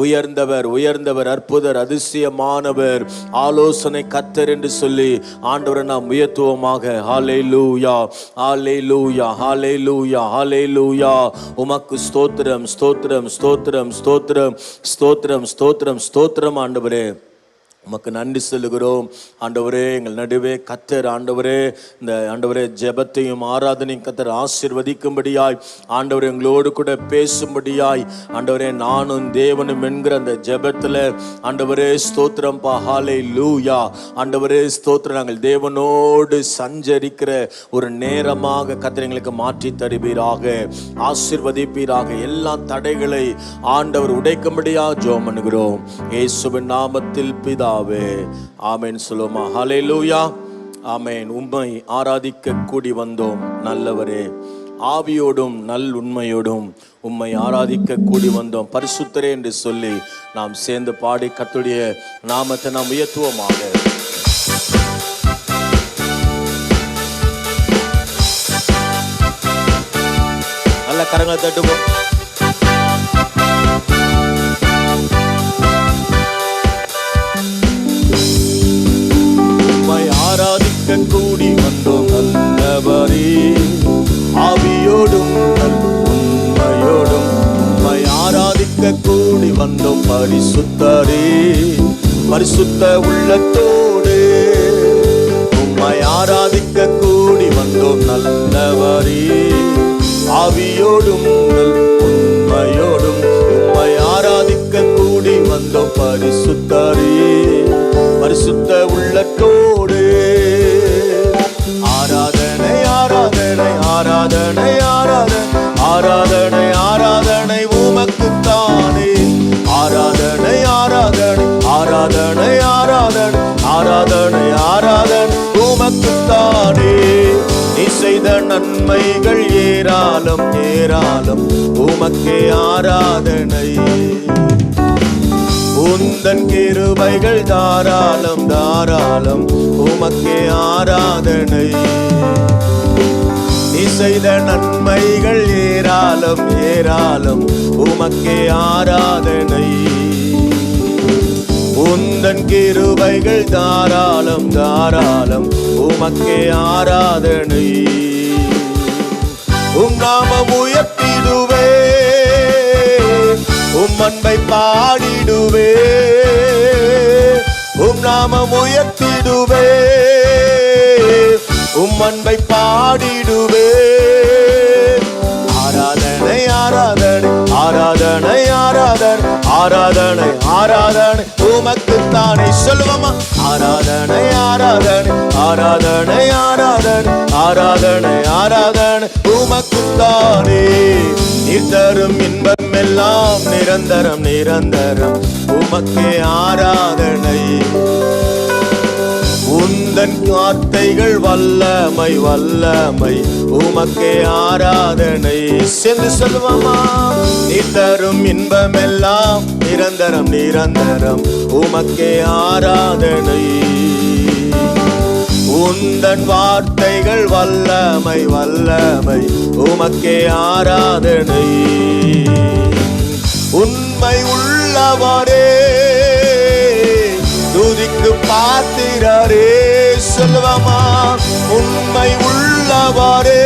உயர்ந்தவர் உயர்ந்தவர், அற்புதர், அதிசயமானவர், ஆலோசனை கர்த்தர் என்று சொல்லி ஆண்டவரை நாம் உயர்த்துவோமாக. ஹல்லேலூயா, ஹல்லேலூயா, ஹல்லேலூயா, ஹல்லேலூயா. உமக்கு ஸ்தோத்திரம், ஸ்தோத்திரம், ஸ்தோத்திரம், ஸ்தோத்திரம், ஸ்தோத்திரம், ஸ்தோத்திரம், ஸ்தோத்திரம். ஆண்டவரே உமக்கு நன்றி சொல்லுகிறோம். ஆண்டவரே எங்கள் நடுவே கர்த்தர் ஆண்டவரே இந்த ஆண்டவரே ஜெபத்தையும் ஆராதனையும் கர்த்தர் ஆசீர்வதிக்கும்படியாய் ஆண்டவரே எங்களோடு கூட பேசும்படியாய் ஆண்டவரே நானும் தேவனும் என்கிற அந்த ஜெபத்தில் ஆண்டவரே ஸ்தோத்திரம் பா. ஹல்லேலூயா. ஆண்டவரே ஸ்தோத்திரம். நாங்கள் தேவனோடு சஞ்சரிக்கிற ஒரு நேரமாக கர்த்தர் எங்களுக்கு மாற்றி தருவீராக, ஆசீர்வதிப்பீராக. எல்லா தடைகளை ஆண்டவர் உடைக்கும்படியாக ஜெபம் பண்ணுகிறோம் இயேசுவின் நாமத்தில் பிதா. ஆமென் சொல்லுமா. ஹல்லேலூயா, ஆமென். உம்மை ஆராதிக்க கூடி வந்தோம் நல்லவரே, ஆவியோடும் நல் உண்மையோடும் உம்மை ஆராதிக்க கூடி வந்தோம் பரிசுத்தரே என்று சொல்லி நாம் சேர்ந்து பாடி கர்த்தருடைய நாமத்தை நாம் உயர்த்துவோமாக. நல்ல கரங்களை தட்டுவோம். ஆராதிக்க கூடி வந்தோம் நல்லவரே, ஆவியோடும் உண்மையோடும் உம்மை ஆராதிக்க கூடி வந்தோம் பரிசுத்தரே, பரிசுத்த உள்ளத்தோடு உம்மை ஆராதிக்க கூடி வந்தோம் நல்லவரே, ஆவியோடும் உண்மையோடும் உம்மை ஆராதிக்க கூடி வந்தோம் பரிசுத்தரே, பரிசுத்த உள்ளத்தோடு. ஆராதனை ஆராதனை ஆராதனை ஆராதனை ஆராதனை ஆராதனை உமக்குத்தானே, ஆராதனை ஆராதனை ஆராதனை ஆராதனை ஆராதனை ஆராதனை உமக்குத்தானே. நீ செய்த நன்மைகள் ஏராளம் ஏராளம், உமக்கே ஆராதனை. உந்தன் கிருபைகள் தாராளம் தாராளம், உமக்கே ஆராதனை. நீ செய்த நன்மைகள் ஏராளம் ஏராளம், உமக்கே ஆராதனை. உந்தன் கிருபைகள் தாராளம் தாராளம், உமக்கே ஆராதனை. உம் நாமம் உயர்த்திடுவே, உம் அன்பை பாடிடுவே, உம் நாமம் உயர்த்திடுவே, உம் அன்பை பாடிடுவே. ஆராதனை ஆராதனை ஆராதனை ஆராதனை ஆராதனை ஆராதனை உமக்குத்தானே. சொல்லுவோமா. ஆராதனை ஆராதனை ஆராதனை ஆராதனை ஆராதனை ஆராதனை உமக்குத்தானே. நிதரும் இன்பம் எல்லாம் நிரந்தரம் நிரந்தரம், உமக்கே ஆராதனை. உந்தன் வார்த்தைகள் வல்லமை வல்லமை, உமக்கே ஆராதனை. சென்று சொல்லுவோமா. நிதரும் இன்பம் எல்லாம் நிரந்தரம் நிரந்தரம், உமக்கே ஆராதனை. உந்தன் வார்த்தைகள் வல்லமை வல்லமை, உமக்கே ஆராதனை. உண்மை உள்ளவரே, துதிக்கு பாத்திரரே. சொல்லுவமா. உண்மை உள்ளவரே,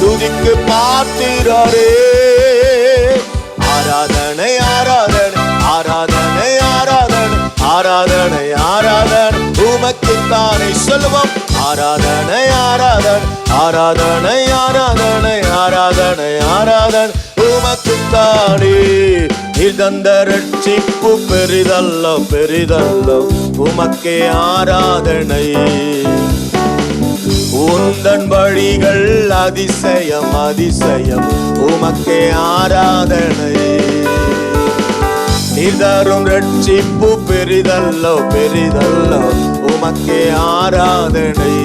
துதிக்கு பாத்திரரே. ஆராதனை ஆராதனை ஆராதனை ஆராதனை ஆராதனை ஆராதனை உமக்குத்தானே. சொல்லுவோம். ஆராதனை ஆராதனை ஆராதனை ஆராதனை ஆராதனை ஆராதனை உமக்குத்தானே. நிதந்த ரட்சிப்பு பெரிதல்ல பெரிதல்ல, உமக்கே ஆராதனை. உந்தன் வழிகள் அதிசயம் அதிசயம், உமக்கே ஆராதனை. நிதரும் ரட்சிப்பு பெரிதல்ல பெரிதல்ல, உமக்கே ஆராதனை.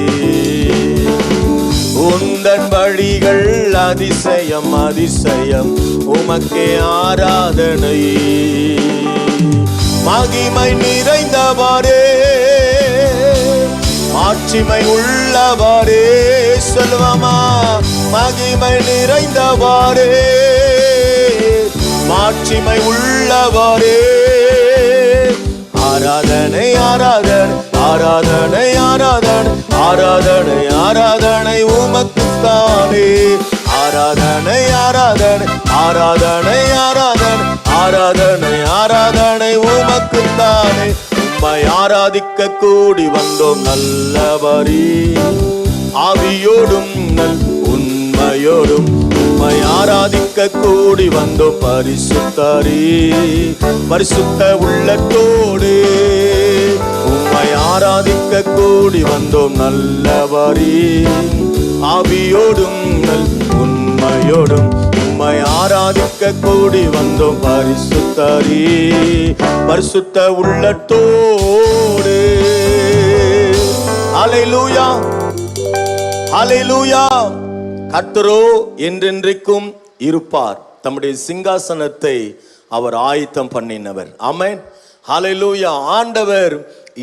உந்தன் வழிகள் அதிசயம் அதிசயம், உமக்கே ஆராதனை. மகிமை நிறைந்தவரே, மாட்சிமை உள்ளவரே. சொல்லுவோமா. மகிமை நிறைந்தவரே, மாட்சிமை உள்ளவரே. ஆராதனை ஆராதனை ஆராதனை ஆராதனை ஆராதனை ஆராதனை உமக்குத்தானே. ஆராதனை ஆராதனை ஆராதனை ஆராதனை ஆராதனை ஆராதனை உமக்குத்தானே. உம்மை ஆராதிக்க கூடி வந்தோம் நல்லவரே. ஆவியோடும் நல் உண்மையோடும் உம்மை ஆராதிக்க கூடி வந்தோம் பரிசுத்தரே. பரிசுத்த உள்ளத்தோடு உம்மை ஆராதிக்க கூடி வந்தோம் நல்லவரே. ஆவியோடும் நல் உண்மையோடும் உம்மை ஆராதிக்க கூடி வந்தோம் பரிசுத்தரே. பரிசுத்த உள்ளத்தோடு. அல்லேலூயா அல்லேலூயா. கர்த்தரோ என்றென்றைக்கும் இருப்பார். தம்முடைய சிங்காசனத்தை அவர் ஆயத்தம் பண்ணினவர். ஆமென். அல்லேலூயா. ஆண்டவர்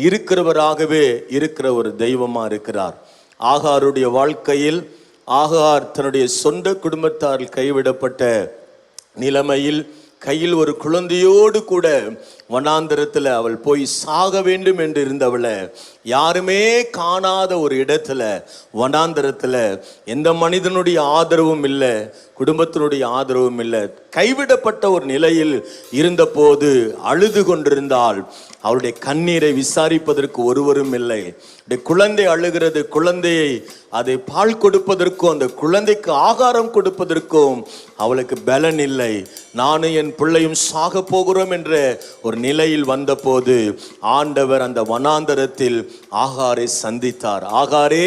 இருக்கிறவராகவே இருக்கிற ஒரு தெய்வமா இருக்கிறார். ஆகாருடைய வாழ்க்கையில் ஆகார் தன்னுடைய சொந்த குடும்பத்தால் கைவிடப்பட்ட நிலைமையில் கையில் ஒரு குழந்தையோடு கூட வனாந்தரத்தில் அவள் போய் சாக வேண்டும் என்று இருந்தவளை யாருமே காணாத ஒரு இடத்துல வனாந்தரத்தில் எந்த மனிதனுடைய ஆதரவும் இல்லை, குடும்பத்தினுடைய ஆதரவும் இல்லை, கைவிடப்பட்ட ஒரு நிலையில் இருந்தபோது அழுது கொண்டிருந்தால் அவளுடைய கண்ணீரை விசாரிப்பதற்கு ஒருவரும் இல்லை. குழந்தை அழுகிறது, குழந்தையை அதை பால் கொடுப்பதற்கும் அந்த குழந்தைக்கு ஆகாரம் கொடுப்பதற்கும் அவளுக்கு பலன் இல்லை. நானும் என் பிள்ளையும் சாக போகிறோம் என்ற ஒரு நிலையில் வந்தபோது ஆண்டவர் அந்த வனாந்தரத்தில் ஆகாரை சந்தித்தார். ஆகாரே,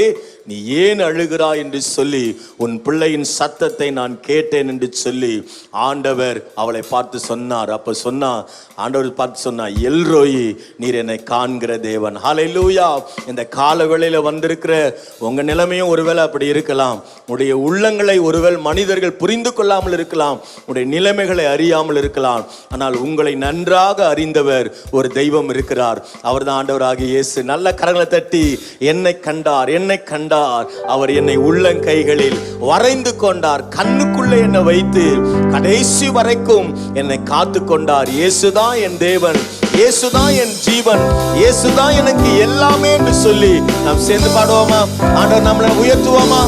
நீ ஏன் அழுகிறாய் என்று சொல்லி, உன் பிள்ளையின் சத்தத்தை நான் கேட்டேன் என்று சொல்லி ஆண்டவர் அவளை பார்த்து சொன்னார். அப்ப ஆண்டவர் பார்த்து சொன்னார், எல்ரோயி, நீர் என்னை காண்கிற தேவன். ஹல்லேலூயா. இந்த கால வேளையில வந்திருக்கிற உங்க நிலைமையும் ஒருவேளை அப்படி இருக்கலாம். உடைய உள்ளங்களை ஒருவேளை மனிதர்கள் புரிந்து கொள்ளாமல் இருக்கலாம், உடைய நிலைமைகளை அறியாமல் இருக்கலாம். ஆனால் உங்களை நன்றாக அறிந்தவர் ஒரு தெய்வம் இருக்கிறார். அவர் தான் ஆண்டவராகிய இயேசு. நல்ல கரங்களை தட்டி, என்னை கண்டார், என்னை கண்டார், அவர் என்னை உள்ளங்கைகளில் வரைந்து கொண்டார், கண்ணுக்குள்ளே என்னை வைத்து கடைசி வரைக்கும் என்னை காத்து கொண்டார். இயேசுதான் என் தேவன், இயேசுதான் என் ஜீவன், இயேசுதான் எனக்கு எல்லாமே என்று சொல்லி நாம் சேர்ந்து பாடுவோமா? ஆண்டவர் நம்மளை உயர்த்துவோமா?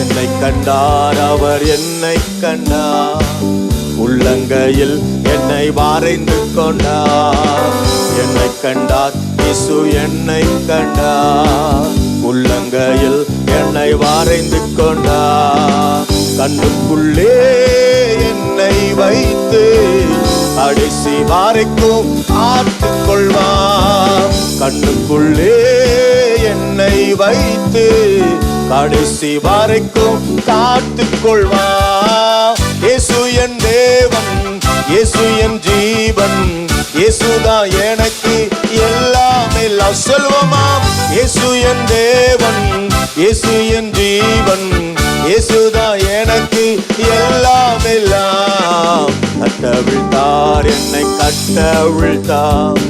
என்னை கண்டார், அவர் என்னை கண்டார், உள்ளங்கையில் என்னை வரைந்து கொண்டார். என்னை கண்டார், இயேசு என்னை கண்டார், உள்ளங்கையில் என்னை வரைந்து கொண்டார். கண்ணுக்குள்ளே என்னை வைத்து கடைசி வரைக்கும் காத்துக் கொள்வார். கண்ணுக்குள்ளே என்னை வைத்து கடைசி வரைக்கும் காத்துக் கொள்வார். இயேசு என் தேவன், இயேசு என் ஜீவன், இயேசுதான் எனக்கு எல்லாம் எல்லாம். சொல்வோமா? இயேசு என் தேவன், இயேசு என் ஜீவன், இயேசுதான் எனக்கு எல்லாம் எல்லாம். கட்டவிழ்த்தார், என்னை கட்டவிழ்த்தார்,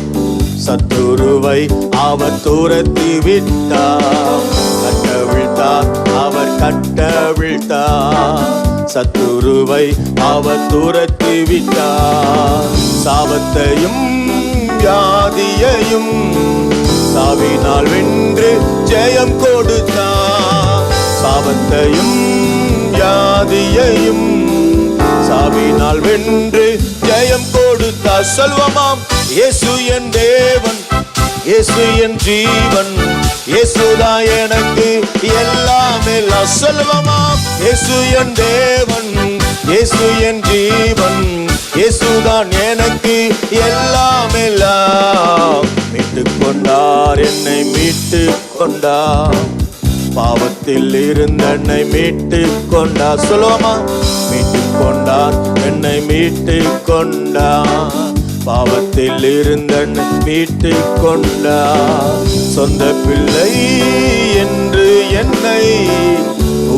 சத்துருவை அவர் துரத்தி விட்டார். கட்டவிழ்த்தார், அவர் கட்டவிழ்த்தார், சத்துருவை அவர் துரத்தி விட்டார். சாபத்தையும் வியாதியையும் சாவினால் வென்று ஜெயம் கொடுத்தார். சாபத்தையும் வியாதியையும் சாவினால் வென்று ஜெயம் கொடுத்தார். சொல்வமாம், இயேசு என் தேவன், இயேசு என் ஜீவன், இயேசுதான் எனக்கு எல்லாம் எல்லாம். சொல்வமாம், இயேசு என் தேவன், இயேசு என் ஜீவன், இயேசுதான் எனக்கு எல்லாம் எல்லாம். மீட்டுக் கொண்டார், என்னை மீட்டுக் கொண்டார், பாவத்தில் இருந்த என்னை மீட்டுக் கொண்டார். சொல்லுவோமா? மீட்டுக் கொண்டார், என்னை மீட்டுக் கொண்டார், பாவத்தில் இருந்த மீட்டுக் கொண்டார். சொந்த பிள்ளை என்று என்னை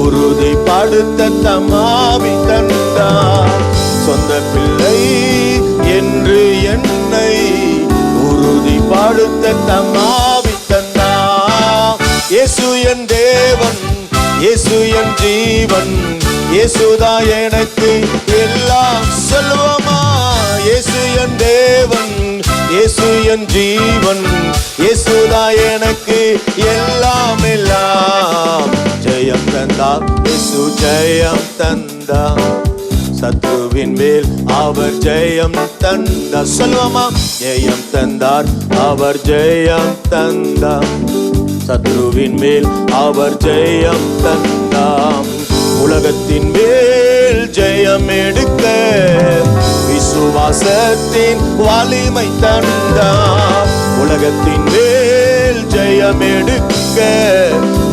உறுதிப்படுத்த தம்மாவி தந்தார். சொந்த பிள்ளை என்று என்னை உறுதிப்படுத்த தம்மாவி தந்தார். இயேசு என் தேவன், இயேசு என் ஜீவன், இயேசுதான் எனக்கு எல்லாம். என் ஜீவன், இயேசுதான் எனக்கு எல்லாம் எல்லாம். ஜெயம் தந்தார் இயேசு, ஜெயம் தந்தார். சத்ருவின் மேல் அவர் ஜெயம் தந்தார். சொல்லுவோமா? ஜெயம் தந்தார், அவர் ஜெயம் தந்தார். சத்ருவின் மேல் அவர் ஜெயம் தந்தார். உலகத்தின் மேல் ஜெயம் எடுக்க விசுவாசத்தின் வலிமை தந்தார். உலகத்தின் மேல் ஜெயம் எடுக்க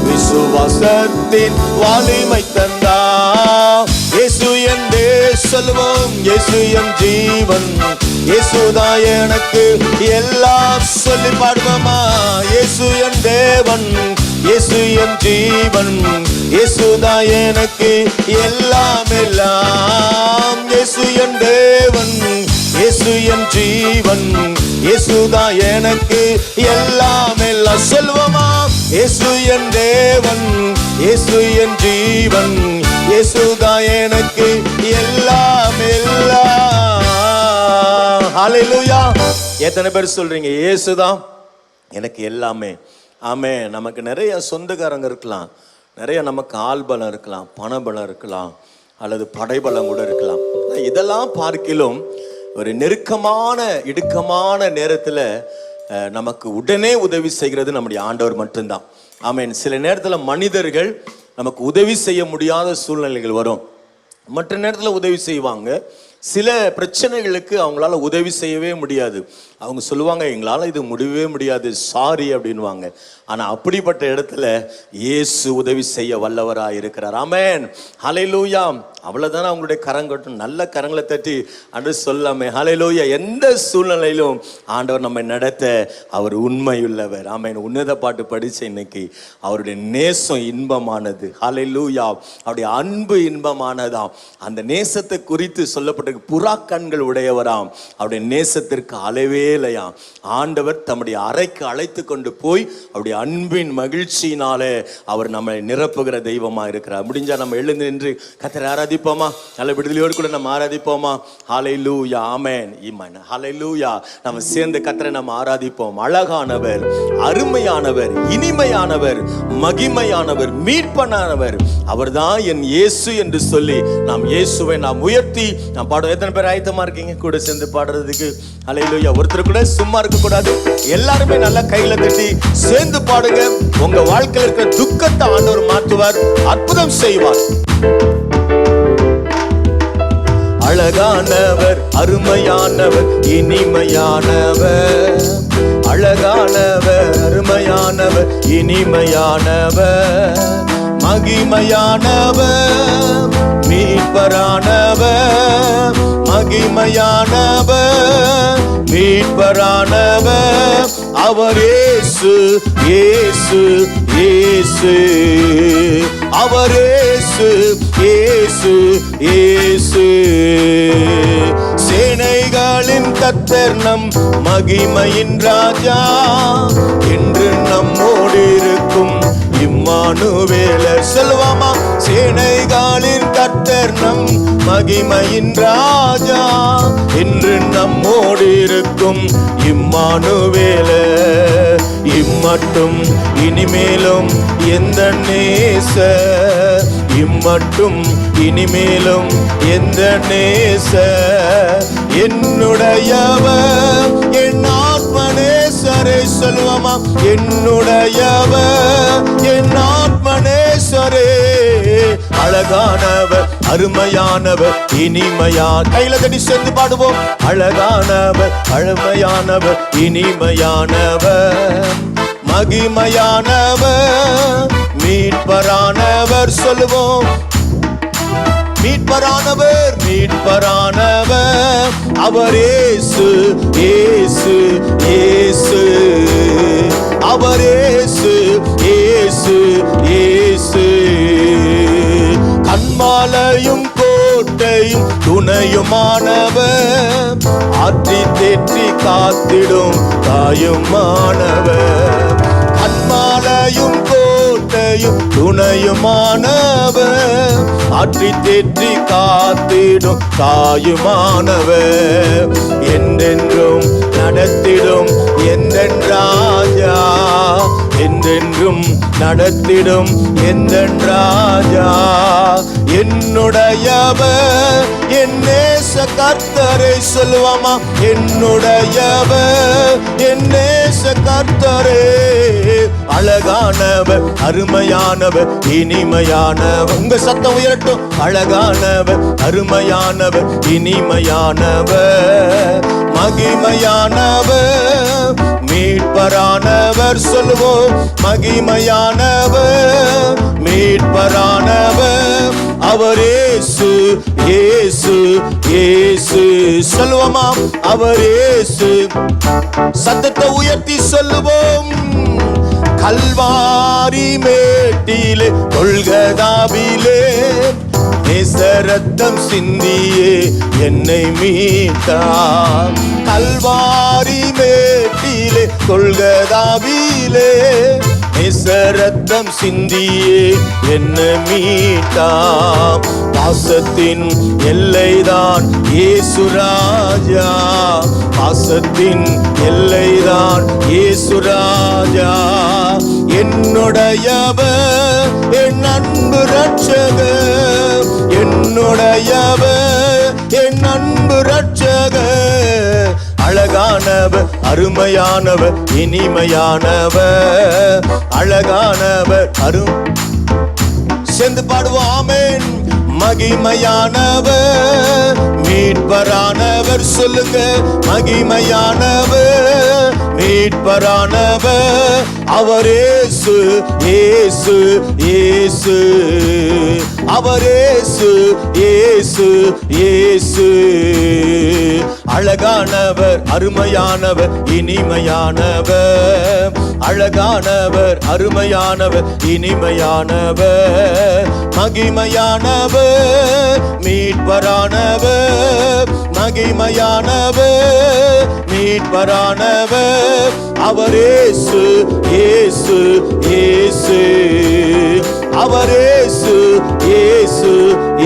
விசுவாசத்தின் வலிமை தந்தார். இயேசு என்றே சொல்லுவோம், இயேசு என் ஜீவன், இயேசுதான் எனக்கு எல்லாம். சொல்லி பாடுவோமா? இயேசு என் தேவன், இயேசு என் ஜீவன், இயேசுதான் எனக்கு எல்லாம் எல்லாம். இயேசு என் தேவன், இயேசு என் ஜீவன், இயேசுதான் எனக்கு எல்லாம் எல்லாம். சொல்லுவோமா? இயேசு என் தேவன், இயேசு என் ஜீவன், இயேசுதான் எனக்கு எல்லாம் எல்லாம். ஹல்லேலூயா. எத்தனை பேர் சொல்றீங்க இயேசுதான் எனக்கு எல்லாமே? ஆமே. நமக்கு நிறைய சொந்தக்காரங்க இருக்கலாம், நிறைய நமக்கு ஆள் பலம் இருக்கலாம், பணபலம் இருக்கலாம், அல்லது படைபலம் கூட இருக்கலாம். இதெல்லாம் பார்க்கிலும் ஒரு நெருக்கமான இடுக்கமான நேரத்தில் நமக்கு உடனே உதவி செய்கிறது நம்முடைய ஆண்டவர் மட்டும்தான். ஆமேன். சில நேரத்தில் மனிதர்கள் நமக்கு உதவி செய்ய முடியாத சூழ்நிலைகள் வரும், மற்ற நேரத்தில் உதவி செய்வாங்க. சில பிரச்சனைகளுக்கு அவங்களால உதவி செய்யவே முடியாது. அவங்க சொல்லுவாங்க, எங்களால் இது முடியவே முடியாது, சாரி அப்படின்வாங்க. ஆனால் அப்படிப்பட்ட இடத்துல இயேசு உதவி செய்ய வல்லவராக இருக்கிறார். ஆமென். ஹல்லேலூயா. அவ்வளோதானே அவங்களுடைய கரங்கட்டும். நல்ல கரங்களை தட்டி அன்று சொல்லாமே ஹல்லேலூயா. எந்த சூழ்நிலையிலும் ஆண்டவர் நம்மை நடத்த அவர் உண்மையுள்ளவர். ஆமென். உன்னத பாட்டு படித்த இன்னைக்கு அவருடைய நேசம் இன்பமானது. ஹல்லேலூயா. அவருடைய அன்பு இன்பமானதாம். அந்த நேசத்தை குறித்து சொல்லப்பட்ட புறா கண்கள் உடையவராம். அவருடைய நேசத்திற்கு அளவே இல்லையாம். ஆண்டவர் தம்முடைய அறைக்கு அழைத்து கொண்டு போய் அவருடைய அன்பின் மகிழ்ச்சியினாலே அவர் நம்மை நிரப்புகிற தெய்வமா இருக்கிறார். முடிஞ்சா நம்ம எழுந்து நின்று கர்த்தரை ஆராதிப்போமா? நல்ல விடுதலையோடு கூட நம்ம ஆராதிப்போமா? ஹல்லேலூயா. ஆமென். ஈமன். ஹல்லேலூயா. நம்ம சேர்ந்து கர்த்தரை நம்ம ஆராதிப்போம். அழகானவர், அருமையானவர், இனிமையானவர், மகிமையானவர், மீட்பனானவர் அவர்தான் என் இயேசு என்று சொல்லி நாம் இயேசுவை நாம் உயர்த்தி நாம் பாடுவோம். எத்தனை பேர் ஆயத்தமா இருக்கீங்க கூட சேர்ந்து பாடுறதுக்கு? ஹல்லேலூயா. ஒருத்தர் கூட சும்மா இருக்க கூடாது. எல்லாருமே நல்லா கையில தட்டி சேர்ந்து பாடுங்க. உங்க வாழ்க்கையில் இருக்கிற துக்கத்தை ஆண்டவர் மாற்றுவார், அற்புதம் செய்வார். அழகானவர், அருமையானவர், இனிமையானவர். அழகானவர், அருமையானவர், இனிமையானவர், மகிமையானவர், மீட்பரானவர், மகிமையானவர், மீட்பரானவர். அவர் இயேசு, இயேசு, இயேசு. அவர் இயேசு, இயேசு, இயேசு. சேனைகளின் கர்த்தர் நம் மகிமையின் ராஜா, என்று நம்மோடு இருக்கும் இம்மானுவேலர். சொல்லுவாமா? சேனைகளின் கர்த்தர் நம் மகிமையின் ராஜா, என்று நம்மோடு இருக்கும் இம்மானுவேலர். இம்மட்டும் இனிமேலும் எந்த நேச, இம்மட்டும் இனிமேலும் எந்த நேச, என்னுடையவர் என் ஆத்மநேசரே. சொல்லுவாமா? என்னுடையவர் என் ஆத்மநேசரே. அழகானவர், அருமையானவர், இனிமையான். கையில தட்டி சேர்ந்து பாடுவோம். அழகானவர், அருமையானவர், இனிமையானவர், மகிமையானவர், மீட்பரானவர். சொல்லுவோம். மீட்பரானவர், மீட்பரானவர். அவர் இயேசு, இயேசு, இயேசு. அவர் இயேசு, இயேசு, இயேசு. கண்மாலையும் கோட்டையும் துணையுமானவர், ஆற்றி தேற்றி காத்திடும் தாயுமானவர். கண்மாலையும் கோட்டை கிளையும் துணையுமானவர், ஆற்றி தேற்றி காத்திடும் தாயுமானவர், என்றென்றும் நடத்திடும் எந்தன் ராஜா, என்றென்றும் நடத்திடும் எந்தன் ராஜா, என்னுடையவர் என் நேச கர்த்தரை. சொல்லுவாமா, என்னுடையவர் என் நேச கர்த்தரே. அழகானவர், அருமையானவர், இனிமையானவர். உங்க சத்தம் உயரட்டும். அழகானவர், அருமையானவர், இனிமையானவர், மகிமையானவர், மீட்பரானவர். சொல்லுவோம், மகிமையானவர், மீட்பரானவர், அவர் இயேசு, இயேசு, இயேசு. சொல்லுவோமா, அவர் இயேசு. சத்தத்தை உயர்த்தி சொல்லுவோம். கல்வாரி மேட்டிலே கொல்கதாவிலே நேசரத்தம் சிந்தியே என்னை மீட்டார். கல்வாரி மேட்டிலே கொல்கதாவிலே நேசரத்தம் சிந்தியே என்னை மீட்டார். பாசத்தின் எல்லைதான் இயேசு ராஜா, பாசத்தின் எல்லைதான் இயேசு ராஜா, என்னுடையவர் என் அன்பு ரட்சகர், என்னுடையவர் என் அன்பு ரட்சகர். அழகானவர், அருமையானவர், இனிமையானவர், அழகானவர், சேர்ந்து பாடுவோம். ஆமென். மகிமையானவர், மீட்பரானவர். சொல்லுங்க, மகிமையானவர், மீட்பரானவர், அவர் இயேசு, இயேசு, இயேசு, அவர் இயேசு, இயேசு, இயேசு. அழகானவர், அருமையானவர், இனிமையானவர், அழகானவர், அருமையானவர், இனிமையானவர், மகிமையானவர், மீட்பரானவர், மகிமையானவர், மீட்பரானவர், அவர் இயேசு, இயேசு, இயேசு, அவர் இயேசு, இயேசு,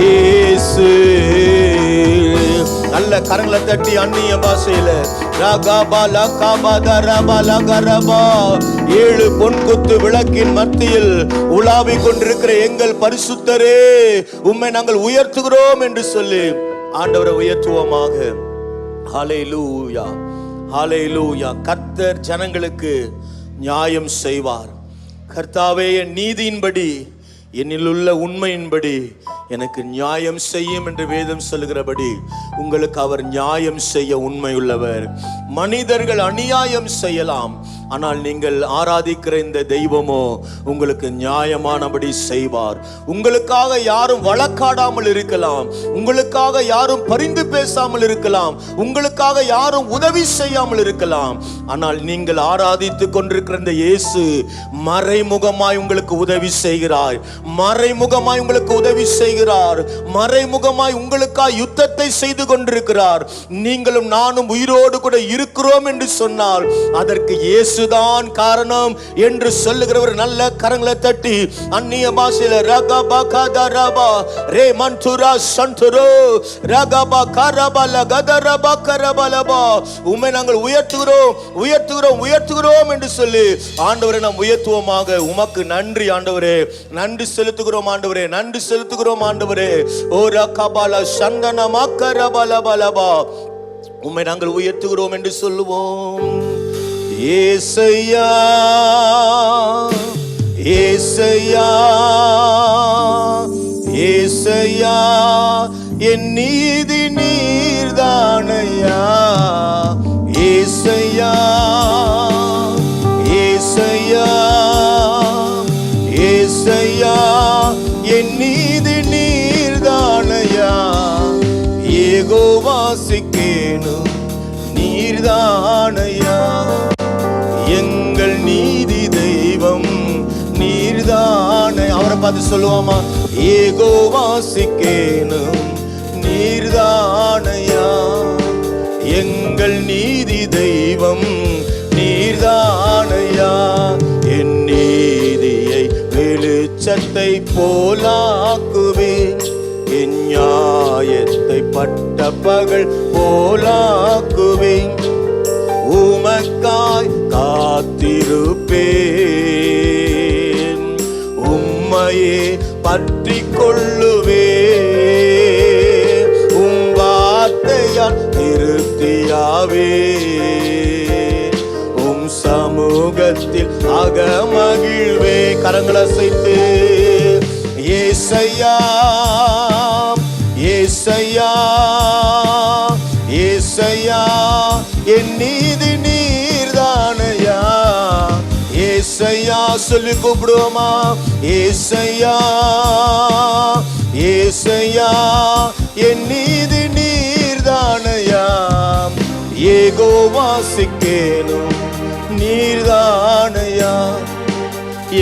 இயேசு. நல்ல கரங்களை தட்டி அந்நிய பாஷையில ரகபா லகபா தரபா லகரபா. 7 பொன்குத்து விளக்கின் மத்தியில் உலாவிக் கொண்டிருக்கிற எங்கள் பரிசுத்தரே, உம்மை நாங்கள் உயர்த்துகிறோம் என்று சொல்லி ஆண்டவரை உயர்த்துவோமாக. ஹல்லேலூயா, ஹல்லேலூயா. கர்த்தர் ஜனங்களுக்கு நியாயம் செய்வார். கர்த்தாவே, என் நீதியின்படி, என்னில் உள்ள உண்மையின்படி எனக்கு நியாயம் செய்யும் என்று வேதம் சொல்லுகிறபடி உங்களுக்கு அவர் நியாயம் செய்ய உண்மை உள்ளவர். மனிதர்கள் அநியாயம் செய்யலாம், ஆனால் நீங்கள் ஆராதிக்கிற இந்த தெய்வமோ உங்களுக்கு நியாயமானபடி செய்வார். உங்களுக்காக யாரும் வழக்காடாமல் இருக்கலாம், உங்களுக்காக யாரும் பரிந்து பேசாமல் இருக்கலாம், உங்களுக்காக யாரும் உதவி செய்யாமல் இருக்கலாம், ஆனால் நீங்கள் ஆராதித்துக் கொண்டிருக்கிற இந்த இயேசு மறைமுகமாய் உங்களுக்கு உதவி செய்கிறார், மறைமுகமாய் உங்களுக்கு உதவி செய்கிறார், மறைமுகமாய் உங்களுக்காக யுத்தத்தை செய்து கொண்டிருக்கிறார். நீங்களும் நானும் உயிரோடு கூட இருக்கிறோம் என்று சொன்னால் அதற்கு இயேசுதான் காரணம் என்று சொல்லுகிறவர் நல்ல கரங்களை தட்டி அந்நிய பாஷையில ரகபா கதரபா ரே மன்துரா சந்துரோ ரகபா கரபா லகதரபா கரபலபா. உம்மை நாங்கள் உயர்த்துகிறோம், உயர்த்துகிறோம், உயர்த்துகிறோம் என்று சொல்லி ஆண்டவரை நாம் உயர்த்துவோமாக. உமக்கு நன்றி ஆண்டவரே, நன்றி செலுத்துகிறோம் ஆண்டவரே, நன்றி செலுத்துகிறோம் ஆண்டவரே. ஓ ரகபால சந்தன மக்கரபலபலபா. உம்மை நாங்கள் உயர்த்துகிறோம் என்று சொல்லுவோம். ஏசையா, ஏசையா, ஏசையா, என் நீதி நீர்தானையா. ஏசையா, ஏசையா, ஏசையா, என் நீதி நீர்தானையா. ஏகோவாசிக்கேனும் நீர்தானையா. எங்கள் நீதி தெய்வம் நீர்தானே. அவரை பார்த்து சொல்லுவாமா, ஏகோவாசிக்கேனும் நீர்தானையா. எங்கள் நீதி தெய்வம் நீர்தானையா. என் நீதியை வெளி வெளிச்சத்தை போலாக்குவேன், என் நியாயத்தை பட்ட பகல் போலாக்குவேன். உமக்காய் காத்திருப்பேன், உம்மையே பற்றி கொள்ளுவேன். உம் வார்த்தையால் திருப்தியாவே, உம் சமூகத்தில் அகமகிழ்வே. கரங்களை அசைத்து ஏசையா ஏசையா ஏசையா, என் நீதி நீர்தானையா. ஏசையா சொல்லி கூப்பிடுவோமா? ஏசையா ஏசையா, என் நீதி நீர்தானையா. யெகோவா சிக்கேனும் நீர்தானையா,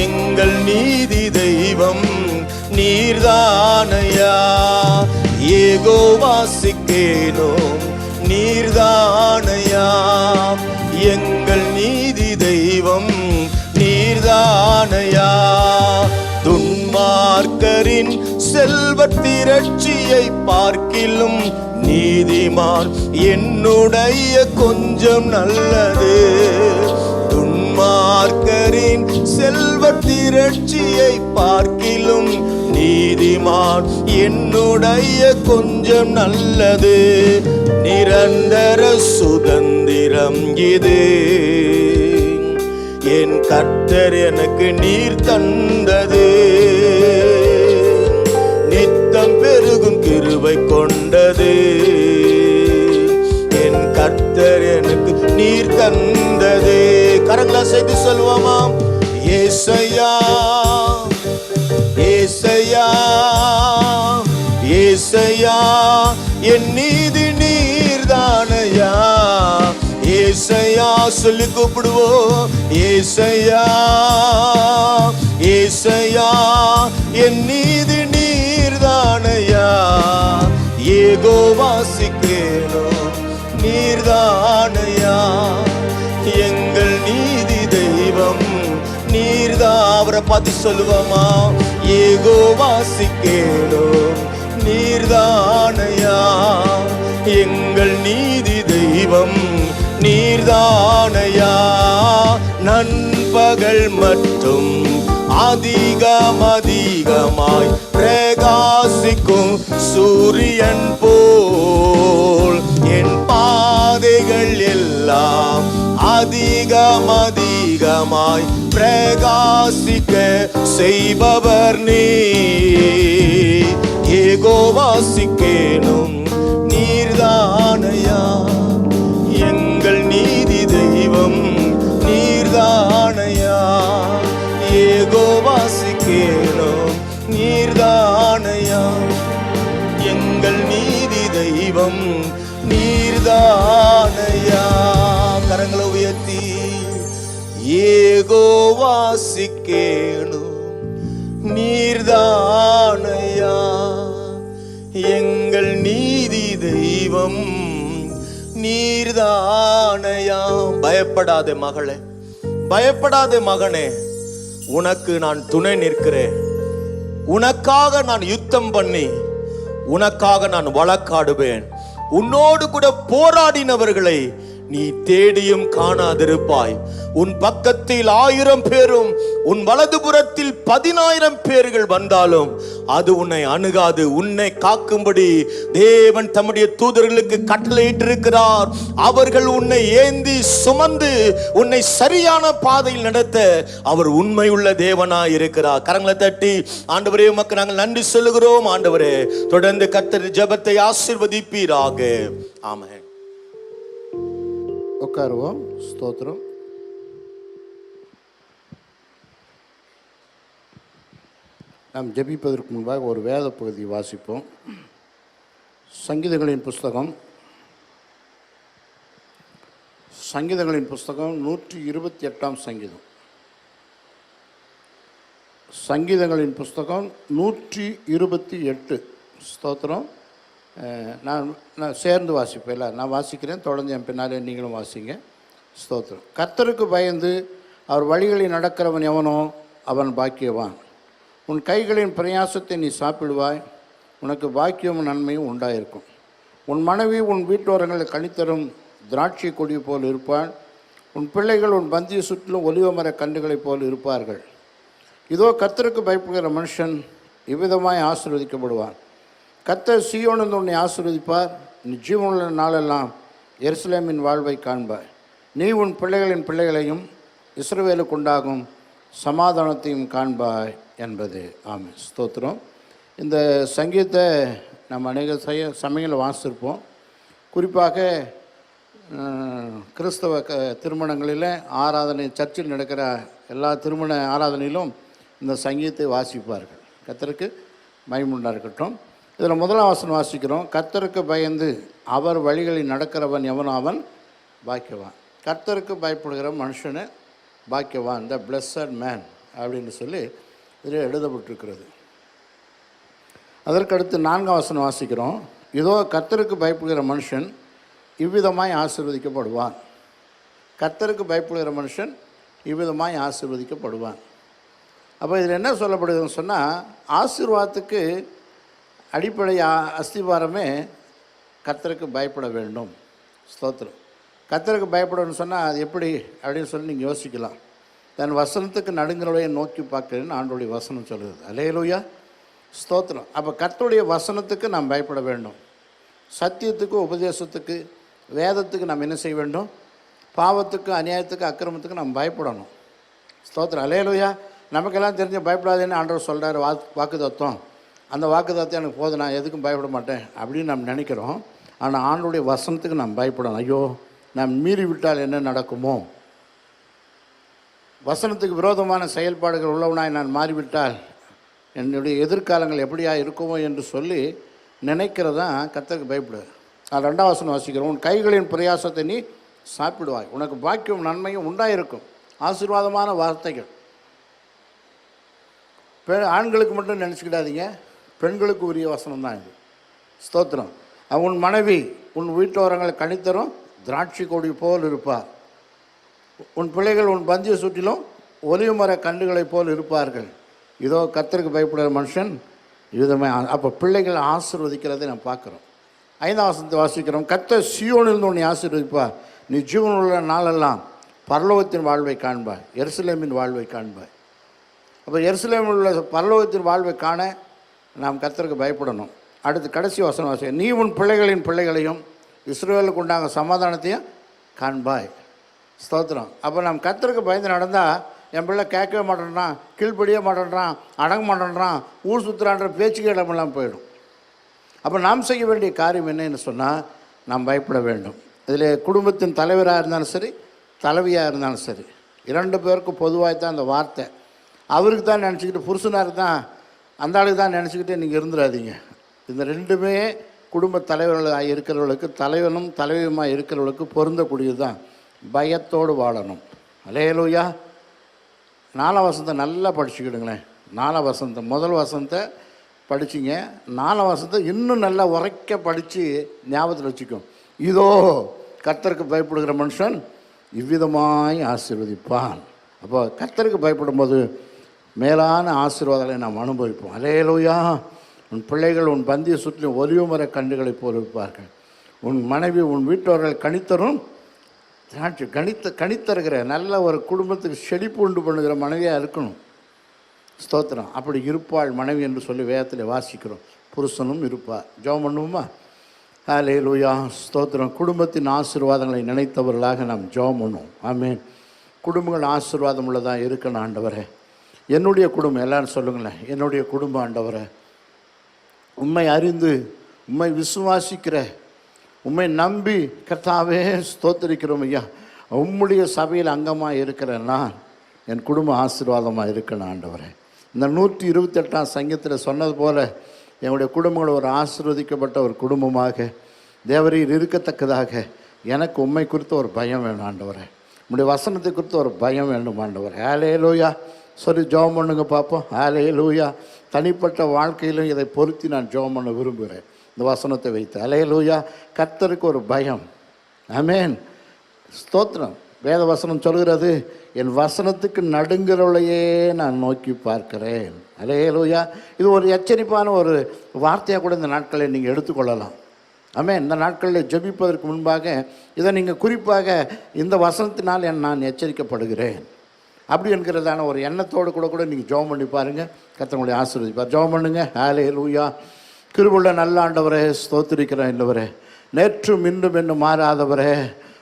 எங்கள் நீதி தெய்வம் நீர்தானையா. யெகோவா சிக்கேனும் நீர்தானையா, எங்கள் நீதி தெய்வம் நீர்தானையா. துன்மார்க்கரின் செல்வ திரட்சியை பார்க்கிலும் நீதிமான் என்னுடைய கொஞ்சம் நல்லது. துன்மார்க்கரின் செல்வ திரட்சியை பார்க்கிலும் நீதிமான் என்னுடைய கொஞ்சம் நல்லது. நிரந்தர சுதந்திரம் இது, என் கர்த்தர் எனக்கு நீர் தந்தது. நித்தம் பெருகும் கிருபை கொண்டது, என் கர்த்தர் எனக்கு நீர் தந்தது. கரங்களை செய்து சொல்வோமா? ஏசையா ஏசையா ஏசையா, என் நீதி நீர்தானையா. ஏசையா சொல்லி கூப்பிடுவோம். ஏசையா ஏசையா, என் நீதி நீர்தானையா. யெகோவா சிக்கேனும் நீர்தானையா, எங்கள் நீதி தெய்வம் நீர்தான். அவரை பார்த்து சொல்லுவோமா? யெகோவா சிக்கேனும் நீர்தானையா, எங்கள் நீதி தெய்வம் நீர்தானையா. நண்பகல் மட்டும் அதிகமாய் பிரகாசிக்கும் சூரியன் போல் என் பாதைகள் எல்லாம் அதிகமாய் பிரகாசிக்க செய்பவர் நீ. யெகோவா சிக்கேனும் நீர்தானையா, எங்கள் நீதி தெய்வம் நீர்தானையா. யெகோவா சிக்கேனும் நீர்தானையா, எங்கள் நீதி தெய்வம் நீர்தானையா. கரங்களை உயர்த்தி யெகோவா சிக்கேனும் நீர்தானையா, எங்கள் நீதி தெய்வம் நீர்தானையா. பயப்படாதே மகளே, பயப்படாதே மகனே, உனக்கு நான் துணை நிற்கிறேன். உனக்காக நான் யுத்தம் பண்ணி உனக்காக நான் வழக்காடுவேன். உன்னோடு கூட போராடினவர்களை நீ தேடியும் காணாதிருப்பாய். உன் பக்கத்தில் 1000 பேரும் உன் வலதுபுறத்தில் 10,000 பேர்கள் வந்தாலும் அது உன்னை அணுகாது. உன்னை காக்கும்படி தேவன் தம்முடைய தூதர்களுக்கு கட்டளையிட்டிருக்கிறார். அவர்கள் உன்னை ஏந்தி சுமந்து உன்னை சரியான பாதையில் நடத்த அவர் உண்மையுள்ள தேவனாய் இருக்கிறார். கரங்களை தட்டி ஆண்டவரே உமக்கு நாங்கள் நன்றி சொல்லுகிறோம். ஆண்டவரே தொடர்ந்து கர்த்தர் ஜெபத்தை ஆசீர்வதிப்பீராக. ஆமென். உட்காருவோம். ஸ்தோத்திரம். நாம் ஜெபிப்பதற்கு முன்பாக ஒரு வேத பகுதி வாசிப்போம். சங்கீதங்களின் புஸ்தகம் 128ஆம் சங்கீதம். சங்கீதங்களின் புஸ்தகம் 128. ஸ்தோத்திரம். நான் சேர்ந்து வாசிப்பேன். இல்லை, நான் வாசிக்கிறேன், தொடர்ந்து என் பின்னாலே நீங்களும் வாசிங்க. ஸ்தோத்திரம். கர்த்தருக்கு பயந்து அவர் வழிகளில் நடக்கிறவன் எவனோ அவன் பாக்கியவான். உன் கைகளின் பிரயாசத்தை நீ சாப்பிடுவாய், உனக்கு பாக்கியமும் நன்மையும் உண்டாயிருக்கும். உன் மனைவி உன் வீட்டோரங்களை கனித்தரும் திராட்சை கொடி போல் இருப்பாள். உன் பிள்ளைகள் உன் பந்திய சுற்றிலும் ஒலிவமர கன்றுகளைப் போல் இருப்பார்கள். இதோ கர்த்தருக்கு பயப்படுகிற மனுஷன் இவ்விதமாய் ஆசீர்வதிக்கப்படுவான். கர்த்தர் சீயோனிலிருந்து உன்னை ஆசீர்வதிப்பார். நீ ஜீவனுள்ள நாளெல்லாம் எருசலேமின் வாழ்வை காண்பாய். நீ உன் பிள்ளைகளின் பிள்ளைகளையும் இஸ்ரவேலுக்கு உண்டாகும் சமாதானத்தையும் காண்பாய் என்பது. ஆமென். ஸ்தோத்திரம். இந்த சங்கீதத்தை நம்ம அநேக சமயங்களில் வாசிச்சிருப்போம். குறிப்பாக கிறிஸ்தவ திருமணங்களில் ஆராதனை, சர்ச்சில் நடக்கிற எல்லா திருமண ஆராதனையிலும் இந்த சங்கீதத்தை வாசிப்பார்கள். கர்த்தருக்கு மகிமை இருக்கட்டும். இதில் முதலாம் வசனம் வாசிக்கிறோம். கர்த்தருக்கு பயந்து அவர் வழிகளில் நடக்கிறவன் எவனோ அவன் பாக்கியவான். கர்த்தருக்கு பயப்படுகிற மனுஷனை பாக்கியவான், த பிளஸட் மேன் அப்படின்னு சொல்லி இதில் எழுதப்பட்டிருக்கிறது. அதற்கடுத்து 4ஆம் வசனம் வாசிக்கிறோம். இதோ கர்த்தருக்கு பயப்படுகிற மனுஷன் இவ்விதமாய் ஆசீர்வதிக்கப்படுவான். கர்த்தருக்கு பயப்படுகிற மனுஷன் இவ்விதமாய் ஆசீர்வதிக்கப்படுவான். அப்போ இதில் என்ன சொல்லப்படுதுன்னு சொன்னால், ஆசீர்வாதத்துக்கு அடிப்படை அஸ்திவாரமே கர்த்தருக்கு பயப்பட வேண்டும். ஸ்தோத்திரம். கர்த்தருக்கு பயப்படணும்னு சொன்னால் அது எப்படி அப்படின்னு சொல்லி நீங்கள் யோசிக்கலாம். தன் வசனத்துக்கு நடுங்கிறவளையை நோக்கி பார்க்குறேன்னு ஆண்டோடைய வசனம் சொல்லுது. அல்லேலூயா, ஸ்தோத்திரம். அப்போ கர்த்தருடைய வசனத்துக்கு நாம் பயப்பட வேண்டும். சத்தியத்துக்கு, உபதேசத்துக்கு, வேதத்துக்கு நாம் என்ன செய்ய வேண்டும்? பாவத்துக்கு, அநியாயத்துக்கு, அக்கிரமத்துக்கு நாம் பயப்படணும். ஸ்தோத்திரம். அல்லேலூயா. நமக்கெல்லாம் தெரிஞ்ச பயப்படாதேன்னு ஆண்டவர் சொல்கிறார். வாக்கு தத்துவம், அந்த வாக்கு தத்துவம் எனக்கு போதும், நான் எதுக்கும் பயப்பட மாட்டேன் அப்படின்னு நாம் நினைக்கிறோம். ஆனால் ஆண்டோடைய வசனத்துக்கு நாம் பயப்படணும். ஐயோ, நாம் மீறி விட்டால் என்ன நடக்குமோ, வசனத்துக்கு விரோதமான செயல்பாடுகள் உள்ளவனாய் நான் மாறிவிட்டால் என்னுடைய எதிர்காலங்கள் எப்படியா இருக்குமோ என்று சொல்லி நினைக்கிறதான் கர்த்தருக்கு பயப்படுது. 2ஆம் வசனம் வாசிக்கிறோம். உன் கைகளின் பிரயாசத்தை நீ சாப்பிடுவாய், உனக்கு பாக்கியம் நன்மையும் உண்டாயிருக்கும். ஆசீர்வாதமான வார்த்தைகள். ஆண்களுக்கு மட்டும் நினச்சிக்கிடாதீங்க, பெண்களுக்கு உரிய வசனம் தான் இது. ஸ்தோத்திரம். உன் மனைவி உன் வீட்டோரங்களை கனித்தரும் திராட்சை கொடி போல் இருப்பார். உன் பிள்ளைகள் உன் பந்திய சுற்றிலும் ஒலிவமர கன்றுகளைப் போல் இருப்பார்கள். இதோ கர்த்தருக்கு பயப்படுகிற மனுஷன் விதமாக. அப்போ பிள்ளைகள் ஆசீர்வதிக்கிறதை நாம் பார்க்குறோம். 5ஆம் வசனத்தை வாசிக்கிறோம். கர்த்தர் சீயோனிலிருந்து உன்னை ஆசீர்வதிப்பார். நீ ஜீவனுள்ள நாளெல்லாம் பரலோகத்தின் வாழ்வை காண்பாய், எருசலேமின் வாழ்வை காண்பாய். அப்போ எருசலேமில் உள்ள பரலோகத்தின் வாழ்வை காண நாம் கர்த்தருக்கு பயப்படணும். அடுத்து கடைசி வசனம் வாசிக்க, நீ உன் பிள்ளைகளின் பிள்ளைகளையும் இஸ்ரவேலுக்கு உண்டாக சமாதானத்தையும் காண்பாய். ஸ்தோத்திரம். அப்போ நாம் கர்த்தருக்கு பயந்து நடந்தால், என் பிள்ளை கேட்கவே மாட்டேன்றான், கீழ்ப்படியே மாட்டேன்றான், அடங்க மாட்டேன்றான், ஊர் சுற்றுறான்ற பேச்சுக்கு இடமெல்லாம் போயிடும். அப்போ நாம் செய்ய வேண்டிய காரியம் என்னன்னு சொன்னால், நாம் பயப்பட வேண்டும். இதில் குடும்பத்தின் தலைவராக இருந்தாலும் சரி, தலைவியாக இருந்தாலும் சரி, 2 பேருக்கும் பொதுவாக தான் அந்த வார்த்தை. அவருக்கு தான் நினச்சிக்கிட்டு, புருஷனாக தான் அந்த ஆளுக்கு தான் நினச்சிக்கிட்டே நீங்கள் இருந்துடாதீங்க. இந்த 2மே குடும்ப தலைவர்களாக இருக்கிறவர்களுக்கு, தலைவனும் தலைவியுமாக இருக்கிறவர்களுக்கு பொருந்தக்கூடியது தான். பயத்தோடு வாழணும். அல்லேலூயா. 4ஆம் வசனத்தை நல்லா படிச்சுக்கிடுங்களேன். 4ஆம் வசனத்தை, முதல் வசனத்தை படிச்சிங்க, 4ஆம் வசனத்தை இன்னும் நல்லா உரைக்க படித்து ஞாபகத்தில் வச்சுக்கும். இதோ கர்த்தருக்கு பயப்படுகிற மனுஷன் இவ்விதமாய் ஆசீர்வதிப்பான். அப்போ கர்த்தருக்கு பயப்படும் போது மேலான ஆசீர்வாதங்களை நாம் அனுபவிப்போம். அல்லேலூயா. உன் பிள்ளைகள் உன் பந்திய சுற்றிலும் ஒலிவமர கன்றுகளைப் போல் இருப்பார்கள். உன் மனைவி உன் வீட்டோர்கள் கனித்தரும் கணித்தருகிற நல்ல ஒரு குடும்பத்துக்கு செழிப்பு உண்டு பண்ணுகிற மனைவியாக இருக்கணும். ஸ்தோத்திரம். அப்படி இருப்பாள் மனைவி என்று சொல்லி வேதத்தில் வாசிக்கிறோம். புருஷனும் இருப்பார். ஜெபம் பண்ணுவோமா? அல்லேலூயா, ஸ்தோத்திரம். குடும்பத்தின் ஆசீர்வாதங்களை நினைத்தவர்களாக நாம் ஜெபம் பண்ணுவோம். ஆமென். குடும்பங்கள் ஆசீர்வாதம் உள்ளதாக இருக்கணும் ஆண்டவரே. என்னுடைய குடும்பம், எல்லாரும் சொல்லுங்களேன், என்னுடைய குடும்பம் ஆண்டவரே, உம்மை அறிந்து உம்மை விசுவாசிக்கிற, உம்மை நம்பி கர்த்தாவே ஸ்தோத்திரிக்கிறோம் ஐயா. உம்முடைய சபையில் அங்கமாக இருக்கிறேன் நான், என் குடும்பம் ஆசீர்வாதமாக இருக்கணும் ஆண்டவரே. இந்த 128ஆம் சங்கீதத்தில் சொன்னது போல என்னுடைய குடும்பங்கள் ஒரு ஆசீர்வதிக்கப்பட்ட ஒரு குடும்பமாக தேவரீர் இருக்கத்தக்கதாக எனக்கு உம்மை குறித்த ஒரு பயம் வேணும் ஆண்டவரே. உம்முடைய வசனத்தை குறித்த ஒரு பயம் வேண்டும் ஆண்டவரே. ஹல்லேலூயா சொல்லி ஜெபம் பண்ணுங்க பார்ப்போம். ஹல்லேலூயா. தனிப்பட்ட வாழ்க்கையிலும் இதை பொருத்தி நான் ஜெபம் பண்ண விரும்புகிறேன். இந்த வசனத்தை வைத்து ஹல்லேலூயா. கர்த்தருக்கு ஒரு பயம். ஆமென். ஸ்தோத்திரம். வேத வசனம் சொல்கிறது, என் வசனத்துக்கு நடுங்கிறவளையே நான் நோக்கி பார்க்கிறேன். அல்லேலூயா. இது ஒரு எச்சரிப்பான ஒரு வார்த்தையாக கூட இந்த நாட்களை நீங்கள் எடுத்துக்கொள்ளலாம். ஆமே, இந்த நாட்களில் ஜெபிப்பதற்கு முன்பாக இதை நீங்கள் குறிப்பாக இந்த வசனத்தினால் நான் எச்சரிக்கப்படுகிறேன் அப்படி என்கிறதான ஒரு எண்ணத்தோடு கூட நீங்கள் ஜெபம் பண்ணி பாருங்கள். கர்த்தர் உங்களை ஆசீர்வதிப்பார். ஜெபம் பண்ணுங்க. ஹல்லேலூயா. கிருபையுள்ள நல்ல ஆண்டவரே, ஸ்தோத்திரிக்கிறேன். இல்லவரே, நேற்றும் இன்றும் என்னும் மாறாதவரே,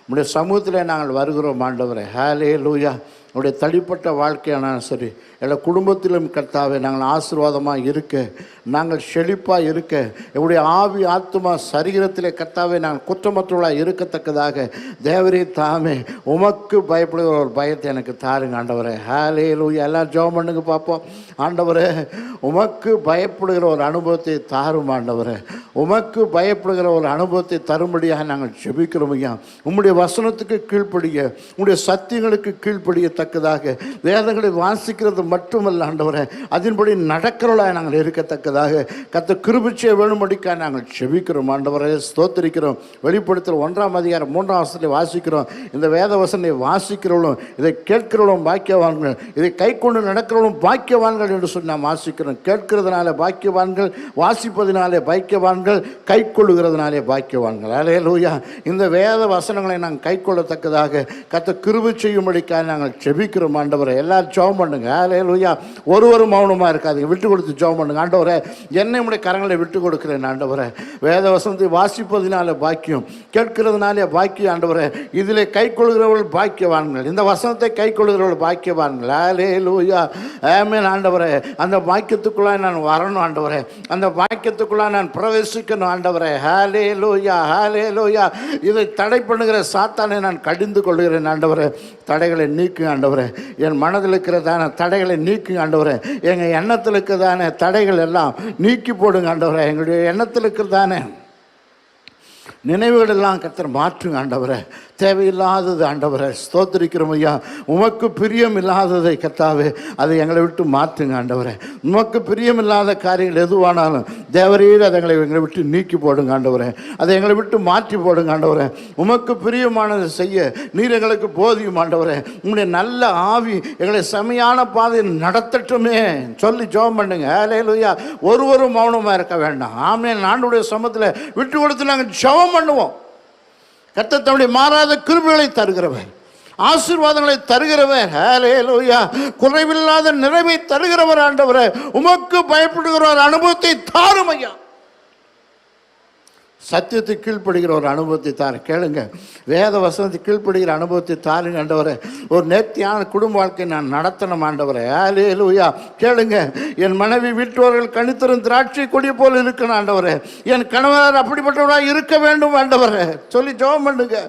உங்களுடைய சமூகத்தில் நாங்கள் வருகிறோம் ஆண்டவரே. ஹல்லேலூயா. உங்களுடைய தனிப்பட்ட வாழ்க்கையானாலும் சரி, எல்லா குடும்பத்திலும் கர்த்தாவே நாங்கள் ஆசீர்வாதமாக இருக்க, நாங்கள் செழிப்பாக இருக்க, எங்களுடைய ஆவி ஆத்துமா சரீரத்திலே கர்த்தாவே நாங்கள் குற்றமற்றவர்களாக இருக்கத்தக்கதாக தேவரே தாமே உமக்கு பயப்படுகிற ஒரு பயத்தை எனக்கு தாருங்க ஆண்டவரே. ஹல்லேலூயா. எல்லோரும் ஜெபம் பண்ணுங்க பார்ப்போம். ஆண்டவரே, உமக்கு பயப்படுகிற ஒரு அனுபவத்தை தாரும் ஆண்டவரே. உமக்கு பயப்படுகிற ஒரு அனுபவத்தை தரும்படியாக நாங்கள் ஜெபிக்கிறோம் ஐயா. உம்முடைய வசனத்துக்கு கீழ்ப்படிய, உம்முடைய சத்தியங்களுக்கு கீழ்ப்படியத்தக்கதாக வேதங்களை வாசிக்கிறது மட்டுமல்ல ஆண்டவரே, அதன்படி நடக்கிறவளாக நாங்கள் இருக்கத்தக்கதாக கர்த்தர் கிருபை செய்ய வேணும்படிக்காக நாங்கள் ஜெபிக்கிறோம் ஆண்டவரே. ஸ்தோத்திரிக்கிறோம். வெளிப்படுத்தல் 1:3 வாசிக்கிறோம். இந்த வேத வசனத்தை வாசிக்கிறவளும் இதை கேட்கிறவளும் பாக்கியவான்கள், இதை கை கொண்டு நடக்கிறவளும் பாக்கியவான்கள் என்று சொல்லி நாம் வாசிக்கிறோம். கேட்கிறதுனால பாக்கியவான்கள், வாசிப்பதினாலே பாக்கியவான்கள், கை கொள்ளுகிறதுனாலே பாக்கியவான்கள். அல்லேலூயா. இந்த வேத வசனங்களை நாங்கள் கை கொள்ளத்தக்கதாக கர்த்தர் கிருபை செய்யும்படிக்காக நாங்கள் ஜெபிக்கிறோம் ஆண்டவரே. எல்லாரும் ஜெபம் பண்ணுங்க. அல்லேலூயா. ஒருவரும் மௌனமாக இருக்காதீங்க. விட்டு கொடுத்து ஜெபம் பண்ணுங்க. ஆண்டவரே, என்னை உடைய கரங்களை விட்டு கொடுக்கிறேன் ஆண்டவரே. வேத வசனத்தை வாசிப்பதினாலே பாக்கியம், கேட்கிறதுனாலே பாக்கியம் ஆண்டவரே. இதிலே கை கொள்கிறவர்கள் பாக்கியவான்கள், இந்த வசனத்தை கை கொள்கிறவர்கள் பாக்கியவான்கள். அல்லேலூயா. ஆமென் ஆண்டவரே. அந்த பாக்கியத்துக்குள்ளாக நான் வரணும் ஆண்டவரே. அந்த பாக்கியத்துக்குள்ளாக நான் பிரவேசிக்கணும் ஆண்டவரே. ஹல்லேலூயா. ஹல்லேலூயா. இதை தடை பண்ணுகிற சாத்தானை நான் கடிந்து கொள்கிறேன் ஆண்டவரே. தடைகளை நீக்கு ஆண்டவரே. என் மனதில் இருக்கிறதான தடைகளை நீக்கு ஆண்டவரே. எங்கள் எண்ணத்தில் இருக்கிறதான தடைகள் எல்லாம் நீக்கி போடுங்க ஆண்டவரே. எங்களுடைய எண்ணத்தில் இருக்கிறதான நினைவுகளெல்லாம் கர்த்தர் மாற்றுங்க ஆண்டவரே. தேவையில்லாதது ஆண்டவரே. ஸ்தோத்திரிக்கிறோம் ஐயா. உமக்கு பிரியம் இல்லாததை கர்த்தாவே அதை எங்களை விட்டு மாற்றுங்க ஆண்டவரே. உமக்கு பிரியமில்லாத காரியங்கள் எதுவானாலும் தேவரீர் அதை எங்களை விட்டு நீக்கி போடுங்க ஆண்டவரே. அதை எங்களை விட்டு மாற்றி போடுங்க ஆண்டவரே. உமக்கு பிரியமானதை செய்ய நீர் எங்களுக்கு போதியும் ஆண்டவரே. உங்களுடைய நல்ல ஆவி எங்களை செமையான பாதையில் நடத்தட்டுமே சொல்லி ஜெபம் பண்ணுங்க. அல்லேலூயா. ஒருவரும் மௌனமாக இருக்க வேண்டாம். ஆமென். ஆண்டவருடைய சமூகத்தில் விட்டு கொடுத்து நாங்கள் ஜெபம் பண்ணுவோம். கர்த்தர் தம்முடைய மாறாத கிருபைகளை தருகிறவர், ஆசீர்வாதங்களை தருகிறவர். ஹல்லேலூயா. குறைவில்லாத நிறைவை தருகிறவர் ஆண்டவரே. உமக்கு பயப்படுகிற ஒரு அனுபவத்தை தாரும் ஐயா. சத்தியத்துக்கு கீழ்ப்படுகிற ஒரு அனுபவத்தை தாரு. கேளுங்க. வேத வசனத்துக்கு கீழ்ப்படுகிற அனுபவத்தை தாருங்க ஆண்டவரே. ஒரு நேர்த்தியான குடும்ப வாழ்க்கை நான் நடத்தணும் ஆண்டவரே. அல்லேலூயா. கேளுங்க. என் மனைவி வீட்டோர்கள் கனித்தரும் திராட்சை கொடி போல் இருக்கணும் ஆண்டவரே. என் கணவர் அப்படிப்பட்டவராக இருக்க வேண்டும் ஆண்டவரே சொல்லி ஜெபம் பண்ணுங்க.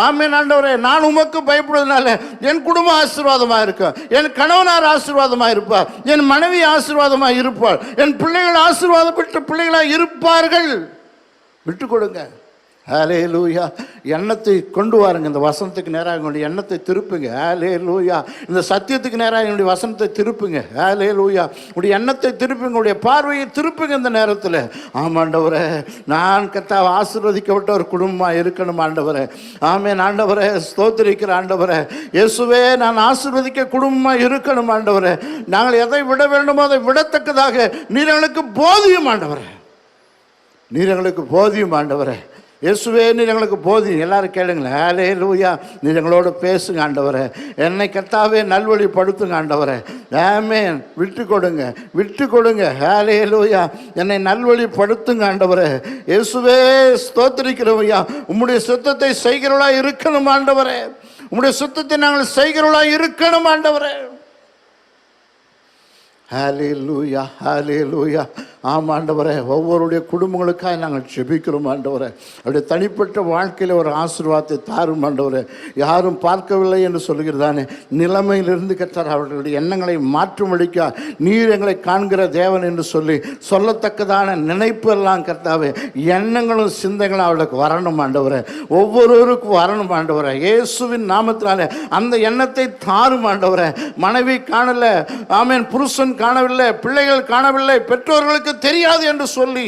ஆமென் ஆண்டவரே. நான் உமக்கு பயப்படுவதனால என் குடும்பம் ஆசீர்வாதமாக இருக்கும், என் கணவனார் ஆசீர்வாதமாக இருப்பார், என் மனைவி ஆசீர்வாதமாக இருப்பார், என் பிள்ளைகள் ஆசீர்வாதப்பட்ட பிள்ளைகளாக இருப்பார்கள். விட்டு கொடுங்க. ஹல்லேலூயா. எண்ணத்தை கொண்டு வாருங்க. இந்த வசனத்துக்கு நேராக என்னுடைய எண்ணத்தை திருப்புங்க. ஹல்லேலூயா. இந்த சத்தியத்துக்கு நேராக என்னுடைய வசனத்தை திருப்புங்க. ஹல்லேலூயா. உடைய எண்ணத்தை திருப்புங்க, உடைய பார்வையை திருப்புங்க இந்த நேரத்தில். ஆமாண்டவரே, நான் கர்த்தாவை ஆசீர்வதிக்கப்பட்ட ஒரு குடும்பமாக இருக்கணும் ஆண்டவரே. ஆமென் ஆண்டவரே. ஸ்தோத்திரிக்கிற ஆண்டவரே. இயேசுவே, நான் ஆசீர்வதிக்க குடும்பமாக இருக்கணும் ஆண்டவரே. நாங்கள் எதை விட வேண்டுமோ அதை விடத்தக்கதாக நீர் எங்களுக்கு போதியும் ஆண்டவரே. நீர் எங்களுக்கு போதியும் ஆண்டவரே. இயேசுவே, நீர் எங்களுக்கு போதியும். எல்லாரும் கேளுங்களேன். ஹல்லேலூயா. நீர் எங்களோட பேசுங்க ஆண்டவரே. என்னை கர்த்தாவே நல்வழிப்படுத்துங்க ஆண்டவரே. ஆமென். விட்டு கொடுங்க, விட்டு கொடுங்க. ஹல்லேலூயா. என்னை நல்வழிப்படுத்துங்க ஆண்டவரே. இயேசுவே, ஸ்தோத்திரிக்கிறோம் ஐயா. உம்முடைய சுத்தத்தை செய்கிறவளா இருக்கணும் ஆண்டவரே. உம்முடைய சுத்தத்தை நாங்கள் செய்கிறவளா இருக்கணும் ஆண்டவரே. ஹல்லேலூயா. ஹல்லேலூயா. ஆமாம் ஆண்டவரே. ஒவ்வொருடைய குடும்பங்களுக்காக நாங்கள் ஜெபிக்கிறோம் ஆண்டவரே. அவருடைய தனிப்பட்ட வாழ்க்கையில் ஒரு ஆசீர்வாதத்தை தாரும் ஆண்டவரே. யாரும் பார்க்கவில்லை என்று சொல்கிறதானே நிலைமையிலிருந்து கர்த்தர் அவர்களுடைய எண்ணங்களை மாற்றும்படிக்க நீர் எங்களை காண்கிற தேவன் என்று சொல்லி சொல்லத்தக்கதான நினைப்பு எல்லாம் கர்த்தாவே எண்ணங்களும் சிந்தைகளும் அவளுக்கு வரணும் ஆண்டவரே. ஒவ்வொருவருக்கும் வரணும் ஆண்டவரே. இயேசுவின் நாமத்தினாலே அந்த எண்ணத்தை தாரும் ஆண்டவரே. மனைவி காணல, ஆமென், புருஷன் காணவில்லை, பிள்ளைகள் காணவில்லை, பெற்றோர்களுக்கு தெரியாது என்று சொல்லி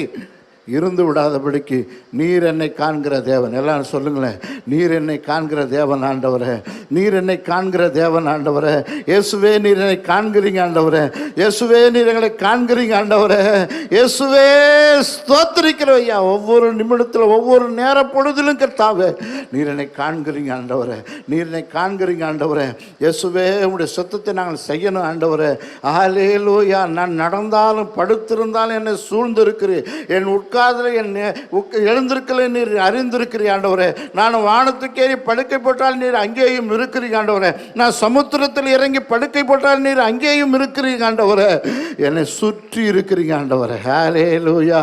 இருந்து விடாதபடிக்கு நீர் என்னை காண்கிற தேவன். எல்லாரும் சொல்லுங்களேன். நீர் என்னை காண்கிற தேவன் ஆண்டவரே, நீர் என்னை காண்கிற தேவன் ஆண்டவரே. இயேசுவே நீர் என்னை காண்கிறீங்க ஆண்டவரே. இயேசுவே நீர் எங்களை காண்கிறீங்க ஆண்டவரே. இயேசுவே ஸ்தோத்திரிக்கிறோம் ஐயா. ஒவ்வொரு நிமிடத்தில் ஒவ்வொரு நேர பொழுதிலும் கர்த்தாவே நீர் என்னை காண்கிறீங்க ஆண்டவரே. நீர் என்னை காண்கிறீங்க ஆண்டவரே. இயேசுவே உம்முடைய சத்தத்தை நாங்கள் செய்யணும் ஆண்டவரே. ஹல்லேலூயா. நான் நடந்தாலும் படுத்திருந்தாலும் என்னை சூழ்ந்திருக்கிறீர். என் உட்கார்தலை என் எழுந்திருக்கலை நீர் அறிந்திருக்கிறீர் ஆண்டவரே. நான் வானத்துக்கு ஏறி படுக்கை போட்டால் நீர் அங்கேயும் இருக்கிறீங்க ஆண்டவரே. நான் சமுத்திரத்தில் இறங்கி படுக்கை போட்டால் நீர் அங்கேயும் இருக்கிறீங்க ஆண்டவரே. என்னை சுற்றி இருக்கிறீங்க ஆண்டவரே. ஹல்லேலூயா.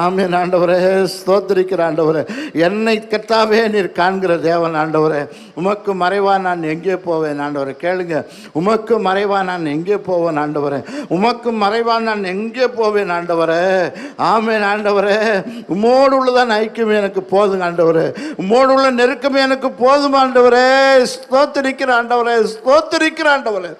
ஆமென் ஆண்டவரே. ஸ்தோத்திரிக்கிற ஆண்டவரே. என்னை கர்த்தாவே நீர் காண்கிற தேவன் ஆண்டவரே. உமக்கு மறைவா நான் எங்கே போவேன் ஆண்டவரே? கேளுங்க. உமக்கு மறைவா நான் எங்கே போவேன் ஆண்டவரே? உமக்கு மறைவா நான் எங்கே போவேன் ஆண்டவரே? ஆமென் ஆண்டவரே. உம்மோடு உள்ளதான் ஐக்கியம் எனக்கு போதும் ஆண்டவரே. உம்மோடு உள்ள நெருக்கமே எனக்கு போதும் ஆண்டவரே. ஸ்தோத்திரிக்கிற ஆண்டவரே. ஸ்தோத்திரிக்கிற ஆண்டவரே.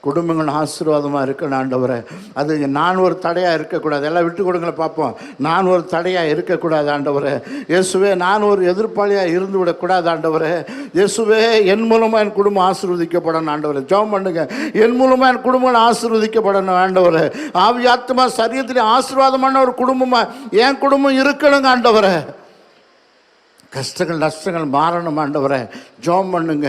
குடும்பங்கள் ஆசீர்வாதமாக இருக்கணும் ஆண்டவரே. அது நான் ஒரு தடையாக இருக்கக்கூடாது. எல்லாம் விட்டு கொடுங்கள பார்ப்போம். நான் ஒரு தடையாக இருக்கக்கூடாது ஆண்டவரே. இயேசுவே நான் ஒரு எதிர்ப்பாளியாக இருந்து விடக்கூடாது ஆண்டவரே. இயேசுவே என் மூலமாக என் குடும்பம் ஆசீர்வதிக்கப்படணும் ஆண்டவரே. ஜெபம் பண்ணுங்க. என் மூலமாக என் குடும்பம் ஆசீர்வதிக்கப்படணும் ஆண்டவரே. ஆவி ஆத்மா சரீரத்தில் ஆசீர்வாதமான ஒரு குடும்பமாக என் குடும்பம் இருக்கணுங்க ஆண்டவரே. கஷ்டங்கள் நஷ்டங்கள் மாறணும் ஆண்டவரே. ஜெபம் பண்ணுங்க.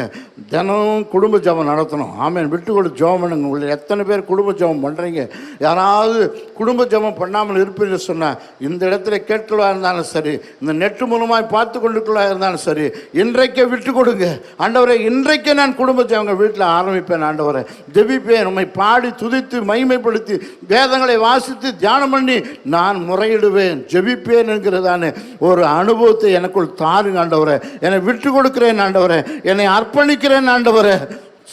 தினமும் குடும்ப ஜெபம் நடத்தணும். ஆமென். விட்டு கொடுத்து ஜெபம் பண்ணுங்க. உங்களுக்கு எத்தனை பேர் குடும்ப ஜெபம் பண்ணுறீங்க? யாராவது குடும்ப ஜெபம் பண்ணாமல் இருப்பீங்க சொன்னால் இந்த இடத்துல கேட்கலா இருந்தாலும் சரி, இந்த நெட்டு மூலமாக பார்த்து கொண்டுக்குள்ளா இருந்தாலும் சரி, இன்றைக்கே விட்டு கொடுங்க ஆண்டவரே. இன்றைக்கே நான் குடும்ப ஜெபங்கள் வீட்டில் ஆரம்பிப்பேன் ஆண்டவரே. ஜெபிப்பேன். நம்மை பாடி துதித்து மகிமைப்படுத்தி வேதங்களை வாசித்து தியானம் பண்ணி நான் முறையிடுவேன், ஜெபிப்பேன் என்கிறதான ஒரு அனுபவத்தை எனக்குள் தாருங்க ஆண்டவரே. என்னை விட்டு கொடுக்கிறேன் ஆண்டவரே. என்னை அர்ப்பணிக்கிறேன் ஆண்டவரே.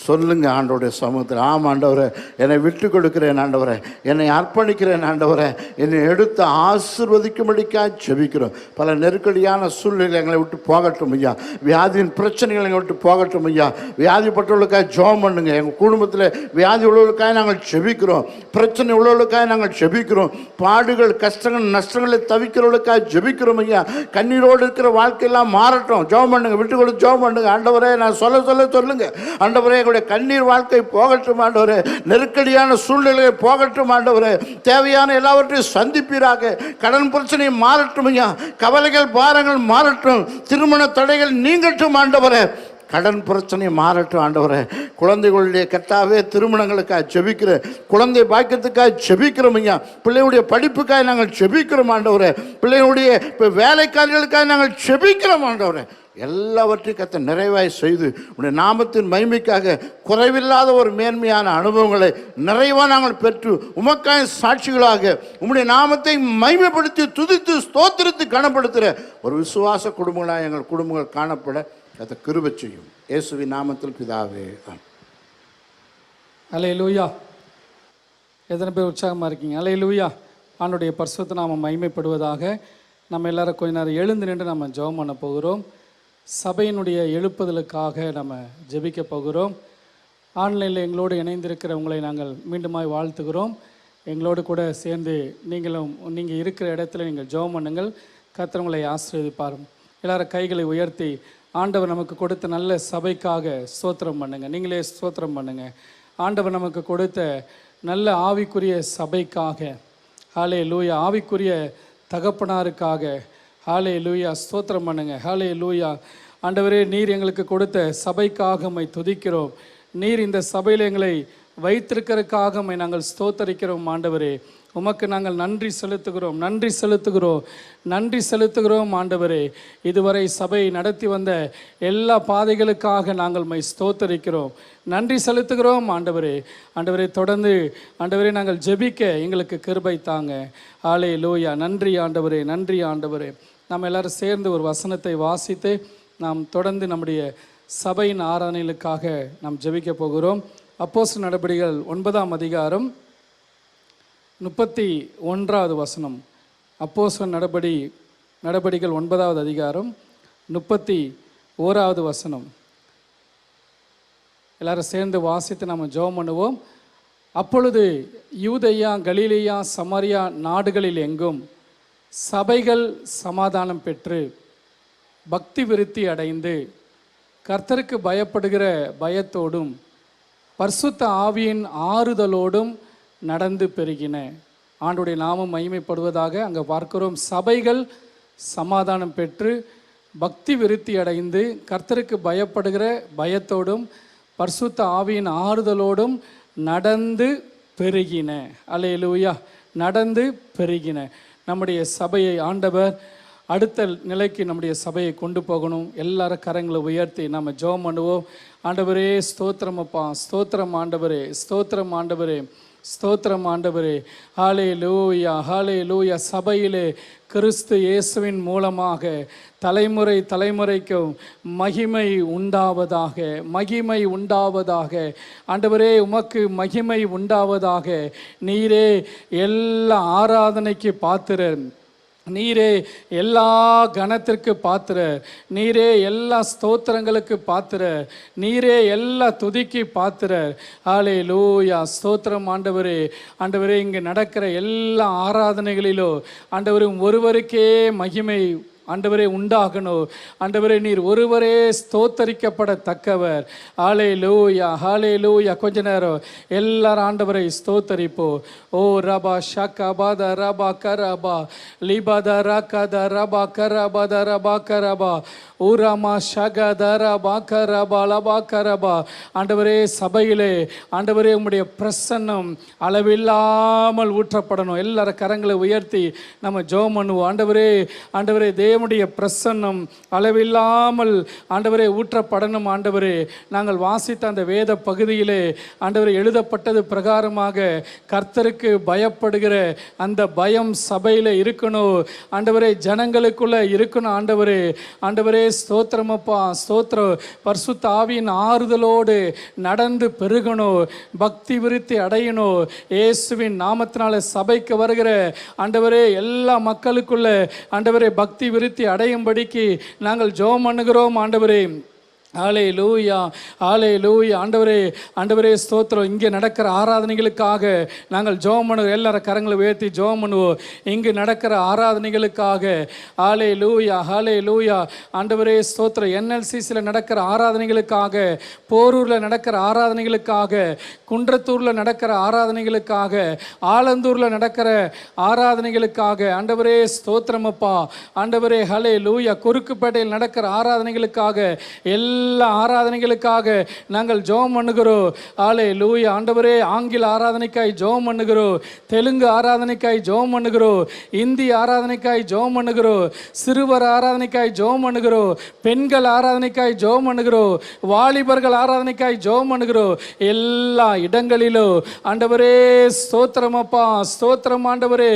சொல்லுங்க ஆண்டவருடைய சமூகத்தில். ஆம் ஆண்டவரே, என்னை விட்டு கொடுக்கிறேன் ஆண்டவரே. என்னை அர்ப்பணிக்கிறேன் ஆண்டவரே. என்னை எடுத்து ஆசீர்வதிக்கும்படிக்காக ஜெபிக்கிறோம். பல நெருக்கடியான சூழ்நிலை எங்களை விட்டு போகட்டும் ஐயா. வியாதியின் பிரச்சனைகள் எங்களை விட்டு போகட்டும் ஐயா. வியாதிப்பட்டவர்களுக்காக ஜெபம் பண்ணுங்க. எங்கள் குடும்பத்தில் வியாதி உள்ளவர்களுக்காக நாங்கள் ஜெபிக்கிறோம். பிரச்சனை உள்ளவர்களுக்காக நாங்கள் ஜெபிக்கிறோம். பாடுகள் கஷ்டங்கள் நஷ்டங்களை தவிக்கிறவர்களுக்காக ஜெபிக்கிறோம் ஐயா. கண்ணீரோடு இருக்கிற வாழ்க்கையெல்லாம் மாறட்டும். ஜெபம் பண்ணுங்க. விட்டு கொடுத்து ஜெபம் பண்ணுங்க ஆண்டவரே. நான் சொல்லுங்க ஆண்டவரே. எங்களுடைய கண்ணீர் வாழ்க்கை போகட்டும் ஆண்டவரே. நெருக்கடியான சூழ்நிலையை போகட்டும் ஆண்டவரே. தேவையான எல்லாவற்றையும் சந்திப்பீராக. கடன் பிரச்சனை மாறட்டும் ஐயா. கவலைகள் பாரங்கள் மாறட்டும். திருமண தடைகள் நீங்கட்டும் ஆண்டவரே. கடன் பிரச்சனை மாறட்டும் ஆண்டவரே. குழந்தைகளுடைய கர்த்தாவே திருமணங்களுக்காக ஜெபிக்கிற, குழந்தை பாக்கியத்துக்காக ஜெபிக்கிறோம் ஐயா. பிள்ளைகளுடைய படிப்புக்காக நாங்கள் ஜெபிக்கிறோம் ஆண்டவரே. பிள்ளைகளுடைய வேலைக்காரர்களுக்காக நாங்கள் ஜெபிக்கிறோம் ஆண்டவரே. எல்லாவற்றையும் கர்த்தர் நிறைவாய் செய்து உடைய நாமத்தின் மகிமைக்காக குறைவில்லாத ஒரு மேன்மையான அனுபவங்களை நிறைவாக நாங்கள் பெற்று உமக்காய் சாட்சிகளாக உம்முடைய நாமத்தை மகிமைப்படுத்தி துதித்து ஸ்தோத்திரித்து கனப்படுத்துகிற ஒரு விசுவாச குடும்பங்களாக எங்கள் குடும்பங்கள் காணப்பட அதை கிருபை செய்யும். இயேசுவின் நாமத்தில் பிதாவே. அல்லேலூயா. எத்தனை பேர் உற்சாகமாக இருக்கீங்க? அல்லேலூயா. ஆண்டவருடைய பரிசுத்த நாமம் மகிமைப்படுவதாக. நம்ம எல்லாரும் கொஞ்ச நேரம் எழுந்து நின்று நம்ம ஜெபம் பண்ண போகிறோம். சபையினுடைய எழுப்புதலுக்காக நம்ம ஜெபிக்க போகிறோம். ஆன்லைனில் எங்களோடு இணைந்திருக்கிற உங்களை நாங்கள் மீண்டுமாய் வாழ்த்துகிறோம். எங்களோடு கூட சேர்ந்து நீங்கள் இருக்கிற இடத்துல நீங்கள் ஜெபம் பண்ணுங்கள். கர்த்தர் உங்களை ஆசீர்வதிப்பார். எல்லாரும் கைகளை உயர்த்தி ஆண்டவர் நமக்கு கொடுத்த நல்ல சபைக்காக ஸ்தோத்திரம் பண்ணுங்கள். நீங்களே ஸ்தோத்திரம் பண்ணுங்கள். ஆண்டவர் நமக்கு கொடுத்த நல்ல ஆவிக்குரிய சபைக்காக, ஹல்லேலூயா, ஆவிக்குரிய தகப்பனாருக்காக, ஹல்லேலூயா, ஸ்தோத்திரம் பண்ணுங்க. ஹல்லேலூயா. ஆண்டவரே, நீர் எங்களுக்கு கொடுத்த சபைக்காக உம்மை துதிக்கிறோம். நீர் இந்த சபையில் எங்களை வைத்திருக்கிறதுக்காக உம்மை நாங்கள் ஸ்தோத்தரிக்கிறோம். ஆண்டவரே, உமக்கு நாங்கள் நன்றி செலுத்துகிறோம் ஆண்டவரே. இதுவரை சபை நடத்தி வந்த எல்லா பாதைகளுக்காக நாங்கள் உம்மை ஸ்தோத்தரிக்கிறோம், நன்றி செலுத்துகிறோம் ஆண்டவரே. ஆண்டவரே, தொடர்ந்து ஆண்டவரே நாங்கள் ஜெபிக்க எங்களுக்கு கிருபை தாங்க. ஹல்லேலூயா. நன்றி ஆண்டவரே, நன்றி ஆண்டவரே. நாம் எல்லாரும் சேர்ந்து ஒரு வசனத்தை வாசித்து நாம் தொடர்ந்து நம்முடைய சபையின் ஆராதனைகளுக்காக நாம் ஜெபிக்க போகிறோம். அப்போஸ்தலர் நடபடிகள் 9ஆம் அதிகாரம் 31வது வசனம். அப்போஸ்தலர் நடபடிகள் 9வது அதிகாரம் 31வது வசனம். எல்லாரும் சேர்ந்து வாசித்து நாம் ஜெபம் பண்ணுவோம். அப்பொழுது யூதேயா, கலிலேயா, சமாரியா நாடுகளில் எங்கும் சபைகள் சமாதானம் பெற்று பக்தி விருத்தி அடைந்து கர்த்தருக்கு பயப்படுகிற பயத்தோடும் பரிசுத்த ஆவியின் ஆறுதலோடும் நடந்து பெருகின. ஆண்டுடைய நாமம் மகிமைப்படுவதாக. அங்கே பார்க்கிறோம், சபைகள் சமாதானம் பெற்று பக்தி விருத்தி அடைந்து கர்த்தருக்கு பயப்படுகிற பயத்தோடும் பரிசுத்த ஆவியின் ஆறுதலோடும் நடந்து பெருகின. அல்லேலூயா. நடந்து பெருகின. நம்முடைய சபையை ஆண்டவர் அடுத்த நிலைக்கு நம்முடைய சபையை கொண்டு போகணும். எல்லாரும் கரங்களை உயர்த்தி நம்ம ஜெபம் பண்ணுவோம். ஆண்டவரே ஸ்தோத்திரம் அப்பா, ஸ்தோத்திரம் ஆண்டவரே, ஸ்தோத்திரம் ஆண்டவரே, ஸ்தோத்திரம் ஆண்டவரே. ஹல்லேலூயா, ஹல்லேலூயா. சபையிலே கிறிஸ்து இயேசுவின் மூலமாக தலைமுறை தலைமுறைக்கும் மகிமை உண்டாவதாக, மகிமை உண்டாவதாக. ஆண்டவரே உமக்கு மகிமை உண்டாவதாக. நீரே எல்லா ஆராதனைக்கு பாத்திரர், நீரே எல்லா கனத்திற்கு பாத்திரர், நீரே எல்லா ஸ்தோத்திரங்களுக்கு பாத்திரர், நீரே எல்லா துதிக்கு பாத்திரர். ஹல்லேலூயா. ஸ்தோத்திரம் ஆண்டவரே. ஆண்டவரே இங்கே நடக்கிற எல்லா ஆராதனைகளிலோ ஆண்டவரே ஒருவருக்கே மகிமை ஆண்டவரே உண்டாகணும். ஆண்டவரே நீர் ஒருவரே ஸ்தோத்தரிக்கப்படத்தக்கவர். ஹல்லேலூயா, ஹல்லேலூயா. கொஞ்ச நேரம் எல்லாரும் ஆண்டவரை ஸ்தோத்தரிப்போ. ஓ ரபா ஷகபாத ரபா கரபா லிபத ரகத ரபா கரபத ரபா கரபா ஊராமா ஷகதர பாக்கரபா லபா கரபா. ஆண்டவரே சபையிலே ஆண்டவரே உம்முடைய பிரசன்னம் அளவில்லாமல் ஊற்றப்படணும். எல்லாரும் கரங்களை உயர்த்தி நம்ம ஜெபம் பண்ணுவோம். ஆண்டவரே, ஆண்டவரே தேவனுடைய பிரசன்னம் அளவில்லாமல் ஆண்டவரே ஊற்றப்படணும். ஆண்டவரே நாங்கள் வாசித்த அந்த வேத பகுதியிலே ஆண்டவரே எழுதப்பட்டது பிரகாரமாக கர்த்தருக்கு பயப்படுகிற அந்த பயம் சபையில் இருக்கணும். ஆண்டவரே ஜனங்களுக்குள்ள இருக்கணும். ஆண்டவரே, ஆண்டவரே ஸ்தோத்திரமப்பா, ஸ்தோத்திரம். பரிசுத்த ஆவியின் ஆறுதலோடு நடந்து பெருகணும், பக்தி விருத்தி அடையணும். இயேசுவின் நாமத்தினால சபைக்கு வருகிற ஆண்டவரே எல்லா மக்களுக்குள்ள ஆண்டவரே பக்தி விருத்தி அடையும்படிக்கு நாங்கள் ஜெபம் பண்ணுகிறோம். ஆண்டவரே ஹல்லேலூயா, ஹல்லேலூயா. ஆண்டவரே, ஆண்டவரே ஸ்தோத்திரம். இங்கே நடக்கிற ஆராதனைகளுக்காக நாங்கள் ஜெபம் பண்ணுவோம். எல்லாரும் கரங்களை உயர்த்தி ஜெபம் பண்ணுவோம். இங்கு நடக்கிற ஆராதனைகளுக்காக ஹல்லேலூயா, ஹல்லேலூயா. ஆண்டவரே ஸ்தோத்திரம். NLCCயில் நடக்கிற ஆராதனைகளுக்காக, போரூரில் நடக்கிற ஆராதனைகளுக்காக, குன்றத்தூரில் நடக்கிற ஆராதனைகளுக்காக, ஆலந்தூரில் நடக்கிற ஆராதனைகளுக்காக ஆண்டவரே ஸ்தோத்திரமப்பா. ஆண்டவரே ஹல்லேலூயா. குறுக்குப்பேட்டையில் நடக்கிற ஆராதனைகளுக்காக, எல்லா ஆராதனைகளுக்காக நாங்கள் ஜெபம் பண்ணுகிறோம். ஹல்லேலூயா. ஆண்டவரே ஆங்கில ஆராதனைக்காய் ஜெபம் பண்ணுகிறோம், தெலுங்கு ஆராதனைக்காய் ஜெபம் பண்ணுகிறோம், இந்தி ஆராதனைக்காய் ஜெபம் பண்ணுகிறோம், சிறுவர் ஆராதனைக்காய் ஜெபம் பண்ணுகிறோம், பெண்கள் ஆராதனைக்காய் ஜெபம் பண்ணுகிறோம், வாலிபர்கள் ஆராதனைக்காய் ஜெபம் பண்ணுகிறோம். எல்லா இடங்களிலும் ஆண்டவரே ஸ்தோத்திரமப்பா, ஸ்தோத்திரம். ஆண்டவரே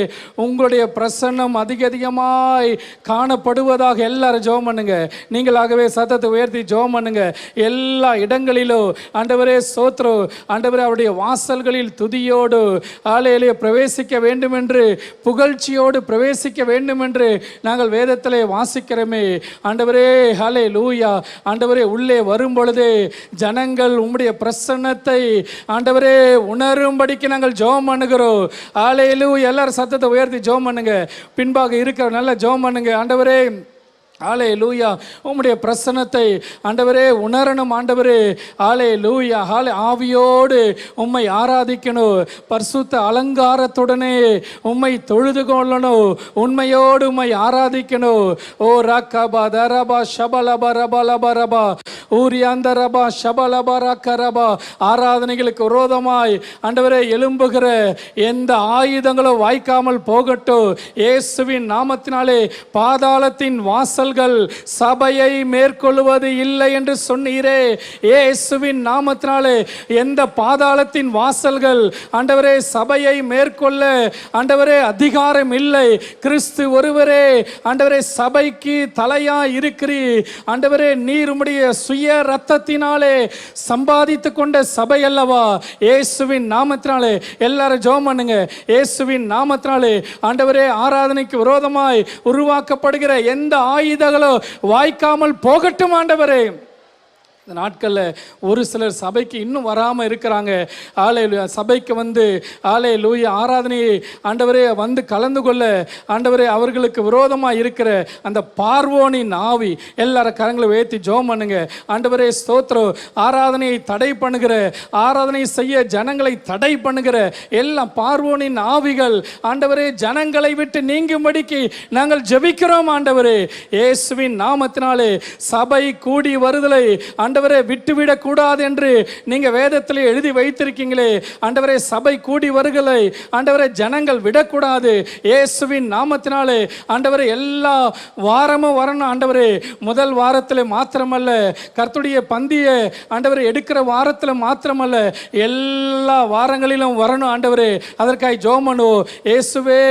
உங்களுடைய பிரசன்னம் அதிகமாய் காணப்படுவதாக. எல்லாரும் ஜெபம் பண்ணுங்க. நீங்களாகவே சத்தத்தை உயர்த்தி ஜெபம் பண்ணுங்க. எல்லா இடங்களிலும் ஆண்டவரே ஸ்தோத்திரம். ஆண்டவரே அவருடைய வாசல்களில் துதியோடு ஹல்லேலூயா பிரவேசிக்க வேண்டும் என்று, புகழ்ச்சியோடு பிரவேசிக்க வேண்டும் என்று நாங்கள் வேதத்திலே வாசிக்கிறோமே. ஆண்டவரே ஹல்லேலூயா. ஆண்டவரே உள்ளே வரும் பொழுதே ஜனங்கள் உம்முடைய பிரசன்னத்தை ஆண்டவரே உணரும்படிக்கு நாங்கள் ஜெபம் பண்ணுகிறோம். ஹல்லேலூயா. எல்லாரும் சத்தத்தை உயர்த்தி ஜெபம் பண்ணுங்க. பின்பாக இருக்கிற நல்ல ஜெபம் பண்ணுங்க. ஆண்டவரே ஹல்லேலூயா. உம்முடைய பிரசன்னத்தை ஆண்டவரே உணரணும். ஆண்டவரே ஹல்லேலூயா. ஆவியோடு உம்மை ஆராதிக்கணும், பரிசுத்த அலங்காரத்துடனே உம்மை தொழுது கொள்ளணும், உண்மையோடு உம்மை ஆராதிக்கணும். ஓ ரக்கபா தரபா ஷபலபா ரபலபா ரபா ஊரியாந்த ரபா ஷபலபா ரக்கரபா. ஆராதனைகளுக்கு விரோதமாய் ஆண்டவரே எழும்புகிற எந்த ஆயுதங்களும் வாய்க்காமல் போகட்டும். இயேசுவின் நாமத்தினாலே பாதாளத்தின் வாசல் சபையை மேற்கொள்வது இல்லை என்று சொன்னீரே. இயேசுவின் நாமத்தினாலே எந்த பாதாளத்தின் வாசல்கள் ஆண்டவரே சபையை மேற்கொள்ள ஆண்டவரே அதிகாரம் இல்லை. கிறிஸ்து ஒருவரே ஆண்டவரே சபைக்கு தலையா இருக்கிறீர். ஆண்டவரே நீர் உம்முடைய சுய ரத்தத்தினாலே சம்பாதித்து கொண்ட சபை அல்லவா. இயேசுவின் நாமத்தினாலே எல்லாரும் ஜெபம் பண்ணுங்க. இயேசுவின் நாமத்தினாலே ஆண்டவரே ஆராதனைக்கு விரோதமாய் உருவாக்கப்படுகிற எந்த ஆயுதங்களோ வாய்க்காமல் போகட்டும். ஆண்டவரே இந்த நாட்களில் ஒரு சிலர் சபைக்கு இன்னும் வராமல் இருக்கிறாங்க. ஆலேலூயா, சபைக்கு வந்து ஆலேலூயா ஆராதனையை ஆண்டவரே வந்து கலந்து கொள்ள ஆண்டவரே அவர்களுக்கு விரோதமாக இருக்கிற அந்த பார்வோனின் ஆவி, எல்லாரும் கரங்களை உயர்த்தி ஜெபம் பண்ணுங்க. ஆண்டவரே ஸ்தோத்திரம். ஆராதனையை தடை பண்ணுகிற, ஆராதனை செய்ய ஜனங்களை தடை பண்ணுகிற எல்லாம் பார்வோனின் ஆவிகள் ஆண்டவரே ஜனங்களை விட்டு நீங்கும்படிக்கு நாங்கள் ஜெபிக்கிறோம். ஆண்டவரே இயேசுவின் நாமத்தினாலே சபை கூடி வருதலை ஆண்டவரே விட்டுவிடக் கூடாது என்று நீங்க வேதத்திலே எழுதி வைத்திருக்கீங்களே. ஆண்டவரே சபை கூடி வருகளை ஆண்டவரே ஜனங்கள் விடக்கூடாது. இயேசுவின் நாமத்தினாலே ஆண்டவரே எல்லா வாரமும் வரணும். ஆண்டவரே முதல் வாரத்தில் மாத்திரமல்ல, கர்த்தருடைய பந்திய ஆண்டவரே எடுக்கிற வாரத்தில் மாத்திரமல்ல, எல்லா வாரங்களிலும் வரணும். ஆண்டவரே அதற்காக ஜெபம் பண்ணுவோம். இயேசுவே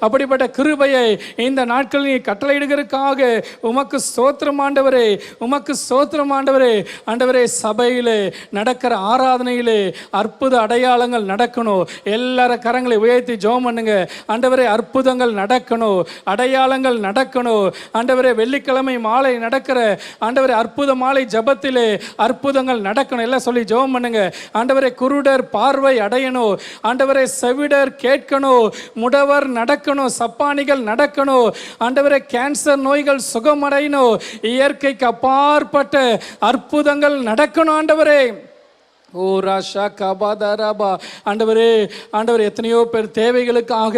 அப்படிப்பட்ட கிருபையை இந்த நாட்களில் நீ கட்டளையிடுகிறதுக்காக உமக்கு ஸ்தோத்திரம் ஆண்டவரே, உமக்கு ஸ்தோத்திரம் ஆண்டவரே. ஆண்டவரே சபையிலே நடக்கிற ஆராதனையிலே அற்புத அடையாளங்கள் நடக்கணும். எல்லாரும் கரங்களை உயர்த்தி ஜெபம் பண்ணுங்க. ஆண்டவரே அற்புதங்கள் நடக்கணும், அடையாளங்கள் நடக்கணும். ஆண்டவரே வெள்ளிக்கிழமை மாலை நடக்கிற ஆண்டவரே அற்புத மாலை ஜபத்திலே அற்புதங்கள் நடக்கணும். எல்லாம் சொல்லி ஜெபம் பண்ணுங்க. ஆண்டவரே குருடர் பார்வை அடையணும், ஆண்டவரே செவிடர் கேட்கணும், முடவர் நடக்கணும், சப்பானிகள் நடக்கணும், ஆண்டவரே கேன்சர் நோய்கள் சுகமடையணும், இயற்கைக்கு அப்பாற்பட்ட அற்புதங்கள் நடக்கணும். ஆண்டவரே ஓ ராஷா கபாதராபா. ஆண்டவரே ஆண்டவர் எத்தனையோ பேர் தேவைகளுக்காக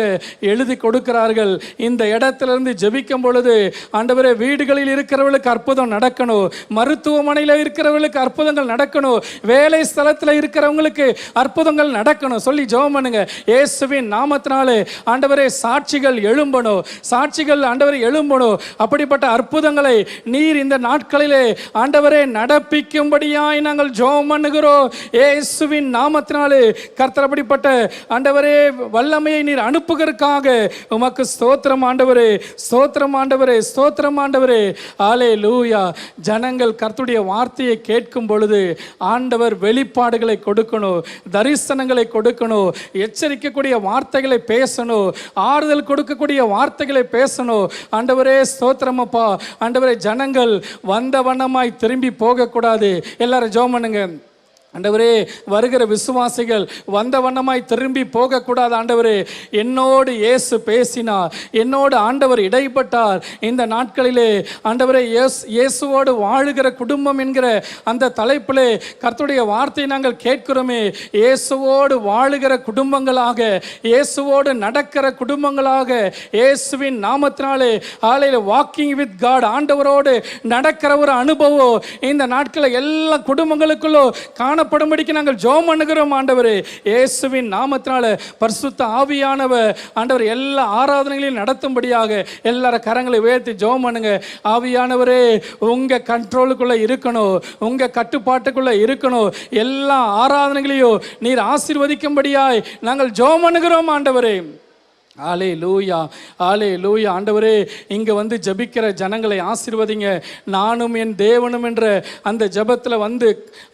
எழுதி கொடுக்கிறார்கள். இந்த இடத்திலிருந்து ஜெபிக்கும் பொழுது ஆண்டவரே வீடுகளில் இருக்கிறவர்களுக்கு அற்புதம் நடக்கணும், மருத்துவமனையில் இருக்கிறவர்களுக்கு அற்புதங்கள் நடக்கணும், வேலை ஸ்தலத்தில் இருக்கிறவங்களுக்கு அற்புதங்கள் நடக்கணும். சொல்லி ஜெபம் பண்ணுங்க. இயேசுவின் நாமத்தினாலே ஆண்டவரே சாட்சிகள் எழும்பணும், சாட்சிகள் ஆண்டவரை எழும்பணும். அப்படிப்பட்ட அற்புதங்களை நீர் இந்த நாட்களிலே ஆண்டவரே நடப்பிக்கும்படியாய் நாங்கள் ஜெபம் பண்ணுகிறோம். இயேசுவின் நாமத்தினாலே கர்த்தர் அப்படிப்பட்ட ஆண்டவரே வல்லமையை நீர் அனுப்புகிறதுக்காக உமக்கு ஸ்தோத்திரம் ஆண்டவரே, ஸ்தோத்திரம் ஆண்டவரே, ஸ்தோத்திரம் ஆண்டவரே. ஹல்லேலூயா. ஜனங்கள் கர்த்தருடைய வார்த்தையை கேட்கும் பொழுது ஆண்டவர் வெளிப்பாடுகளை கொடுக்கணும், தரிசனங்களை கொடுக்கணும், எச்சரிக்கக்கூடிய வார்த்தைகளை பேசணும், ஆறுதல் கொடுக்கக்கூடிய வார்த்தைகளை பேசணும். ஆண்டவரே ஸ்தோத்திரம் அப்பா. ஆண்டவரே ஜனங்கள் வந்த வண்ணமாய் திரும்பி போகக்கூடாது. எல்லாரும் ஜெபம் பண்ணுங்க. ஆண்டவரே வருகிற விசுவாசிகள் வந்த வண்ணமாய் திரும்பி போகக்கூடாது. ஆண்டவரே என்னோடு இயேசு பேசினார், என்னோடு ஆண்டவர் இடைப்பட்டார். இந்த நாட்களிலே ஆண்டவரே இயேசுவோடு வாழுகிற குடும்பம் என்கிற அந்த தலைப்பிலே கர்த்தருடைய வார்த்தையை நாங்கள் கேட்கிறோமே. இயேசுவோடு வாழுகிற குடும்பங்களாக, இயேசுவோடு நடக்கிற குடும்பங்களாக, இயேசுவின் நாமத்தினாலே ஆலையில வாக்கிங் வித் காட், ஆண்டவரோடு நடக்கிற ஒரு அனுபவம் இந்த நாட்களில் எல்லா குடும்பங்களுக்குள்ளோ காணப்படும்படிக்கு நாங்கள் ஜெபம் பண்ணுகிறோம். ஆண்டவரே இயேசுவின் நாமத்தினால பரிசுத்த ஆவியானவர் ஆண்டவர் எல்லா ஆராதனைகளையும் நடத்தும்படியாக எல்லாரும் கரங்களை உயர்த்தி ஜெபம் பண்ணுங்க. ஆவியானவரே உங்க கண்ட்ரோலுக்குள்ள இருக்கணும், உங்க கட்டுப்பாட்டுக்குள்ள இருக்கணும். எல்லா ஆராதனைகளையும் நீர் ஆசீர்வதிக்கும்படியாய் நாங்கள் ஜெபம் பண்ணுகிறோம். ஆண்டவரே ஹல்லேலூயா, ஹல்லேலூயா. ஆண்டவரே இங்கே வந்து ஜபிக்கிற ஜனங்களை ஆசீர்வதிங்க. நானும் என் தேவனும் என்ற அந்த ஜபத்தில் வந்து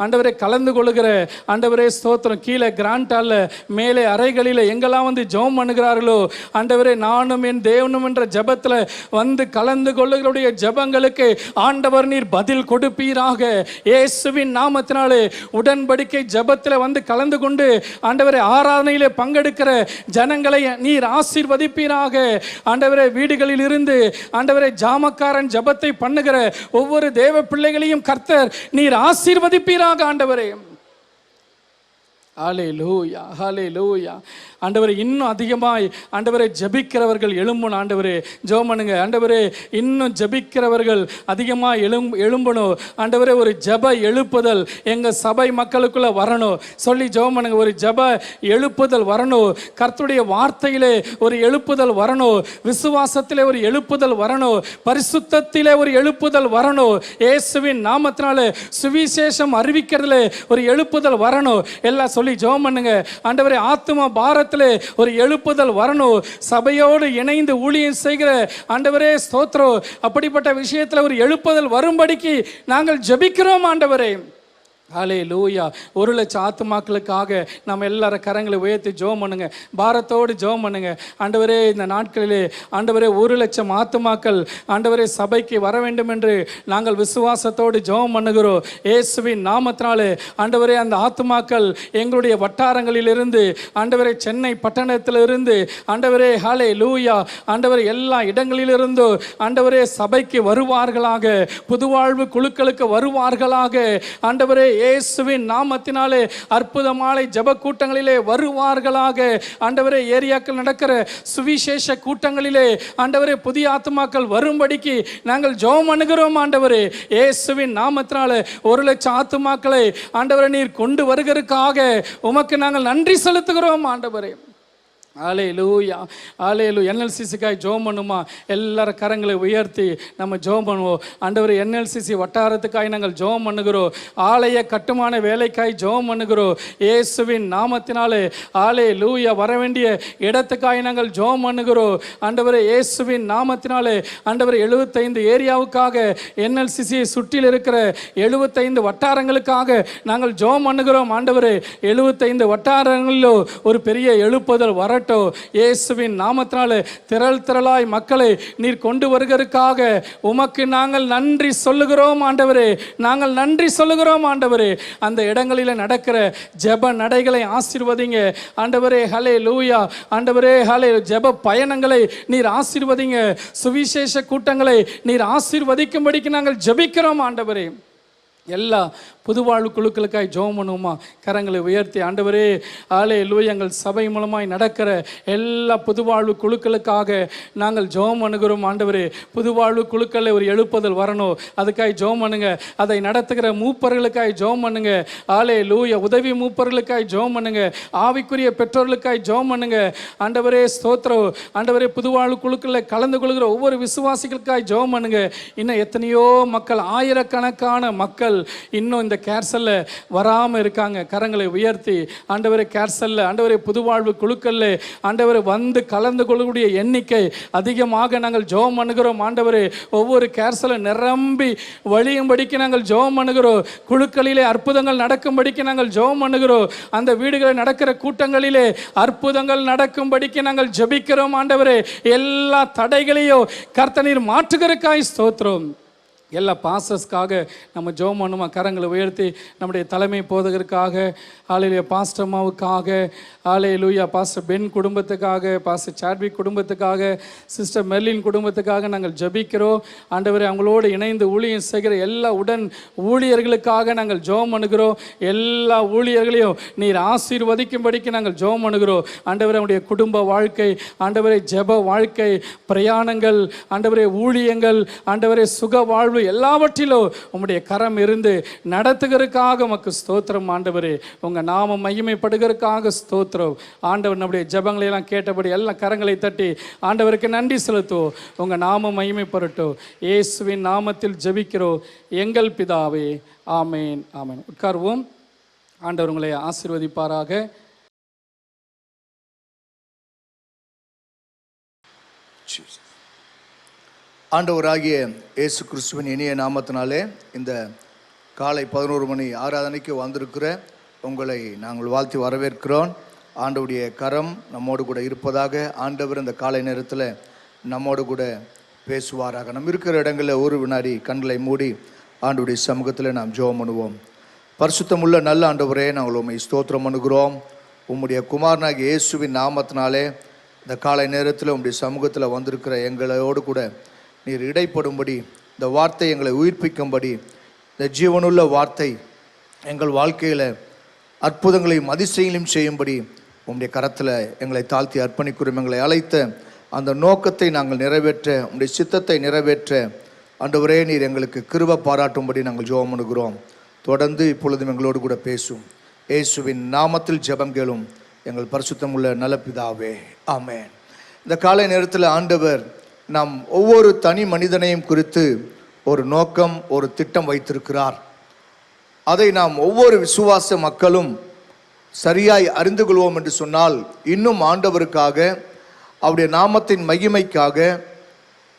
ஆண்டவரே கலந்து கொள்ளுகிற ஆண்டவரே ஸ்தோத்திரம். கீழே கிராண்டால மேலே அறைகளில் எங்கெல்லாம் வந்து ஜெபம் பண்ணுகிறார்களோ ஆண்டவரே நானும் என் தேவனும் என்ற ஜபத்தில் வந்து கலந்து கொள்ளுகளுடைய ஜபங்களுக்கு ஆண்டவர் நீர் பதில் கொடுப்பீராக. இயேசுவின் நாமத்தினாலே உடன்படிக்கை ஜபத்தில் வந்து கலந்து கொண்டு ஆண்டவரே ஆராதனையிலே பங்கெடுக்கிற ஜனங்களை நீர் ஆசீர்வதிப்பீராக. ஆண்டவரே வீடுகளில் இருந்து ஆண்டவரே ஜாமக்காரன் ஜபத்தை பண்ணுகிற ஒவ்வொரு தேவ பிள்ளைகளையும் கர்த்தர் நீர் ஆசீர்வதிப்பீராக. ஆண்டவரே ஹல்லேலூயா, ஹல்லேலூயா. ஆண்டவரே இன்னும் அதிகமாய் ஆண்டவரே ஜபிக்கிறவர்கள் எழும்பணும். ஆண்டவரே ஜெபம் பண்ணுங்க. ஆண்டவரே இன்னும் ஜபிக்கிறவர்கள் அதிகமாக எழும்பணும். ஆண்டவரே ஒரு ஜப எழுப்புதல் எங்கள் சபை மக்களுக்குள்ள வரணும். சொல்லி ஜெபம் பண்ணுங்க. ஒரு ஜப எழுப்புதல் வரணும். கர்த்தருடைய வார்த்தையிலே ஒரு எழுப்புதல் வரணும், விசுவாசத்திலே ஒரு எழுப்புதல் வரணும், பரிசுத்தத்திலே ஒரு எழுப்புதல் வரணும். இயேசுவின் நாமத்தினாலே சுவிசேஷம் அறிவிக்கிறதுல ஒரு எழுப்புதல் வரணும். எல்லாம் சொல்லி ஜெபம் பண்ணுங்க. ஆண்டவரே ஆத்தும பாரத்திலே ஒரு எழுப்புதல் வரணும். சபையோடு இணைந்து ஊழியம் செய்கிற ஆண்டவரே ஸ்தோத்திரம். அப்படிப்பட்ட விஷயத்தில் ஒரு எழுப்புதல் வரும்படிக்கு நாங்கள் ஜெபிக்கிறோம். ஆண்டவரே ஹல்லேலூயா. 1,00,000 ஆத்துமாக்களுக்காக நம்ம எல்லாரும் கரங்களை உயர்த்தி ஜெபம் பண்ணுங்க. பாரத்தோடு ஜெபம் பண்ணுங்க. ஆண்டவரே, இந்த நாட்களிலே ஆண்டவரே 1,00,000 ஆத்துமாக்கள் ஆண்டவரே சபைக்கு வர வேண்டும் என்று நாங்கள் விசுவாசத்தோடு ஜெபம் பண்ணுகிறோம். இயேசுவின் நாமத்தினாலே ஆண்டவரே, அந்த ஆத்துமாக்கள் எங்களுடைய வட்டாரங்களிலிருந்து ஆண்டவரே, சென்னை பட்டணத்திலிருந்து ஆண்டவரே ஹல்லேலூயா ஆண்டவரே, எல்லா இடங்களிலிருந்து ஆண்டவரே சபைக்கு வருவார்களாக, புதுவாழ்வு குழுக்களுக்கு வருவார்களாக. ஆண்டவரே, இயேசுவின் நாமத்தினாலே அற்புதமான ஜெப கூட்டங்களிலே வருவார்களாக. ஆண்டவரே, ஏரியாக்கள் நடக்கிற சுவிசேஷ கூட்டங்களிலே ஆண்டவரே புதிய ஆத்துமாக்கள் வரும்படிக்கு நாங்கள் ஜெபம் பண்ணுகிறோம். ஆண்டவரே, இயேசுவின் நாமத்தினாலே 1,00,000 ஆத்துமாக்களை ஆண்டவரே நீர் கொண்டு வருகிறதுக்காக உமக்கு நாங்கள் நன்றி செலுத்துகிறோம். ஆண்டவரே, ஹல்லேலூயா ஹல்லேலூயா. என்எல்சிசிக்காய் ஜெபம் பண்ணுமா? எல்லாரும் கரங்களை உயர்த்தி நம்ம ஜெபம் பண்ணுவோம். ஆண்டவரே, என்எல்சிசி வட்டாரத்துக்காய் நாங்கள் ஜெபம் பண்ணுகிறோம். ஆலய கட்டுமான வேலைக்காய் ஜெபம் பண்ணுகிறோம். இயேசுவின் நாமத்தினாலே ஹல்லேலூயா. வர வேண்டிய இடத்துக்காய் நாங்கள் ஜெபம் பண்ணுகிறோம். ஆண்டவரே, இயேசுவின் நாமத்தினாலே ஆண்டவரே 75 ஏரியாவுக்காக, என்எல்சிசியை சுற்றில் இருக்கிற 75 வட்டாரங்களுக்காக நாங்கள் ஜெபம் பண்ணுகிறோம். ஆண்டவரே, 75 வட்டாரங்களிலோ ஒரு பெரிய எழுப்புதல் வரட்டும். இயேசுவின் நாமத்தினாலே திரளாய் மக்களை நீர் கொண்டு வருகிறதுக்காக உமக்கு நாங்கள் நன்றி சொல்லுகிறோம். ஆண்டவரே, நாங்கள் நன்றி சொல்லுகிறோம். ஆண்டவரே, அந்த இடங்களில் நடக்கிற ஜெப நடைகளை ஆசீர்வதிங்க. ஆண்டவரே ஹல்லேலூயா. ஆண்டவரே ஜெப பயணங்களை நீர் ஆசீர்வதிங்க. சுவிசேஷ கூட்டங்களை நீர் ஆசீர்வதிக்கும்படிக்கு நாங்கள் ஜெபிக்கிறோம். ஆண்டவரே, எல்லா புதுவாழ்வு குழுக்களுக்காய் ஜெபம் பண்ணுவோமா? கரங்களை உயர்த்தி ஆண்டவரே ஹல்லேலூயா. எங்கள் சபை மூலமாய் நடக்கிற எல்லா புதுவாழ்வு குழுக்களுக்காக நாங்கள் ஜெபம் பண்ணுகிறோம். ஆண்டவரே, புதுவாழ்வு குழுக்களில் ஒரு எழுப்புதல் வரணும். அதுக்காய் ஜெபம் பண்ணுங்க. அதை நடத்துகிற மூப்பர்களுக்காய் ஜெபம் பண்ணுங்க. ஹல்லேலூயா. உதவி மூப்பர்களுக்காய் ஜெபம் பண்ணுங்க. ஆவிக்குரிய பெற்றோர்களுக்காய் ஜெபம் பண்ணுங்க. ஆண்டவரே ஸ்தோத்திரம். ஆண்டவரே, புதுவாழ்வு குழுக்களில் கலந்து கொள்கிற ஒவ்வொரு விசுவாசிகளுக்காய் ஜெபம் பண்ணுங்க. இன்னும் எத்தனையோ மக்கள், ஆயிரக்கணக்கான மக்கள் இன்னும் இந்த கேர்சல்ல வராமல் இருக்காங்க. கரங்களை உயர்த்தி ஆண்டவரே, கேர்சல்ல ஆண்டவரே புதுவாழ்வு குழுக்கல்ல ஆண்டவரை வந்து கலந்து கொள்ளக்கூடிய எண்ணிக்கை அதிகமாக நாங்கள் ஜெபம் பண்ணுகிறோம். ஆண்டவரே, ஒவ்வொரு கேர்சல்ல நிரம்பி வழியும்படிக்கு நாங்கள் ஜெபம் பண்ணுகிறோம். குழுக்களிலே அற்புதங்கள் நடக்கும்படிக்கு நாங்கள் ஜெபம் பண்ணுகிறோம். அந்த வீடுகளில் நடக்கிற கூட்டங்களிலே அற்புதங்கள் நடக்கும்படிக்கு நாங்கள் ஜெபிக்கிறோம். ஆண்டவரே, எல்லா தடைகளையும் கர்த்தர் மாற்றுகிறதுக்காய் ஸ்தோத்திரம். எல்லா பாஸ்டர்ஸ்க்காக நம்ம ஜெபம் பண்ணுமா? கரங்களை உயர்த்தி நம்முடைய தலைமை போதகருக்காக, ஹல்லேலூயா பாஸ்டர் அம்மாவுக்காக, ஹல்லேலூயா பாஸ்டர் பென் குடும்பத்துக்காக, பாஸ்டர் சாட்விக் குடும்பத்துக்காக, சிஸ்டர் மெர்லின் குடும்பத்துக்காக நாங்கள் ஜெபிக்கிறோம். ஆண்டவரே, அவங்களோடு இணைந்து ஊழியம் செய்கிற எல்லா உடன் ஊழியர்களுக்காக நாங்கள் ஜெபம் பண்ணுகிறோம். எல்லா ஊழியர்களையும் நீர் ஆசீர்வதிக்கும்படிக்கு நாங்கள் ஜெபம் பண்ணுகிறோம். ஆண்டவரே, அவருடைய குடும்ப வாழ்க்கை, ஆண்டவரே ஜெப வாழ்க்கை, பிரயாணங்கள், ஆண்டவரே ஊழியங்கள், ஆண்டவரே சுக வாழ்வு, எல்லாவற்றிலும் உம்முடைய கரம் இருந்து நடத்துகிறதுக்காக உமக்கு ஸ்தோத்திரம். ஆண்டவரே, உங்க நாமம் மகிமைப்படுகிறதுக்காக ஸ்தோத்திரம். ஆண்டவர் நம்முடைய ஜெபங்களை எல்லாம் கேட்டபடி எல்லா கரங்களை தட்டி ஆண்டவருக்கு நன்றி செலுத்துவோம். உங்க நாமம் மகிமைப்படட்டும். இயேசுவின் நாமத்தில் ஜெபிக்கிறோம் எங்கள் பிதாவே. ஆமேன் ஆமேன். உட்கார்வோம். ஆண்டவர் உங்களை ஆசீர்வதிப்பாராக. ஆண்டவராகிய இயேசு கிறிஸ்துவின் இனிய நாமத்தினாலே இந்த காலை 11 மணி ஆராதனைக்கு வந்திருக்கிற உங்களை நாங்கள் வாழ்த்தி வரவேற்கிறோம். ஆண்டவருடைய கரம் நம்மோடு கூட இருப்பதாக. ஆண்டவர் இந்த காலை நேரத்தில் நம்மோடு கூட பேசுவாராக. நம்ம இருக்கிற இடங்களில் ஒரு வினாடி கண்களை மூடி ஆண்டவருடைய சமூகத்தில் நாம் ஜெபம் பண்ணுவோம். பரிசுத்தமுள்ள நல்ல ஆண்டவரே, நாங்கள் உம்மை ஸ்தோத்திரம் பண்ணுகிறோம். உம்முடைய குமாரனாகிய இயேசுவின் நாமத்தினாலே இந்த காலை நேரத்தில் உம்முடைய சமூகத்தில் வந்திருக்கிற எங்களோடு கூட நீர் இடைப்படும்படி, இந்த வார்த்தை எங்களை உயிர்ப்பிக்கும்படி, இந்த ஜீவனுள்ள வார்த்தை எங்கள் வாழ்க்கையில் அற்புதங்களையும் அதிசயங்களையும் செய்யும்படி உம்முடைய கரத்தில் எங்களை தாழ்த்தி அர்ப்பணிக்கிறோம். எங்களை அழைத்த அந்த நோக்கத்தை நாங்கள் நிறைவேற்ற, உம்முடைய சித்தத்தை நிறைவேற்ற ஆண்டவரே நீர் எங்களுக்கு கிருபை பாராட்டும்படி நாங்கள் ஜெபம் பண்ணுகிறோம். தொடர்ந்து இப்பொழுதும் எங்களோடு கூட பேசும். இயேசுவின் நாமத்தில் ஜெபம் கேளும் எங்கள் பரிசுத்தமுள்ள நல்ல பிதாவே, ஆமென். இந்த காலை நேரத்தில் ஆண்டவர் நாம் ஒவ்வொரு தனி மனிதனையும் குறித்து ஒரு நோக்கம், ஒரு திட்டம் வைத்திருக்கிறார். அதை நாம் ஒவ்வொரு விசுவாச மக்களும் சரியாய் அறிந்து கொள்வோம் என்று சொன்னால், இன்னும் ஆண்டவருக்காக, அவருடைய நாமத்தின் மகிமைக்காக,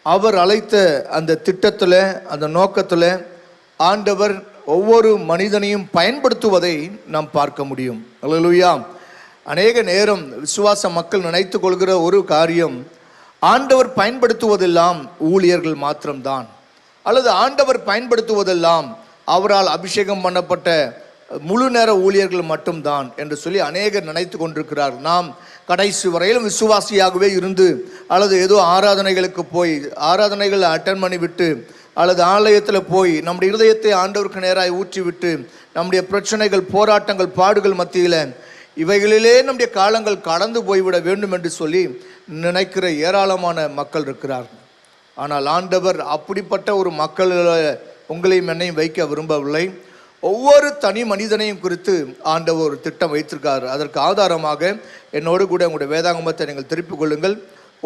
அவர் அழைத்த அந்த திட்டத்தில், அந்த நோக்கத்தில் ஆண்டவர் ஒவ்வொரு மனிதனையும் பயன்படுத்துவதை நாம் பார்க்க முடியும். அல்லேலூயா. அநேக நேரம் விசுவாச மக்கள் நினைத்து கொள்கிற ஒரு காரியம், ஆண்டவர் பயன்படுத்துவதெல்லாம் ஊழியர்கள் மாத்திரம்தான், அல்லது ஆண்டவர் பயன்படுத்துவதெல்லாம் அவரால் அபிஷேகம் பண்ணப்பட்ட முழு நேர ஊழியர்கள் மட்டும்தான் என்று சொல்லி அநேகர் நினைத்து கொண்டிருக்கிறார். நாம் கடைசி வரையிலும் விசுவாசியாகவே இருந்து, அல்லது ஏதோ ஆராதனைகளுக்கு போய் ஆராதனைகளை அட்டன் பண்ணி விட்டு, அல்லது ஆலயத்தில் போய் நம்முடைய இருதயத்தை ஆண்டவருக்கு நேராக ஊற்றி விட்டு, நம்முடைய பிரச்சனைகள், போராட்டங்கள், பாடுகள் மத்தியில் இவைகளிலே நம்முடைய காலங்கள் கடந்து போய்விட வேண்டும் என்று சொல்லி நினைக்கிற ஏராளமான மக்கள் இருக்கிறார்கள். ஆனால் ஆண்டவர் அப்படிப்பட்ட ஒரு மக்கள் உங்களையும் என்னையும் வைக்க விரும்பவில்லை. ஒவ்வொரு தனி மனிதனையும் குறித்து ஆண்டவர் ஒரு திட்டம் வைத்திருக்கார். அதற்கு ஆதாரமாக என்னோடு கூட உங்களுடைய வேதாகமத்தை நீங்கள் திருப்பிக் கொள்ளுங்கள்.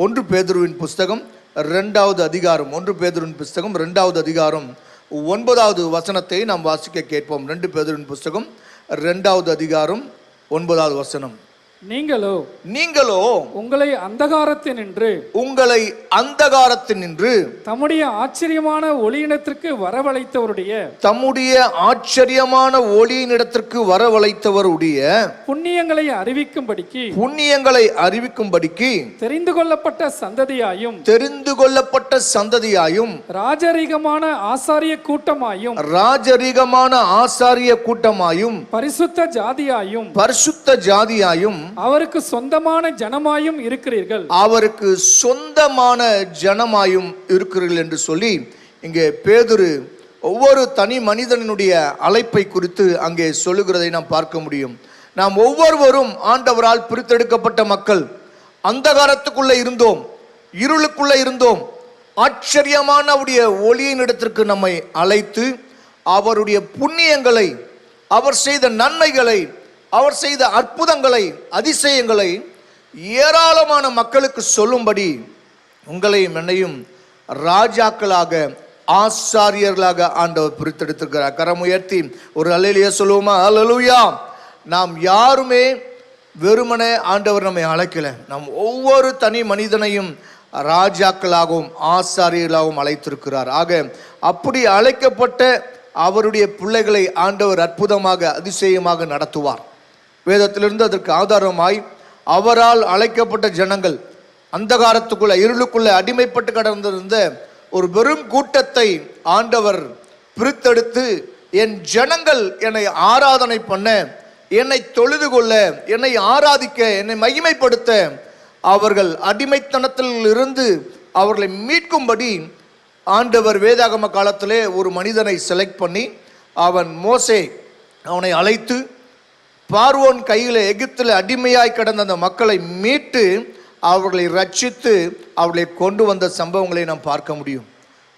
1 பேதுருவின் புஸ்தகம் 2வது அதிகாரம், 1 பேதுருவின் புஸ்தகம் 2வது அதிகாரம் 9வது வசனத்தை நாம் வாசிக்க கேட்போம். 2 பேதுருவின் புஸ்தகம் 2வது அதிகாரம் 9வது வசனம். நீங்களோ உங்களை அந்தகாரத்தினின்று தம்முடைய ஆச்சரியமான ஒளியினத்திற்கு வரவழைத்தவருடைய புண்ணியங்களை அறிவிக்கும்படிக்கு தெரிந்து கொள்ளப்பட்ட சந்ததியாயும் ராஜரீகமான ஆசாரிய கூட்டமாயும் பரிசுத்த ஜாதியாயும் அவருக்கு சொந்தமான ஜனமாயும் இருக்கிறீர்கள் என்று சொல்லி இங்கே பேதுரு ஒவ்வொரு தனி மனிதனுடைய அழைப்பை குறித்து அங்கே சொல்லுகிறதை நாம் பார்க்க முடியும். நாம் ஒவ்வொருவரும் ஆண்டவரால் பிரித்தெடுக்கப்பட்ட மக்கள். அந்தகாரத்துக்குள்ள இருந்தோம், இருளுக்குள்ள இருந்தோம். ஆச்சரியமான அவருடைய ஒளியின் இடத்திற்கு நம்மை அழைத்து அவருடைய புண்ணியங்களை, அவர் செய்த நன்மைகளை, அவர் செய்த அற்புதங்களை, அதிசயங்களை ஏராளமான மக்களுக்கு சொல்லும்படி உங்களையும் என்னையும் ராஜாக்களாக, ஆசாரியர்களாக ஆண்டவர் பிரித்தெடுத்திருக்கிறார். கரம் உயர்த்தி ஒரு அல்லேலூயா சொல்லுவோமா? அல்லேலூயா. நாம் யாருமே வெறுமனே ஆண்டவர் நம்மை அழைக்கல. நாம் ஒவ்வொரு தனி மனிதனையும் ராஜாக்களாகவும் ஆசாரியர்களாகவும் அழைத்திருக்கிறார். ஆக அப்படி அழைக்கப்பட்ட அவருடைய பிள்ளைகளை ஆண்டவர் அற்புதமாக, அதிசயமாக நடத்துவார். வேதத்திலிருந்து அதற்கு ஆதாரமாய் அவரால் அழைக்கப்பட்ட ஜனங்கள் அந்தகாரத்துக்குள்ள, இருளுக்குள்ள அடிமைப்பட்டு கடந்திருந்த ஒரு பெரும் கூட்டத்தை ஆண்டவர் பிரித்தெடுத்து, என் ஜனங்கள் என்னை ஆராதனை பண்ண, என்னை தொழுது கொள்ள, என்னை ஆராதிக்க, என்னை மகிமைப்படுத்த, அவர்கள் அடிமைத்தனத்தில் இருந்து அவர்களை மீட்கும்படி ஆண்டவர் வேதாகம காலத்திலே ஒரு மனிதனை செலக்ட் பண்ணி, அவன் மோசே, அவனை அழைத்து பார்வோன் கையில் எகிப்தில் அடிமையாய் கிடந்த அந்த மக்களை மீட்டு அவர்களை ரட்சித்து அவர்களை கொண்டு வந்த சம்பவங்களை நாம் பார்க்க முடியும்.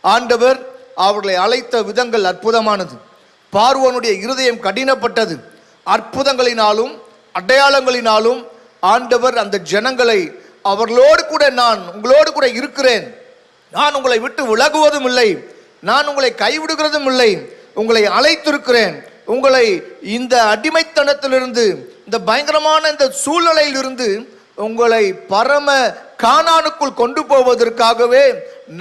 ஆண்டவர் அவர்களை அழைத்த விதங்கள் அற்புதமானது. பார்வோனுடைய இருதயம் கடினப்பட்டது. அற்புதங்களினாலும் அடையாளங்களினாலும் ஆண்டவர் அந்த ஜனங்களை, அவர்களோடு கூட நான் உங்களோடு கூட இருக்கிறேன், நான் உங்களை விட்டு விலகுவதும் இல்லை, நான் உங்களை கைவிடுகிறதும் இல்லை, உங்களை அழைத்திருக்கிறேன், உங்களை இந்த அடிமைத்தனத்திலிருந்து, இந்த பயங்கரமான இந்த சூழ்நிலையிலிருந்து உங்களை பரம கானானுக்குள் கொண்டு போவதற்காகவே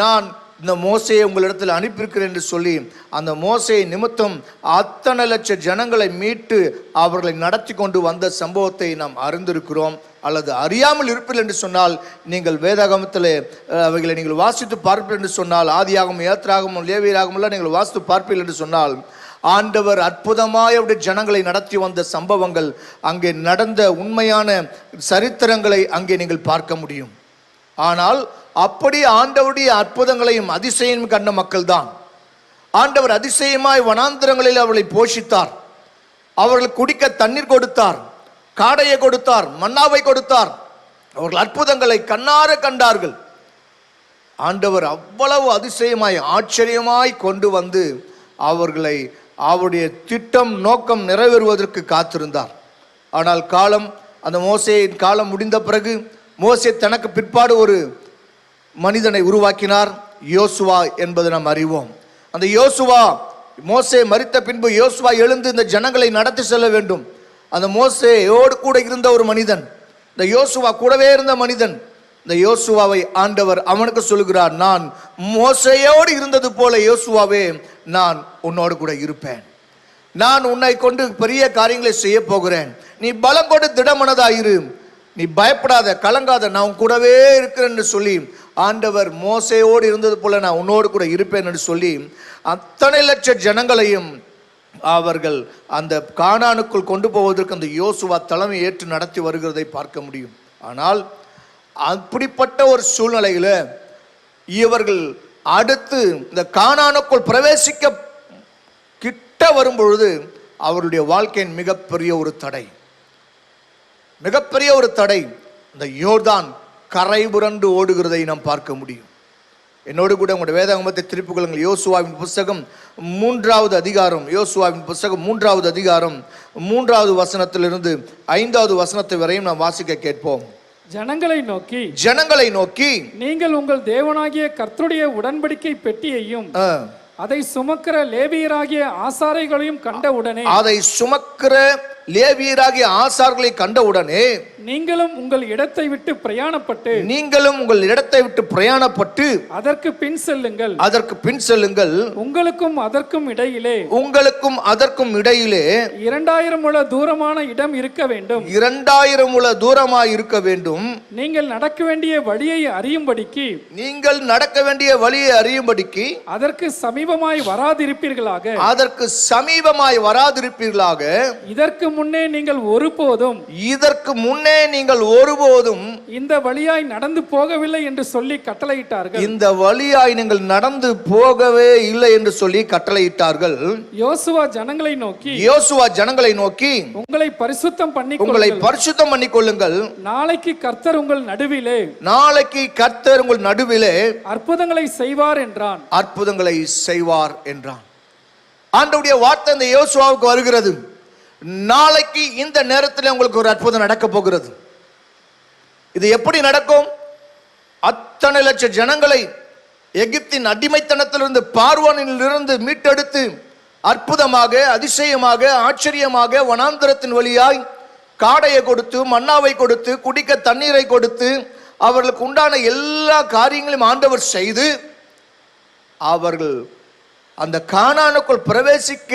நான் இந்த மோசையை உங்களிடத்தில் அனுப்பியிருக்கிறேன் என்று சொல்லி அந்த மோசையை நிமித்தம் அத்தனை லட்ச ஜனங்களை மீட்டு அவர்களை நடத்தி கொண்டு வந்த சம்பவத்தை நாம் அறிந்திருக்கிறோம். அல்லது அறியாமல் இருப்பீர்கள் என்று சொன்னால், நீங்கள் வேதாகமத்தில் அவைகளை நீங்கள் வாசித்து பார்ப்பீர்கள் என்று சொன்னால், ஆதியாகமம், யாத்திராகமம், லேவியராகமம் நீங்கள் வாசித்து பார்ப்பீர்கள் என்று சொன்னால், ஆண்டவர் அற்புதமாய் அவருடைய ஜனங்களை நடத்தி வந்த சம்பவங்கள், அங்கே நடந்த உண்மையான சரித்திரங்களை அங்கே நீங்கள் பார்க்க முடியும். ஆனால் அப்படி ஆண்டவருடைய அற்புதங்களையும் அதிசயம் கண்ட மக்கள் தான். ஆண்டவர் அதிசயமாய் வனாந்திரங்களில் அவர்களை போஷித்தார், அவர்கள் குடிக்க தண்ணீர் கொடுத்தார், காடையை கொடுத்தார், மன்னாவை கொடுத்தார். அவர்கள் அற்புதங்களை கண்ணார கண்டார்கள். ஆண்டவர் அவ்வளவு அதிசயமாய், ஆச்சரியமாய் கொண்டு வந்து அவர்களை அவருடைய திட்டம், நோக்கம் நிறைவேறுவதற்கு காத்திருந்தார். ஆனால் காலம், அந்த மோசேயின் காலம் முடிந்த பிறகு மோசே தனக்கு பிற்பாடு ஒரு மனிதனை உருவாக்கினார், யோசுவா என்பதை நாம் அறிவோம். அந்த யோசுவா, மோசே மரித்த பின்பு யோசுவா எழுந்து இந்த ஜனங்களை நடத்தி செல்ல வேண்டும். அந்த மோசேயோடு கூட இருந்த ஒரு மனிதன், இந்த யோசுவா கூடவே இருந்த மனிதன், இந்த யோசுவாவை ஆண்டவர் அவனுக்கு சொல்லுகிறார், நான் மோசேயோடு இருந்தது போல யோசுவாவே நான் உன்னோடு கூட இருப்பேன். நான் உன்னை கொண்டு பெரிய காரியங்களை செய்ய போகிறேன், நீ பலம் கொண்டு திடமனதாயிரு, நீ பயப்படாத, கலங்காத, நான் உன் கூடவே இருக்கிறேன் என்று சொல்லி ஆண்டவர் மோசேயோடு இருந்தது போல நான் உன்னோடு கூட இருப்பேன் என்று சொல்லி அத்தனை லட்ச ஜனங்களையும் அவர்கள் அந்த கானானுக்குள் கொண்டு போவதற்கு அந்த யோசுவா தலைமை ஏற்று நடத்தி வருகிறதை பார்க்க முடியும். ஆனால் அப்படிப்பட்ட ஒரு சூழ்நிலையில இவர்கள் அடுத்து இந்த கானானுக்குள் பிரவேசிக்க கிட்ட வரும்பொழுது அவருடைய வாழ்க்கையின் மிகப்பெரிய ஒரு தடை, மிகப்பெரிய ஒரு தடை, இந்த யோர்தான் கரை புரண்டு ஓடுகிறதை நாம் பார்க்க முடியும். என்னோடு கூட உங்களுடைய வேதாகமத்தை திருப்பிக் கொள்ளுங்கள். யோசுவாவின் புஸ்தகம் 3வது அதிகாரம், யோசுவாவின் புஸ்தகம் 3வது அதிகாரம் 3வது வசனத்திலிருந்து 5வது வசனத்தை வரையும் நாம் வாசிக்க கேட்போம். ஜனங்களை நோக்கி நீங்கள் உங்கள் தேவனாகிய கர்த்தருடைய உடன்படிக்கை பெட்டியையும் அதை சுமக்கிற லேவியராகிய ஆசாரிகளையும் கண்டவுடனே நீங்களும் உங்கள் இடத்தை விட்டு பிரயாணப்பட்டு அதற்கு பின் செல்லுங்கள். உங்களுக்கும் அதற்கும் இடையிலே 2000 முழ தூரமான இடம் இருக்க வேண்டும். 2000 முழ தூரமாய் இருக்க வேண்டும். நீங்கள் நடக்க வேண்டிய வழியை அறியும்படிக்கு அதற்கு சமீபமாய் வராதிருப்பீர்களாக. இதற்கு முன்னே நீங்கள் ஒருபோதும் இந்த வழியாய் நடந்து போகவில்லை என்று சொல்லி கட்டளையிட்டார்கள். இந்த வழியாய் நீங்கள் நடந்து போகவே இல்லை என்று சொல்லி கட்டளையிட்டார்கள். யோசுவா ஜனங்களை நோக்கி உங்களை பரிசுத்தம் பண்ணிக்கொள்ளுங்கள். நாளைக்கு கர்த்தர் உங்கள் நடுவிலே அற்புதங்களை செய்வார் என்றான். ஆண்டவருடைய வார்த்தை இந்த யோசுவாவுக்கு வருகிறது. நாளைக்கு இந்த நேரத்தில் உங்களுக்கு ஒரு அற்புதம் நடக்க போகிறது. இது எப்படி நடக்கும்? அத்தனை லட்ச ஜனங்களை எகிப்தின் அடிமைத்தனத்திலிருந்து, பார்வோனிலிருந்து மீட்டெடுத்து அற்புதமாக, அதிசயமாக, ஆச்சரியமாக வனாந்தரத்தின் வழியாய் காடையை கொடுத்து, மன்னாவை கொடுத்து, குடிக்க தண்ணீரை கொடுத்து, அவர்களுக்கு உண்டான எல்லா காரியங்களையும் ஆண்டவர் செய்து அவர்கள் அந்த கானானுக்குள் பிரவேசிக்க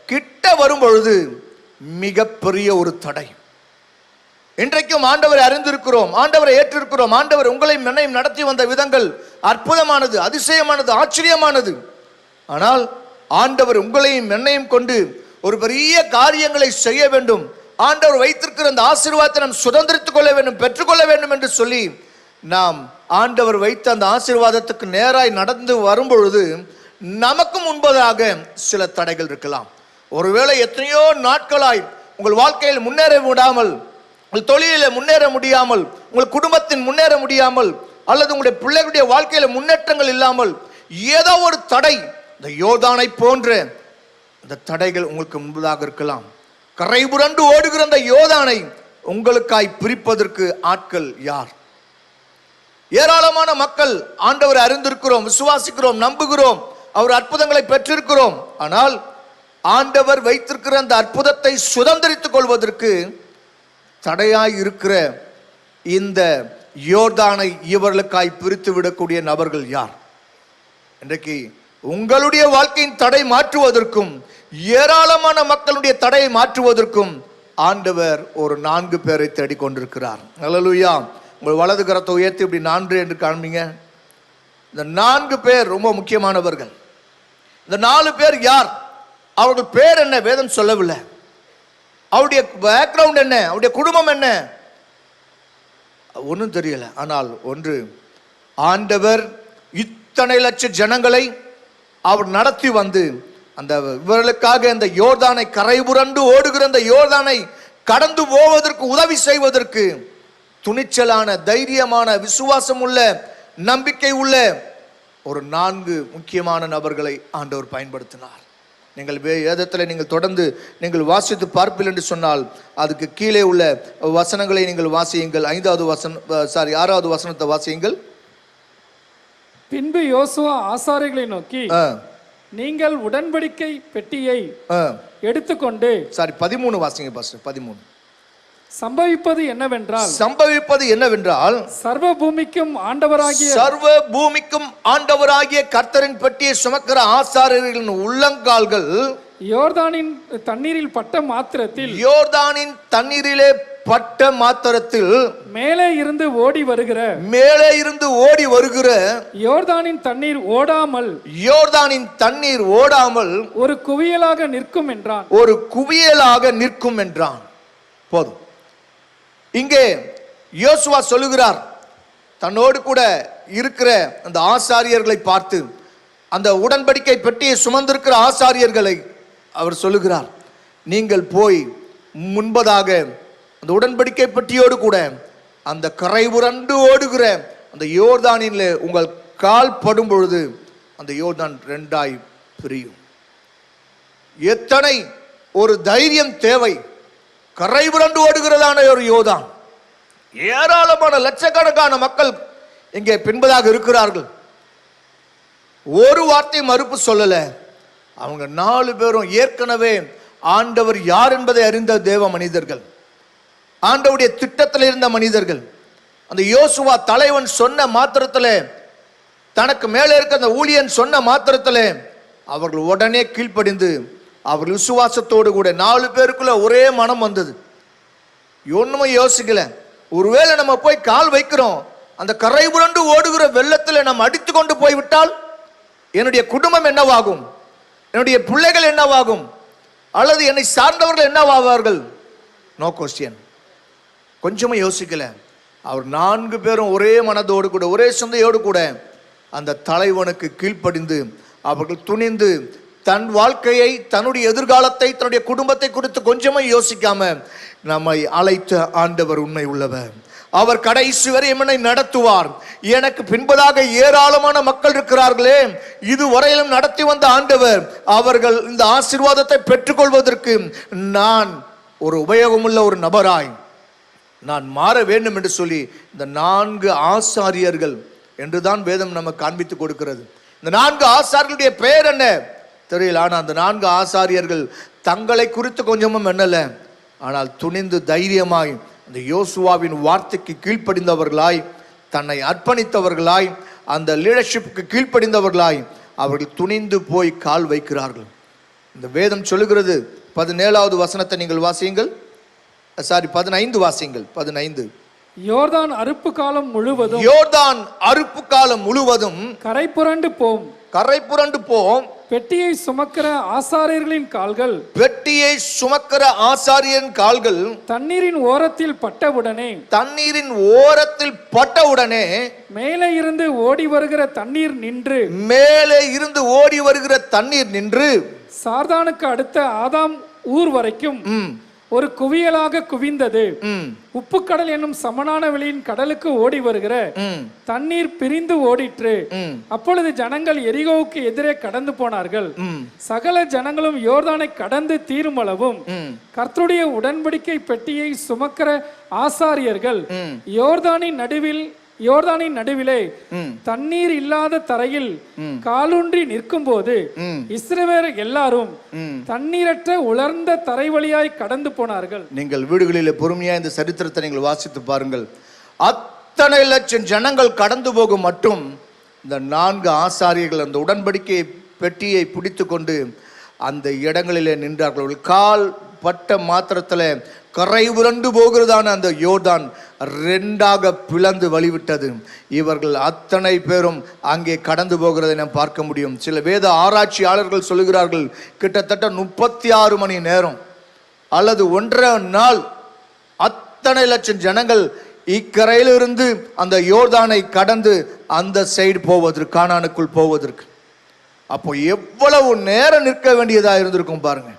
கிட்ட வரும் பொழுது மிகப்பெரிய ஒரு தடை. இன்றைக்கும் ஆண்டவரை அறிந்திருக்கிறோம், ஆண்டவரை ஏற்றிருக்கிறோம். ஆண்டவர் உங்களையும் என்னையும் நடத்தி வந்த விதங்கள் அற்புதமானது, அதிசயமானது, ஆச்சரியமானது. ஆனால் ஆண்டவர் உங்களையும் என்னையும் கொண்டு ஒரு பெரிய காரியங்களை செய்ய வேண்டும், ஆண்டவர் வைத்திருக்கிற அந்த ஆசீர்வாதத்தை நாம் சுதந்திரித்துக் கொள்ள வேண்டும், பெற்றுக்கொள்ள வேண்டும் என்று சொல்லி நாம் ஆண்டவர் வைத்த அந்த ஆசீர்வாதத்துக்கு நேராய் நடந்து வரும்பொழுது நமக்கு முன்பதாக சில தடைகள் இருக்கலாம். ஒருவேளை எத்தனையோ நாட்களாய் உங்கள் வாழ்க்கையில் முன்னேற விடாமல், உங்கள் தொழிலில் முன்னேற முடியாமல், உங்கள் குடும்பத்தின் முன்னேற முடியாமல், அல்லது உங்களுடைய பிள்ளைகளுடைய வாழ்க்கையில முன்னேற்றங்கள் இல்லாமல் ஏதோ ஒரு தடை, இந்த யோர்தானை போன்ற இந்த தடைகள் உங்களுக்கு முன்பதாக இருக்கலாம். கரை புரண்டு ஓடுகிற அந்த யோர்தானை உங்களுக்காய் பிரிப்பதற்கு ஆட்கள் யார்? ஏராளமான மக்கள் ஆண்டவரை அறிந்திருக்கிறோம், விசுவாசிக்கிறோம், நம்புகிறோம், அவர் அற்புதங்களை பெற்றிருக்கிறோம். ஆனால் ஆண்டவர் வைத்திருக்கிற அந்த அற்புதத்தை சுதந்திரித்துக் கொள்வதற்கு தடையாய் இருக்கிற இந்த யோர்தானை இவர்களுக்காய் பிரித்து விடக்கூடிய நபர்கள் யார்? இன்றைக்கு உங்களுடைய வாழ்க்கையின் தடை மாற்றுவதற்கும், ஏராளமான மக்களுடைய தடையை மாற்றுவதற்கும் ஆண்டவர் ஒரு 4 பேரை தேடிக்கொண்டிருக்கிறார். அல்லேலூயா. உங்கள் வலது கரத்தை உயர்த்தி இப்படி 4 என்று காண்பீங்க. இந்த 4 பேர் ரொம்ப முக்கியமானவர்கள். இந்த 4 பேர் யார்? அவர்கள் பேர் என்ன? வேதம் சொல்லவில்லை. அவருடைய பேக்ரவுண்ட் என்ன, அவருடைய குடும்பம் என்ன, ஒன்றும் தெரியல. ஆனால் ஒன்று, ஆண்டவர் இத்தனை லட்ச ஜனங்களை அவர் நடத்தி வந்து அந்த இவர்களுக்காக இந்த யோர்தானை, கரை புரண்டு ஓடுகிற அந்த யோர்தானை கடந்து போவதற்கு உதவி செய்வதற்கு துணிச்சலான, தைரியமான, விசுவாசம் உள்ள, நம்பிக்கை உள்ள ஒரு 4 முக்கியமான நபர்களை ஆண்டவர் பயன்படுத்தினார். நீங்கள் வேதத்தில் நீங்கள் தொடர்ந்து நீங்கள் வாசித்து பார்ப்பீர்கள் என்று சொன்னால் அதுக்கு கீழே உள்ள வசனங்களை நீங்கள் வாசியுங்கள். 6வது வசனத்தை வாசியுங்கள். பின்பு யோசுவா ஆசாரிகளை நோக்கி, நீங்கள் உடன்படிக்கை பெட்டியை எடுத்துக்கொண்டு 13 வாசிங்க பாஸ்டர். 13. சம்பவிப்பது என்னவென்றால் சர்வ பூமிக்கும் ஆண்டவராகிய கர்த்தரின் பெட்டியை சுமக்கிற ஆசாரியர்களின் உள்ளங்கால்கள் யோர்தானின் தண்ணீரில் பட்ட மாத்திரத்தில் யோர்தானின் தண்ணீரிலே பட்ட மாத்திரத்தில் மேலே இருந்து ஓடி வருகிற யோர்தானின் தண்ணீர் ஓடாமல் ஒரு குவியலாக நிற்கும் என்றான். போதும். இங்கே யோசுவா சொல்லுகிறார், தன்னோடு கூட இருக்கிற அந்த ஆசாரியர்களை பார்த்து, அந்த உடன்படிக்கை பெட்டியை சுமந்திருக்கிற ஆசாரியர்களை அவர் சொல்லுகிறார், நீங்கள் போய் முன்பதாக அந்த உடன்படிக்கை பெட்டியோடு கூட அந்த கரை புரண்டு ஓடுகிற அந்த யோர்தானில் உங்கள் கால் படும் பொழுது அந்த யோர்தான் ரெண்டாய் பிரியும். எத்தனை ஒரு தைரியம் தேவை! கரை புரண்டு ஓடுகிறதான ஒரு யோர்தான். ஏராளமான லட்சக்கணக்கான மக்கள் இங்கே பின்பதாக இருக்கிறார்கள். ஒரு வார்த்தை மறுப்பு சொல்லல. அவங்க 4 பேரும் ஏற்கனவே ஆண்டவர் யார் என்பதை அறிந்த தேவ மனிதர்கள், ஆண்டவருடைய திட்டத்தில் இருந்த மனிதர்கள். அந்த யோசுவா தலைவன் சொன்ன மாத்திரத்தில், தனக்கு மேலே இருக்க அந்த ஊழியன் சொன்ன மாத்திரத்தில் அவர்கள் உடனே கீழ்ப்படிந்து அவர்கள் விசுவாசத்தோடு கூட 4 பேருக்குள்ள ஒரே மனம் வந்தது. ஒண்ணுமே யோசிக்கல. ஒருவேளை நம்ம போய் கால் வைக்கிறோம், அந்த கரை புரண்டு ஓடுகிற வெள்ளத்தில் நம்ம அடித்து கொண்டு போய்விட்டால் என்னுடைய குடும்பம் என்னவாகும், என்னுடைய பிள்ளைகள் என்னவாகும், அல்லது என்னை சார்ந்தவர்கள் என்னவாவார்கள்? No question. கொஞ்சமா யோசிக்கல. அவர் 4 பேரும் ஒரே மனதோடு கூட ஒரே சிந்தையோடு கூட அந்த தலைவனுக்கு கீழ்ப்படிந்து அவர்கள் துணிந்து தன் வாழ்க்கையை, தன்னுடைய எதிர்காலத்தை, தன்னுடைய குடும்பத்தை குறித்து கொஞ்சமா யோசிக்காம நம்மை அழைத்த ஆண்டவர் உண்மை உள்ளவர். அவர் கடைசி வரை என்னை நடத்துவார். எனக்கு பின்பதாக ஏராளமான மக்கள் இருக்கிறார்களே, இதுவரையிலும் நடத்தி வந்த ஆண்டவர், அவர்கள் இந்த ஆசீர்வாதத்தை பெற்றுக்கொள்வதற்கு நான் ஒரு உபயோகமுள்ள ஒரு நபராய் நான் மாற வேண்டும் என்று சொல்லி இந்த 4 ஆசாரியர்கள் என்றுதான் வேதம் நமக்கு காண்பித்து கொடுக்கிறது. இந்த 4 ஆசாரியர்களுடைய பெயர் என்ன தெரியல. ஆனால் அந்த 4 ஆசாரியர்கள் தங்களை குறித்து கொஞ்சமும் எண்ணல. ஆனால் துணிந்து தைரியமாய் அந்த யோசுவாவின் வார்த்தைக்கு கீழ்ப்படிந்தவர்களாய், தன்னை அர்ப்பணித்தவர்களாய், அந்த லீடர்ஷிப்புக்கு கீழ்ப்படிந்தவர்களாய் அவர்கள் துணிந்து போய் கால் வைக்கிறார்கள். இந்த வேதம் சொல்லுகிறது, 17வது வசனத்தை நீங்கள் வாசியுங்கள். 15 வாசியுங்கள். 15. யோர்தான் அறுப்பு காலம் முழுவதும் கரை புரண்டு போம். பெட்டியை சுமக்கிற ஆசாரியர்களின் கால்கள் தண்ணீரின் ஓரத்தில் பட்டவுடனே மேலே இருந்து ஓடி வருகிற தண்ணீர் நின்று சார்தானுக்கு அடுத்த ஆதாம் ஊர் வரைக்கும் ஒரு குவியலாக குவிந்தது. உப்பு கடல் என்னும் சமனான வெளியின் கடலுக்கு ஓடி வருகிற தண்ணீர் பிரிந்து ஓடிற்று. அப்பொழுது ஜனங்கள் எரிகோவுக்கு எதிரே கடந்து போனார்கள். சகல ஜனங்களும் யோர்தானை கடந்து தீருமளவும் கர்த்தருடைய உடன்படிக்கை பெட்டியை சுமக்கிற ஆசாரியர்கள் யோர்தானின் நடுவிலே தண்ணீர் இல்லாத தரையில் காலூன்றி நிற்கும் போது இஸ்ரவேலர் எல்லாரும் தண்ணீரற்ற உலர்ந்த தரை வழியாய் கடந்து போனார்கள். நீங்கள் வீடுகளில் பொறுமையா இந்த சரித்திரத்தை நீங்கள் வாசித்து பாருங்கள். அத்தனை லட்சம் ஜனங்கள் கடந்து போகும் மட்டும் இந்த 4 ஆசாரியர்கள் அந்த உடன்படிக்கை பெட்டியை பிடித்து கொண்டு அந்த இடங்களிலே நின்றார்கள். கால் பட்ட மாத்திரத்தில் கரை புரண்டு போகிறதான அந்த யோர்தான் 2ஆக பிளந்து வழிவிட்டது. இவர்கள் அத்தனை பேரும் அங்கே கடந்து போகிறதை நாம் பார்க்க முடியும். சில வேத ஆராய்ச்சியாளர்கள் சொல்லுகிறார்கள், கிட்டத்தட்ட 36 மணி நேரம் அல்லது 1.5 நாள் அத்தனை லட்சம் ஜனங்கள் இக்கரையிலிருந்து அந்த யோர்தானை கடந்து அந்த சைடு போவதற்கு, கானானுக்குள் போவதற்கு. அப்போ எவ்வளவு நேரம் நிற்க வேண்டியதா இருந்திருக்கும் பாருங்க.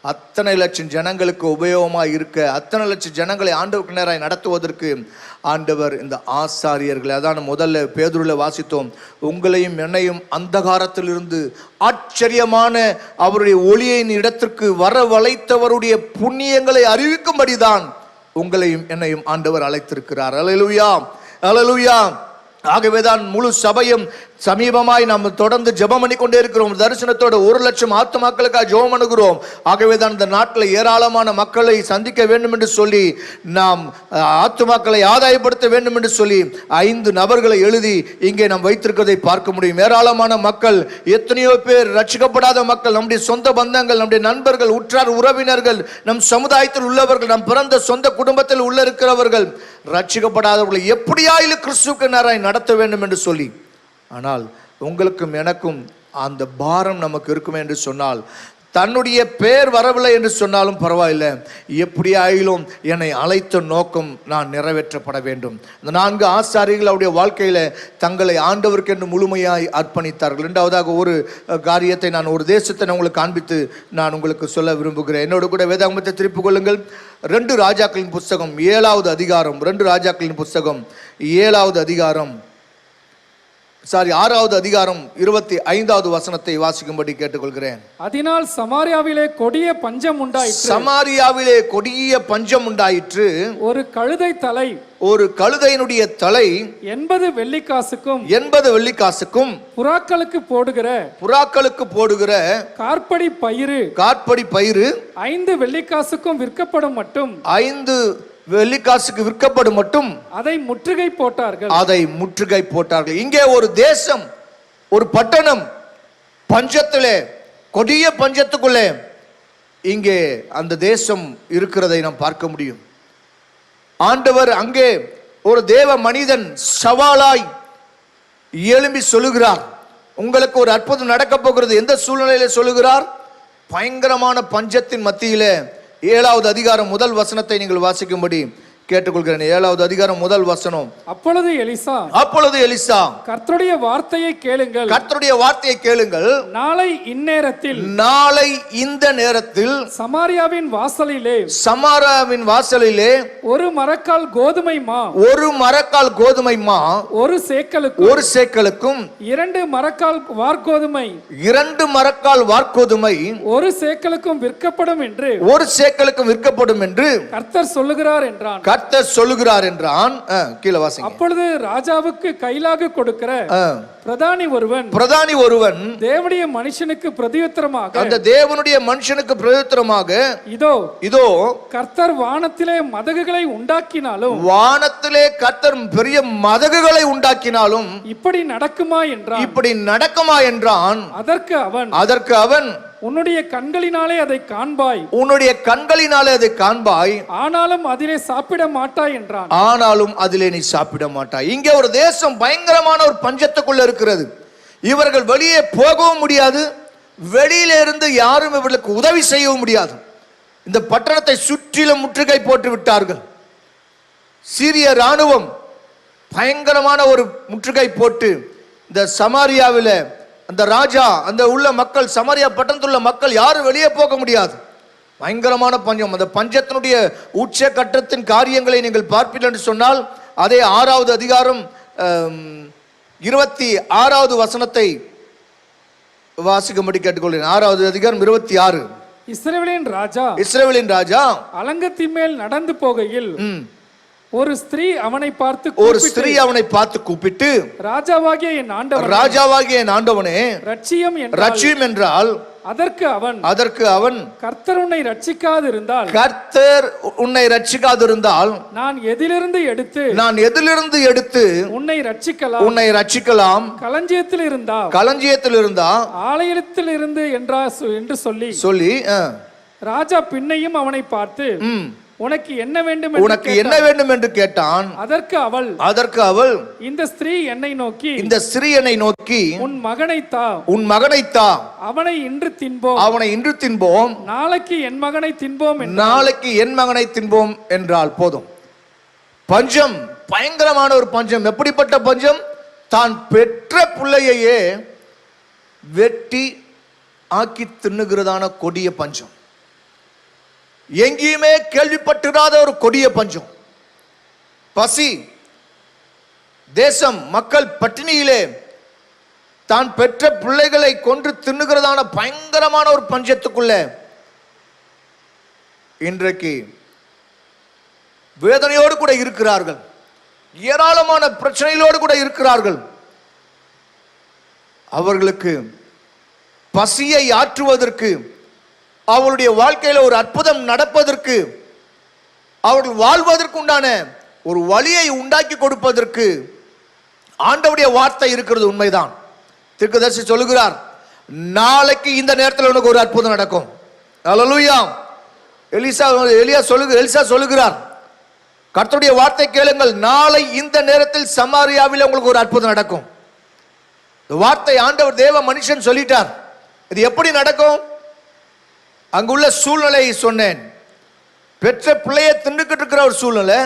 அத்தனை லட்சம் ஜனங்களுக்கு உபயோகமாக இருக்க, அத்தனை லட்சம் ஜனங்களை ஆண்டவருக்கு நேராக நடத்துவதற்கு ஆண்டவர் இந்த ஆசாரியர்களை, அதான் முதல்ல பேதுருல வாசித்தோம், உங்களையும் என்னையும் அந்தகாரத்திலிருந்து ஆச்சரியமான அவருடைய ஒளியின் இடத்திற்கு வரவழைத்தவருடைய புண்ணியங்களை அறிவிக்கும்படிதான் உங்களையும் என்னையும் ஆண்டவர் அழைத்திருக்கிறார். அல்லேலூயா, அல்லேலூயா. ஆகவேதான் முழு சபையும் சமீபமாய் நாம் தொடர்ந்து ஜெபம் பண்ணி கொண்டே இருக்கிறோம். தரிசனத்தோட 1,00,000 ஆத்துமாக்களுக்காக ஜெபம் பண்ணுகிறோம். ஆகவே தான் இந்த நாட்டில் ஏராளமான மக்களை சந்திக்க வேண்டும் என்று சொல்லி, நாம் ஆத்துமாக்களை ஆதாயப்படுத்த வேண்டும் என்று சொல்லி 5 நபர்களை எழுதி இங்கே நாம் வைத்திருக்கிறதை பார்க்க முடியும். ஏராளமான மக்கள், எத்தனையோ பேர் ரட்சிக்கப்படாத மக்கள், நம்முடைய சொந்த பந்தங்கள், நம்முடைய நண்பர்கள், உற்றார் உறவினர்கள், நம் சமுதாயத்தில் உள்ளவர்கள், நம் பிறந்த சொந்த குடும்பத்தில் உள்ள இருக்கிறவர்கள், ரட்சிக்கப்படாதவர்களை எப்படியாயிலும் கிறிஸ்துவுக்கு நேராய் நடத்த வேண்டும் என்று சொல்லி. ஆனால் உங்களுக்கும் எனக்கும் அந்த பாரம் நமக்கு இருக்குமே என்று சொன்னால், தன்னுடைய பேர் வரவில்லை என்று சொன்னாலும் பரவாயில்லை, எப்படியாயிலும் என்னை அழைத்த நோக்கம் நான் நிறைவேற்றப்பட வேண்டும். இந்த 4 ஆசாரியர்கள் அவருடைய வாழ்க்கையில தங்களை ஆண்டவருக்கு என்று முழுமையாய் அர்ப்பணித்தார்கள். இரண்டாவதாக ஒரு காரியத்தை, நான் ஒரு தேசத்தை நான் உங்களுக்கு காண்பித்து நான் உங்களுக்கு சொல்ல விரும்புகிறேன். என்னோட கூட வேதாகமத்தை திருப்பிக் கொள்ளுங்கள். 2 ராஜாக்களின் புஸ்தகம் 7வது அதிகாரம், 2 ராஜாக்களின் புஸ்தகம் 7வது அதிகாரம், 6வது அதிகாரம் 25வது வசனத்தை வாசிக்கும்படி கேட்டுக்கொள்கிறேன். அதனால் சமாரியாவிலே கொடிய பஞ்சம் உண்டாயிற்று. சமாரியாவிலே கொடிய பஞ்சம் உண்டாயிற்று. ஒரு கழுதை தலை, ஒரு கழுதையினுடைய தலை 80 வெள்ளிக்காசுக்கும் 80 வெள்ளிக்காசுக்கும் புறாக்களுக்கு போடுகிற கார்படி பயிறு 5 வெள்ளிக்காசுக்கும் விற்கப்படும் மட்டும் 5 வெள்ளிக்காசுக்கு விற்கப்படும் மட்டும் அதை முற்றுகை போட்டார்கள். இங்கே ஒரு தேசம், ஒரு பட்டணம் பஞ்சத்திலே, கொடிய பஞ்சத்துக்குள்ளே இங்கே அந்த தேசம் இருக்கிறதை நாம் பார்க்க முடியும். ஆண்டவர் அங்கே ஒரு தேவ மனிதன் சவாலாய் எழும்பி சொல்லுகிறார், உங்களுக்கு ஒரு அற்புதம் நடக்க போகிறது. எந்த சூழ்நிலையில சொல்லுகிறார்? பயங்கரமான பஞ்சத்தின் மத்தியிலே. 7வது அதிகாரம் 1 வசனத்தை நீங்கள் வாசிக்கும்படி கேட்டுக்கொள்கிறேன். 7வது அதிகாரம் 1 வசனம். அப்பொழுது எலிசா கர்த்தருடைய வார்த்தையை கேளுங்கள், நாளை இந்த நேரத்தில் சமாரியாவின் வாசலிலே ஒரு மரக்கால் கோதுமை மா ஒரு சேக்கலுக்கும் 2 மரக்கால் வார்கோதுமை ஒரு சேக்கலுக்கும் விற்கப்படும் என்று கர்த்தர் சொல்லுகிறார் என்றான். கீழே வாசிங்க. அப்பொழுது ராஜாவுக்கு கைலாக கொடுக்கிற பிரதானி ஒருவன் தேவனுடைய மனுஷனுக்கு பிரதியுத்தரமாக இதோ கர்த்தர் வானத்திலே மதகுகளை உண்டாக்கினாலும் இப்படி நடக்குமா என்றான். அதற்கு அவன் உன்னுடைய கண்களினாலே அதை காண்பாய், ஆனாலும் அதிலே நீ சாப்பிட மாட்டாய். இங்கே ஒரு தேசம் பயங்கரமான ஒரு பஞ்சத்துக்குள்ள இருக்கிறது. இவர்கள் வெளியே போகவும் முடியாது, வெளியில இருந்து யாரும் இவர்களுக்கு உதவி செய்யவும் முடியாது. இந்த பட்டணத்தை சுற்றிலும் முற்றுகை போட்டு விட்டார்கள். சீரிய ராணுவம் பயங்கரமான ஒரு முற்றுகை போட்டு இந்த சமாரியாவில் அந்த ராஜா, அந்த உள்ள மக்கள், சமாரியா பட்டணத்தில் உள்ள மக்கள் யாரும் வெளியே போக முடியாது. பயங்கரமான பஞ்சம். அந்த பஞ்சத்தினுடைய உச்ச கட்டத்தின் காரியங்களை நீங்கள் பார்ப்பீர்கள் என்று சொன்னால், அதே 6வது அதிகாரம் 26வது வசனத்தை வாசிக்கும்படி கேட்டுக்கொள்கிறேன். 6வது அதிகாரம் 26. இஸ்ரவேலின் ராஜா அலங்கத்தின் மேல் நடந்து போகையில் ஒரு ஸ்திரீ அவனை பார்த்து கூப்பிட்டு, ராஜாவாகிய என் ஆண்டவனே ரட்சியம் என்றால். அதற்கு அவன் கர்த்தர் உன்னை ரட்சிக்காதிருந்தால் நான் எதிலிருந்து எடுத்து உன்னை ரட்சிக்கலாம். களஞ்சியத்தில் இருந்தா ஆலயத்தில் இருந்து என்று சொல்லி ராஜா பின்னையும் அவனை பார்த்து, உனக்கு என்ன வேண்டும் என்று கேட்டான். அதற்கு அவள் இந்த ஸ்திரீ என்னை நோக்கி உன் மகனை தா, அவனை இன்று தின்போம், நாளைக்கு என் மகனை தின்போம் என்றால் போதும். பஞ்சம், பயங்கரமான ஒரு பஞ்சம். எப்படிப்பட்ட பஞ்சம்? தான் பெற்ற பிள்ளையே வெட்டி ஆக்கி தின்னுகிறதான கொடிய பஞ்சம். எங்கேயுமே கேள்விப்பட்டிராத ஒரு கொடிய பஞ்சம். பசி, தேசம், மக்கள் பட்டினியிலே தான் பெற்ற பிள்ளைகளை கொன்று தின்னுகிறதான பயங்கரமான ஒரு பஞ்சத்துக்குள்ள இன்றைக்கு வேதனையோடு கூட இருக்கிறார்கள். ஏராளமான பிரச்சனைகளோடு கூட இருக்கிறார்கள். அவர்களுக்கு பசியை ஆற்றுவதற்கு, அவருடைய வாழ்க்கையில் ஒரு அற்புதம் நடப்பதற்கு, அவர்கள் வாழ்வதற்கு உண்டான ஒரு வழியை உண்டாக்கி கொடுப்பதற்கு ஆண்டவருடைய வார்த்தை இருக்கிறது. உண்மைதான். தீர்க்கதரிசி சொல்லுகிறார், நாளைக்கு இந்த நேரத்தில் உனக்கு ஒரு அற்புதம் நடக்கும். அல்லேலூயா. எலிசா சொல்லுகிறார், கர்த்தருடைய வார்த்தை கேளுங்கள், நாளை இந்த நேரத்தில் சமாரியாவில் உங்களுக்கு ஒரு அற்புதம் நடக்கும். இந்த வார்த்தை ஆண்டவர் தேவ மனுஷன் சொல்லிட்டார். இது எப்படி நடக்கும்? அங்குள்ள சூழ்நிலை சொன்னேன். பெற்ற பிள்ளையை தின்னுக்கிட்டு இருக்கிற ஒரு சூழ்நிலை.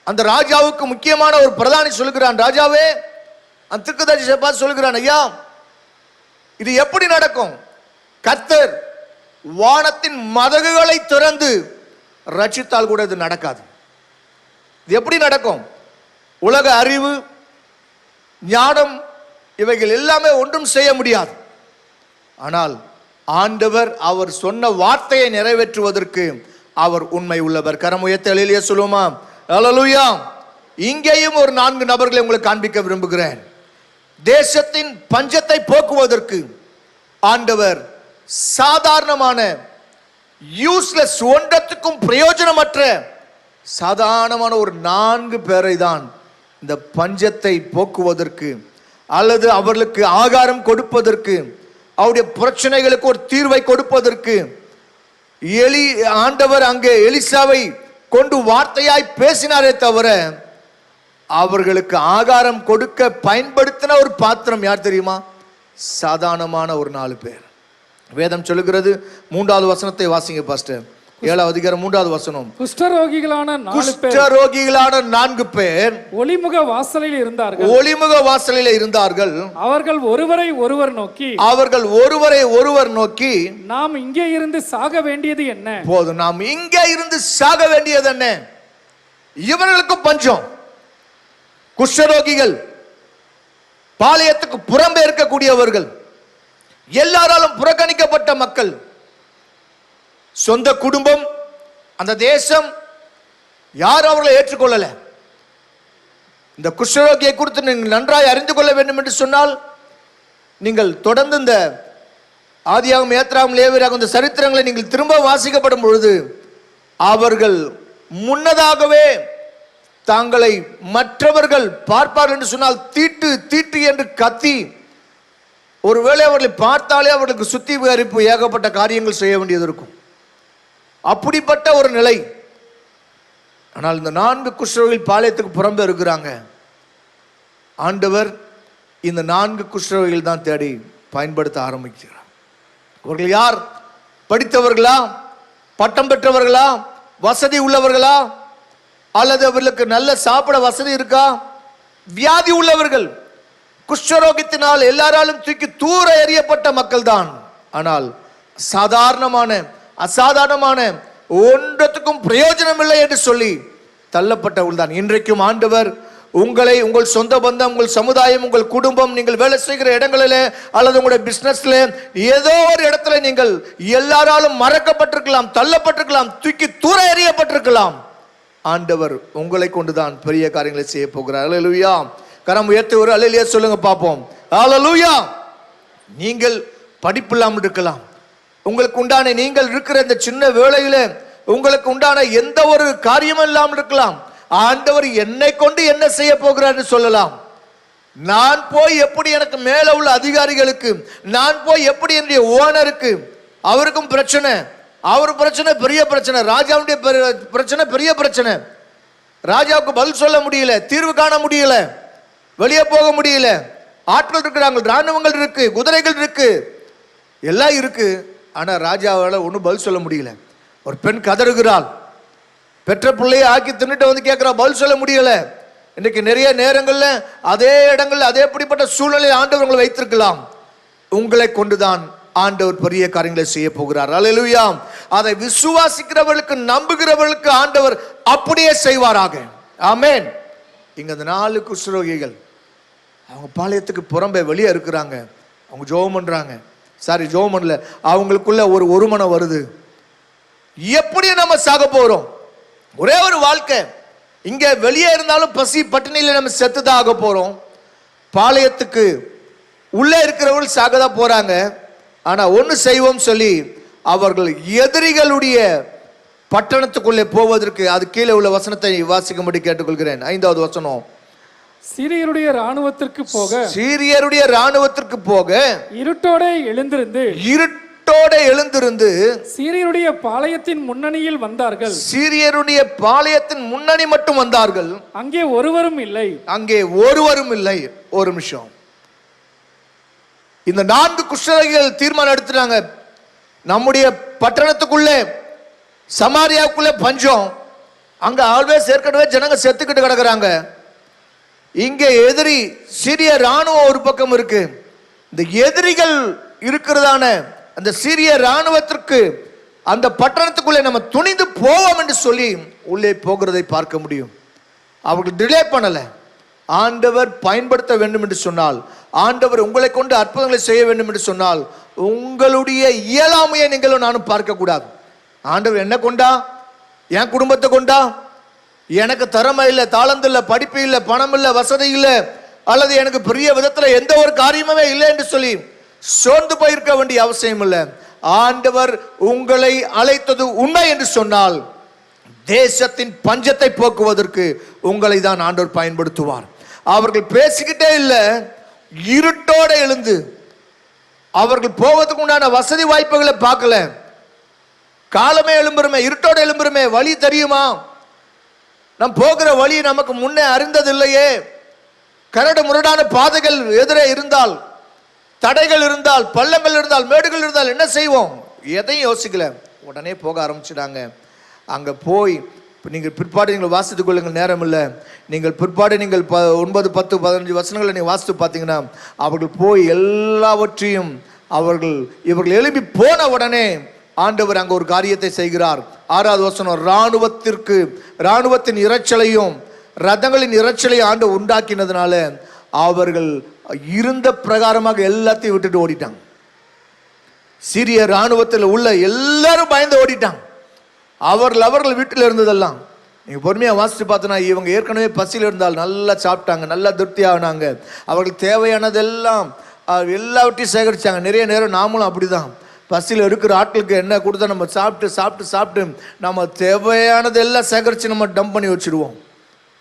அந்த ராஜாவுக்கு முக்கியமான ஒரு பிரதானி சொல்லுகிறான், ராஜாவே, அந்த தீர்க்கதரிசியை பார்த்து சொல்லுகிறான், ஐயா, இது எப்படி நடக்கும்? கர்த்தர் வானத்தின் மதகுகளை திறந்து ரட்சித்தால் கூட இது நடக்காது. இது எப்படி நடக்கும்? உலக அறிவு, ஞானம், இவைகள் எல்லாமே ஒன்றும் செய்ய முடியாது. ஆனால் ஆண்டவர் அவர் சொன்ன வார்த்தையை நிறைவேற்றுவதற்கு அவர் உண்மை உள்ளவர். கரமுயர்த்தி அல்லேலூயா சொல்லுமா? அல்லேலூயா. இங்கேயும் ஒரு 4 நபர்களை உங்களுக்கு காண்பிக்க விரும்புகிறேன். தேசத்தின் பஞ்சத்தை போக்குவதற்கு ஆண்டவர் சாதாரணமான யூஸ்லெஸ், ஒன்றத்துக்கும் பிரயோஜனமற்ற சாதாரணமான ஒரு 4 பேரை தான் இந்த பஞ்சத்தை போக்குவதற்கு அல்லது அவர்களுக்கு ஆகாரம் கொடுப்பதற்கு, அவருடைய பிரச்சனைகளுக்கு ஒரு தீர்வை கொடுப்பதற்கு ஆண்டவர் அங்கே எலிசாவை கொண்டு வார்த்தையாய் பேசினாரே தவிர அவர்களுக்கு ஆகாரம் கொடுக்க பயன்படுத்தின ஒரு பாத்திரம் யார் தெரியுமா? சாதாரணமான ஒரு 4 பேர். வேதம் சொல்லுகிறது, 3வது வசனத்தை வாசிங்க பாஸ்டர். 7வது அதிகாரம் 3வது வசனம். குஷ்டரோகிகளான 4 பேர் ஒளிமுக வாசலில் இருந்தார்கள். ஒளிமுக வாசலில் இருந்தார்கள். அவர்கள் ஒருவரை ஒருவர் நோக்கி நாம் இங்கே இருந்து சாக வேண்டியது என்ன? போதும், நாம் இங்கே இருந்து சாக வேண்டியது என்ன? இவர்களுக்கு பஞ்சம். குஷ்டரோகிகள், பாளையத்துக்கு புறம்பே இருக்கக்கூடியவர்கள், எல்லாராலும் புறக்கணிக்கப்பட்ட மக்கள், சொந்த குடும்பம், அந்த தேசம், யாரும் அவர்களை ஏற்றுக்கொள்ளல. இந்த குஷ்டரோகியை குறித்து நீங்கள் நன்றாய் அறிந்து கொள்ள வேண்டும் என்று சொன்னால் நீங்கள் தொடர்ந்து இந்த ஆதியாகமம், ஏத்ராகமம், லேவியராகமம் இந்த சரித்திரங்களை நீங்கள் திரும்ப வாசிக்கப்படும் பொழுது அவர்கள் முன்னதாகவே தாங்களை மற்றவர்கள் பார்ப்பார்கள் என்று சொன்னால் தீட்டு தீட்டு என்று கத்தி, ஒருவேளை அவர்களை பார்த்தாலே அவர்களுக்கு சுத்திகரிப்பு ஏகப்பட்ட காரியங்கள் செய்ய வேண்டியது இருக்கும். அப்படிப்பட்ட ஒரு நிலை. ஆனால் இந்த 4 குஷ்டரோகிகள் பாளையத்துக்கு புறம்பே இருக்கிறாங்க. ஆண்டவர் இந்த 4 குஷ்டரோகிகள் தான் தேடி பயன்படுத்த ஆரம்பிக்கிறார். அவர்கள் யார்? படித்தவர்களா? பட்டம் பெற்றவர்களா? வசதி உள்ளவர்களா? அல்லது அவர்களுக்கு நல்ல சாப்பிட வசதி இருக்கா? வியாதி உள்ளவர்கள், குஷ்டரோகத்தினால் எல்லாராலும் தூக்கி தூர எறியப்பட்ட மக்கள் தான். ஆனால் அசாதாரணமான ஒன்றத்துக்கும் பிரயோஜனம் இல்லை என்று சொல்லி தள்ளப்பட்டவர்கள் தான். இன்றைக்கும் ஆண்டவர் உங்களை, உங்கள் சொந்த பந்தம், உங்கள் சமுதாயம், உங்கள் குடும்பம், நீங்கள் வேலை செய்கிற இடங்களிலே அல்லது உங்களுடைய பிசினஸ்ல ஏதோ ஒரு இடத்துல நீங்கள் எல்லாராலும் மறக்கப்பட்டிருக்கலாம், தள்ளப்பட்டிருக்கலாம், தூக்கி தூர எறியப்பட்டிருக்கலாம். ஆண்டவர் உங்களை கொண்டுதான் பெரிய காரியங்களை செய்ய போகிறார். அல்லேலூயா. கரம் உயர்த்தி ஒரு அல்லேலூயா சொல்லுங்க பாப்போம். அல்லேலூயா. நீங்கள் படிப்பில்லாமல் இருக்கலாம். உங்களுக்கு உண்டான, நீங்கள் இருக்கிற இந்த சின்ன வேளையில உங்களுக்கு உண்டான எந்த ஒரு காரியமும் இல்லாமல் இருக்கலாம். ஆண்டவர் என்னை கொண்டு என்ன செய்ய போகிறார் சொல்லலாம். நான் போய் எப்படி எனக்கு மேல உள்ள அதிகாரிகளுக்கு, நான் போய் எப்படி என்னுடைய ஓனருக்கு, அவருக்கும் பிரச்சனை, அவர் பிரச்சனை பெரிய பிரச்சனை, ராஜாவுடைய பிரச்சனை பெரிய பிரச்சனை, ராஜாவுக்கு பதில் சொல்ல முடியல, தீர்வு காண முடியல, வெளியே போக முடியல, ஆட்கள் இருக்கிறாங்க, ராணுவங்கள் இருக்கு, குதிரைகள் இருக்கு, எல்லாம் இருக்கு. ஆனா ராஜாவால ஒன்றும் பதில் சொல்ல முடியல. ஒரு பெண் கதறுகிறாள், பெற்ற பிள்ளையை ஆக்கி தின்னுட்டு வந்து கேட்கிறா, பதில் சொல்ல முடியல. இன்னைக்கு நிறைய நேரங்கள்ல அதே இடங்கள்ல அதே அப்படிப்பட்ட சூழ்நிலையில் ஆண்டவர் உங்களை வைத்திருக்கலாம். உங்களை கொண்டுதான் ஆண்டவர் பெரிய காரியங்களை செய்ய போகிறார். அல்லேலூயா. அதை விசுவாசிக்கிறவர்களுக்கு, நம்புகிறவர்களுக்கு ஆண்டவர் அப்படியே செய்வாராக. ஆமென். இங்க அந்த 4 குஷ்டரோகிகள் அவங்க பாளையத்துக்கு புறம்பே வெளியே இருக்கிறாங்க. அவங்க ஜெபம் பண்றாங்க. ஜெபம் பண்ணல, அவங்களுக்குள்ள ஒரு மனம் வருது. எப்படி நம்ம சாக போறோம்? ஒரே ஒரு வாழ்க்கை. இங்க வெளியே இருந்தாலும் பசி பட்டினியில நம்ம செத்துதான் ஆக போறோம். பாளையத்துக்கு உள்ளே இருக்கிறவர்கள் சாகதான் போறாங்க. ஆனா ஒன்று செய்வோம் சொல்லி அவர்கள் எதிரிகளுடைய பட்டணத்துக்குள்ளே போவதற்கு, அது கீழே உள்ள வசனத்தை வாசிக்கும்படி கேட்டுக்கொள்கிறேன். 5வது வசனம். சீரியருடைய இராணுவத்திற்கு போக, சீரியருடைய இராணுவத்திற்கு போக இருட்டோட எழுந்திருந்து, இருட்டோட எழுந்திருந்து சீரியருடைய பாளையத்தின் முன்னணியில் வந்தார்கள். சீரியருடைய பாளையத்தின் முன்னணி மட்டும் வந்தார்கள். அங்கே ஒருவரும் இல்லை. அங்கே ஒருவரும் இல்லை. ஒரு நிமிஷம். இந்த 4 குஷ்டரோகிகள் தீர்மானம் எடுத்துட்டாங்க, நம்முடைய பட்டணத்துக்குள்ளே சமாரியாவுக்குள்ளே பஞ்சம், அங்க ஆல்வேஸ் ஏற்கனவே ஜனங்க செத்துக்கிட்டு கிடக்குறாங்க. இங்கே எதிரி சீரிய ராணுவம் ஒரு பக்கம் இருக்கு. இந்த எதிரிகள் இருக்கிறதான அந்த சீரிய ராணுவத்திற்கு அந்த பட்டணத்துக்குள்ளே நம்ம துணிந்து போவோம் என்று சொல்லி உள்ளே போகிறதை பார்க்க முடியும். அவர்கள் டிலே பண்ணல. ஆண்டவர் பயன்படுத்த வேண்டும் என்று சொன்னால், ஆண்டவர் உங்களை கொண்டு அற்புதங்களை செய்ய வேண்டும் என்று சொன்னால், உங்களுடைய இயலாமையை நீங்களும் நானும் பார்க்க கூடாது. ஆண்டவர் என்ன கொண்டா, என் குடும்பத்தை கொண்டா, எனக்கு திறமை இல்லை, தாளந்து இல்லை, படிப்பு இல்லை, பணம் இல்லை, வசதி இல்லை, அல்லது எனக்கு பெரிய விதத்துல எந்த ஒரு காரியமே இல்லை என்று சொல்லி சோர்ந்து போயிருக்க வேண்டிய அவசியம் இல்லை. ஆண்டவர் உங்களை அழைத்தது உண்மை என்று சொன்னால், தேசத்தின் பஞ்சத்தை போக்குவதற்கு உங்களை தான் ஆண்டவர் பயன்படுத்துவார். அவர்கள் பேசிக்கிட்டே இல்லை, இருட்டோட எழுந்து அவர்கள் போவதற்கு உண்டான வசதி வாய்ப்புகளை பார்க்கல. காலமே எழும்புறமே, இருட்டோட எழும்புறமே, வழி தெரியுமா, நம் போகிற வழி நமக்கு முன்னே அறிந்தது இல்லையே, கரடு முரடான பாதைகள் எதிரே இருந்தால், தடைகள் இருந்தால், பள்ளங்கள் இருந்தால், மேடுகள் இருந்தால் என்ன செய்வோம்? எதையும் யோசிக்கல, உடனே போக ஆரம்பிச்சிட்டாங்க. அங்க போய் நீங்கள் பிற்பாடு நீங்கள் வாசித்துக் கொள்ளுங்கள், நேரம் இல்லை. நீங்கள் பிற்பாடு நீங்கள் 9, 10, 15 வசனங்களை நீங்கள் வாசித்து பார்த்தீங்கன்னா, அவர்கள் போய் எல்லாவற்றையும் இவர்கள் எழுப்பி போன உடனே ஆண்டவர் அங்க ஒரு காரியத்தை செய்கிறார். 6வது வசனம். இராணுவத்தின் இரைச்சலையும் ரதங்களின் இரைச்சலையும் ஆண்டு உண்டாக்கினதுனால அவர்கள் இருந்த பிரகாரமாக எல்லாத்தையும் விட்டுட்டு ஓடிட்டாங்க. சீரிய இராணுவத்தில் உள்ள எல்லாரும் பயந்து ஓடிட்டாங்க. அவர்கள் வீட்டில் இருந்ததெல்லாம் நீங்க பொறுமையா வாசித்து பார்த்தோன்னா, இவங்க ஏற்கனவே பசியில் இருந்தால் நல்லா சாப்பிட்டாங்க, நல்லா திருப்தி ஆகினாங்க. அவர்களுக்கு தேவையானதெல்லாம் எல்லாவற்றையும் சேகரிச்சாங்க. நிறைய நேரம் நாமளும் அப்படிதான், பசியில் இருக்கிற ஆட்களுக்கு என்ன கொடுத்தா நம்ம சாப்பிட்டு நம்ம தேவையானதெல்லாம் சேகரித்து நம்ம டம்ப் பண்ணி வச்சுருவோம்.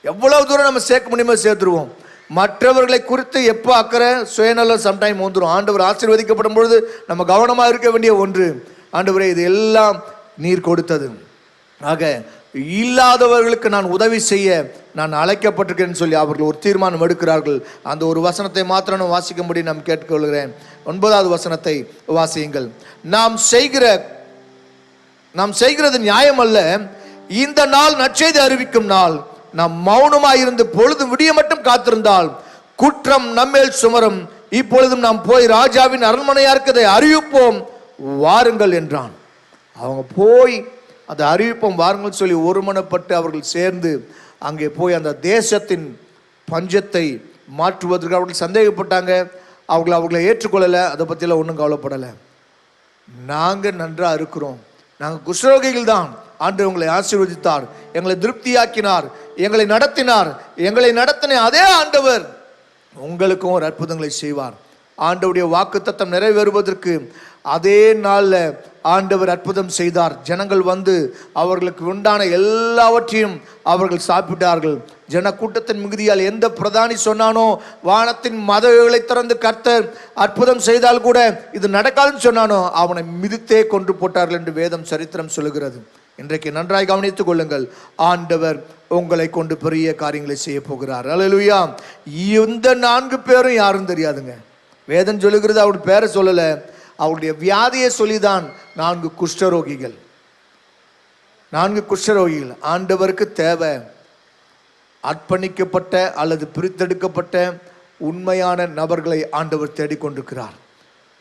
எவ்வளவு தூரம் நம்ம சேர்க்க முடியுமோ சேர்த்துருவோம். மற்றவர்களை குறித்து எப்போ அக்கறை, சுயநலம் சம்டைம் வந்துடும். ஆண்டவர் ஆசீர்வதிக்கப்படும் பொழுது நம்ம கவனமாக இருக்க வேண்டிய ஒன்று, ஆண்டவரே இது எல்லாம் நீர் கொடுத்தது, ஆக இல்லாதவர்களுக்கு நான் உதவி செய்ய நான் அழைக்கப்பட்டிருக்கேன்னு சொல்லி அவர்கள் ஒரு தீர்மானம் எடுக்கிறார்கள். அந்த ஒரு வசனத்தை மாத்திரம் நான் வாசிக்கும்படி நான் கேட்டுக்கொள்கிறேன். 9வது வசனத்தை வாசியுங்கள். நாம் செய்கிறது நியாயம் அல்ல, இந்த நாள் நற்செய்தி அறிவிக்கும் நாள். நாம் மௌனமாயிருந்து பொழுது விடிய மட்டும் காத்திருந்தால் குற்றம் நம்மேல் சுமரும். இப்பொழுதும் நாம் போய் ராஜாவின் அரண்மனையா இருக்கதை அறிவிப்போம், வாருங்கள் என்றான். அவங்க போய் அதை அறிவிப்போம் வாருங்கள் சொல்லி ஒருமனப்பட்டு அவர்கள் சேர்ந்து அங்கே போய் அந்த தேசத்தின் பஞ்சத்தை மாற்றுவதற்கு அவர்கள் சந்தேகப்பட்டாங்க. அவர்களை ஏற்றுக்கொள்ளலை, அதை பற்றியெல்லாம் ஒன்றும் கவலைப்படலை. நாங்கள் நன்றாக இருக்கிறோம், நாங்கள் குஷ்டரோகிகள் தான், ஆண்டவர் உங்களை ஆசீர்வதித்தார், எங்களை திருப்தியாக்கினார், எங்களை நடத்தின அதே ஆண்டவர் உங்களுக்கும் ஒரு அற்புதங்களை செய்வார். ஆண்டவருடைய வாக்குத்தத்தம் நிறைவேறுவதற்கு அதே நாளில் ஆண்டவர் அற்புதம் செய்தார். ஜனங்கள் வந்து அவர்களுக்கு உண்டான எல்லாவற்றையும் அவர்கள் சாப்பிட்டார்கள். ஜன கூட்டத்தின் மிகுதியால் எந்த பிரதானி சொன்னானோ, வானத்தின் மதகுகளை திறந்து கர்த்தர் அற்புதம் செய்தால் கூட இது நடக்காதுன்னு சொன்னானோ, அவனை மிதித்தே கொண்டு போட்டார்கள் என்று வேதம் சரித்திரம் சொல்லுகிறது. இன்றைக்கு நன்றாய் கவனித்துக் கொள்ளுங்கள், ஆண்டவர் உங்களை கொண்டு பெரிய காரியங்களை செய்ய போகிறார். அல்லேலூயா. இந்த 4 பேரும் யாரும் தெரியாதுங்க. வேதம் சொல்லுகிறது, அவருடைய பேரை சொல்லலை, அவருடைய வியாதியை சொல்லிதான் 4 குஷ்டரோகிகள். 4 குஷ்டரோகிகள். ஆண்டவருக்கு தேவை அர்ப்பணிக்கப்பட்ட அல்லது பிரித்தெடுக்கப்பட்ட உண்மையான நபர்களை ஆண்டவர் தேடிக்கொண்டிருக்கிறார்.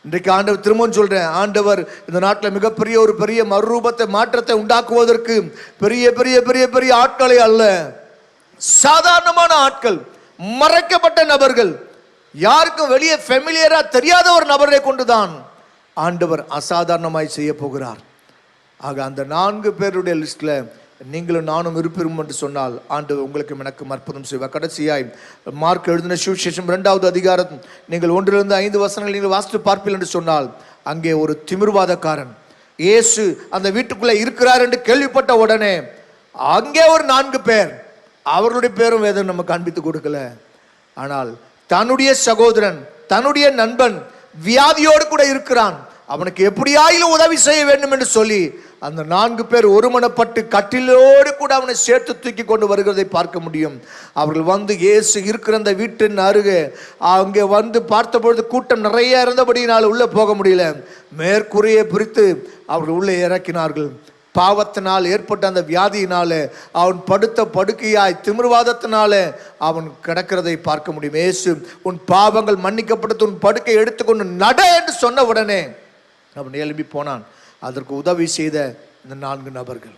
இன்றைக்கு ஆண்டவர் திரும்பவும் சொல்றேன், ஆண்டவர் இந்த நாட்டில் மிகப்பெரிய ஒரு பெரிய மறுரூபத்தை மாற்றத்தை உண்டாக்குவதற்கு பெரிய பெரிய பெரிய பெரிய ஆட்களை அல்ல, சாதாரணமான ஆட்கள், மறைக்கப்பட்ட நபர்கள், யாருக்கும் வெளியே ஃபெமிலியரா தெரியாத ஒரு நபரை கொண்டுதான் ஆண்டவர் அசாதாரணமாய் செய்ய போகிறார். ஆக அந்த 4 பேருடைய லிஸ்ட்ல நீங்களும் நானும் இருப்போம் என்று சொன்னால் ஆண்டவர் உங்களுக்கு எனக்கும் அற்புதம் செய்வார். கடைசியாய் மார்க் எழுதின சுவிசேஷம் 2வது அதிகாரம் நீங்கள் 1-5 வசனங்கள் நீங்கள் வாசித்து பார்ப்பீர்கள் என்று சொன்னால், அங்கே ஒரு திமிர்வாதக்காரன் இயேசு அந்த வீட்டுக்குள்ளே இருக்கிறார் என்று கேள்விப்பட்ட உடனே அங்கே ஒரு 4 பேர், அவர்களுடைய பேரும் வேதம் நம்ம காண்பித்து கொடுக்கல, ஆனால் தன்னுடைய சகோதரன் தன்னுடைய நண்பன் வியாதியோடு கூட இருக்கிறான், அவனுக்கு எப்படியாயிலும் உதவி செய்ய வேண்டும் என்று சொல்லி அந்த 4 பேர் ஒருமனப்பட்டு கட்டிலோடு கூட அவனை சேர்த்து தூக்கி கொண்டு வருகிறதை பார்க்க முடியும். அவர்கள் வந்து இயேசு இருக்கிற அந்த வீட்டின் அருகே அங்கே வந்து பார்த்தபொழுது கூட்டம் நிறைய இருந்தபடியினால் உள்ளே போக முடியல. மேற்கூரையை பிரித்து அவர்கள் உள்ளே இறக்கினார்கள். பாவத்தினால் ஏற்பட்ட அந்த வியாதியினால அவன் படுத்த படுக்கையாய் திமிர்வாதத்தினால அவன் கிடக்கிறதை பார்க்க முடியும். இயேசு உன் பாவங்கள் மன்னிக்கப்பட்டு உன் படுக்கை எடுத்துக்கொண்டு நட என்று சொன்ன உடனே அவன் எழும்பி போனான். அதற்கு உதவி செய்த இந்த 4 நபர்கள்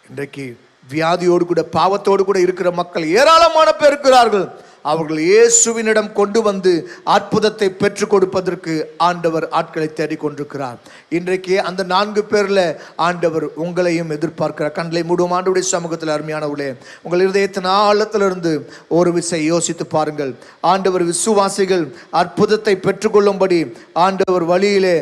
இன்றைக்கு வியாதியோடு கூட பாவத்தோடு கூட இருக்கிற மக்கள் ஏராளமான பேர் இருக்கிறார்கள். அவர்கள் இயேசுவினிடம் கொண்டு வந்து அற்புதத்தை பெற்றுக் கொடுப்பதற்கு ஆண்டவர் ஆட்களை தேடிக் கொண்டிருக்கிறார். இன்றைக்கு அந்த 4 பேர்ல ஆண்டவர் உங்களையும் எதிர்பார்க்கிறார். கண்களை மூடும் ஆண்டவருடைய சமூகத்தில் அருமையானவர்களே, உங்கள் இருதயத்தின் ஆழத்திலிருந்து ஒரு விசை யோசித்து பாருங்கள். ஆண்டவர் விசுவாசிகள் அற்புதத்தை பெற்றுக்கொள்ளும்படி ஆண்டவர் வழியிலே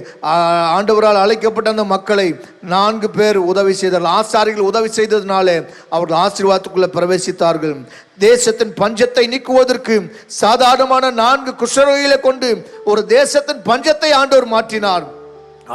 ஆண்டவரால் அழைக்கப்பட்ட அந்த மக்களை 4 பேர் உதவி செய்தார்கள். ஆசாரிகள் உதவி செய்ததினாலே அவர்கள் ஆசீர்வாதத்துக்குள்ள பிரவேசித்தார்கள். தேசத்தின் பஞ்சத்தை நீக்குவதற்கு சாதாரணமான 4 குஷ்டரோகிகளை கொண்டு ஒரு தேசத்தின் பஞ்சத்தை ஆண்டவர் மாற்றினார்.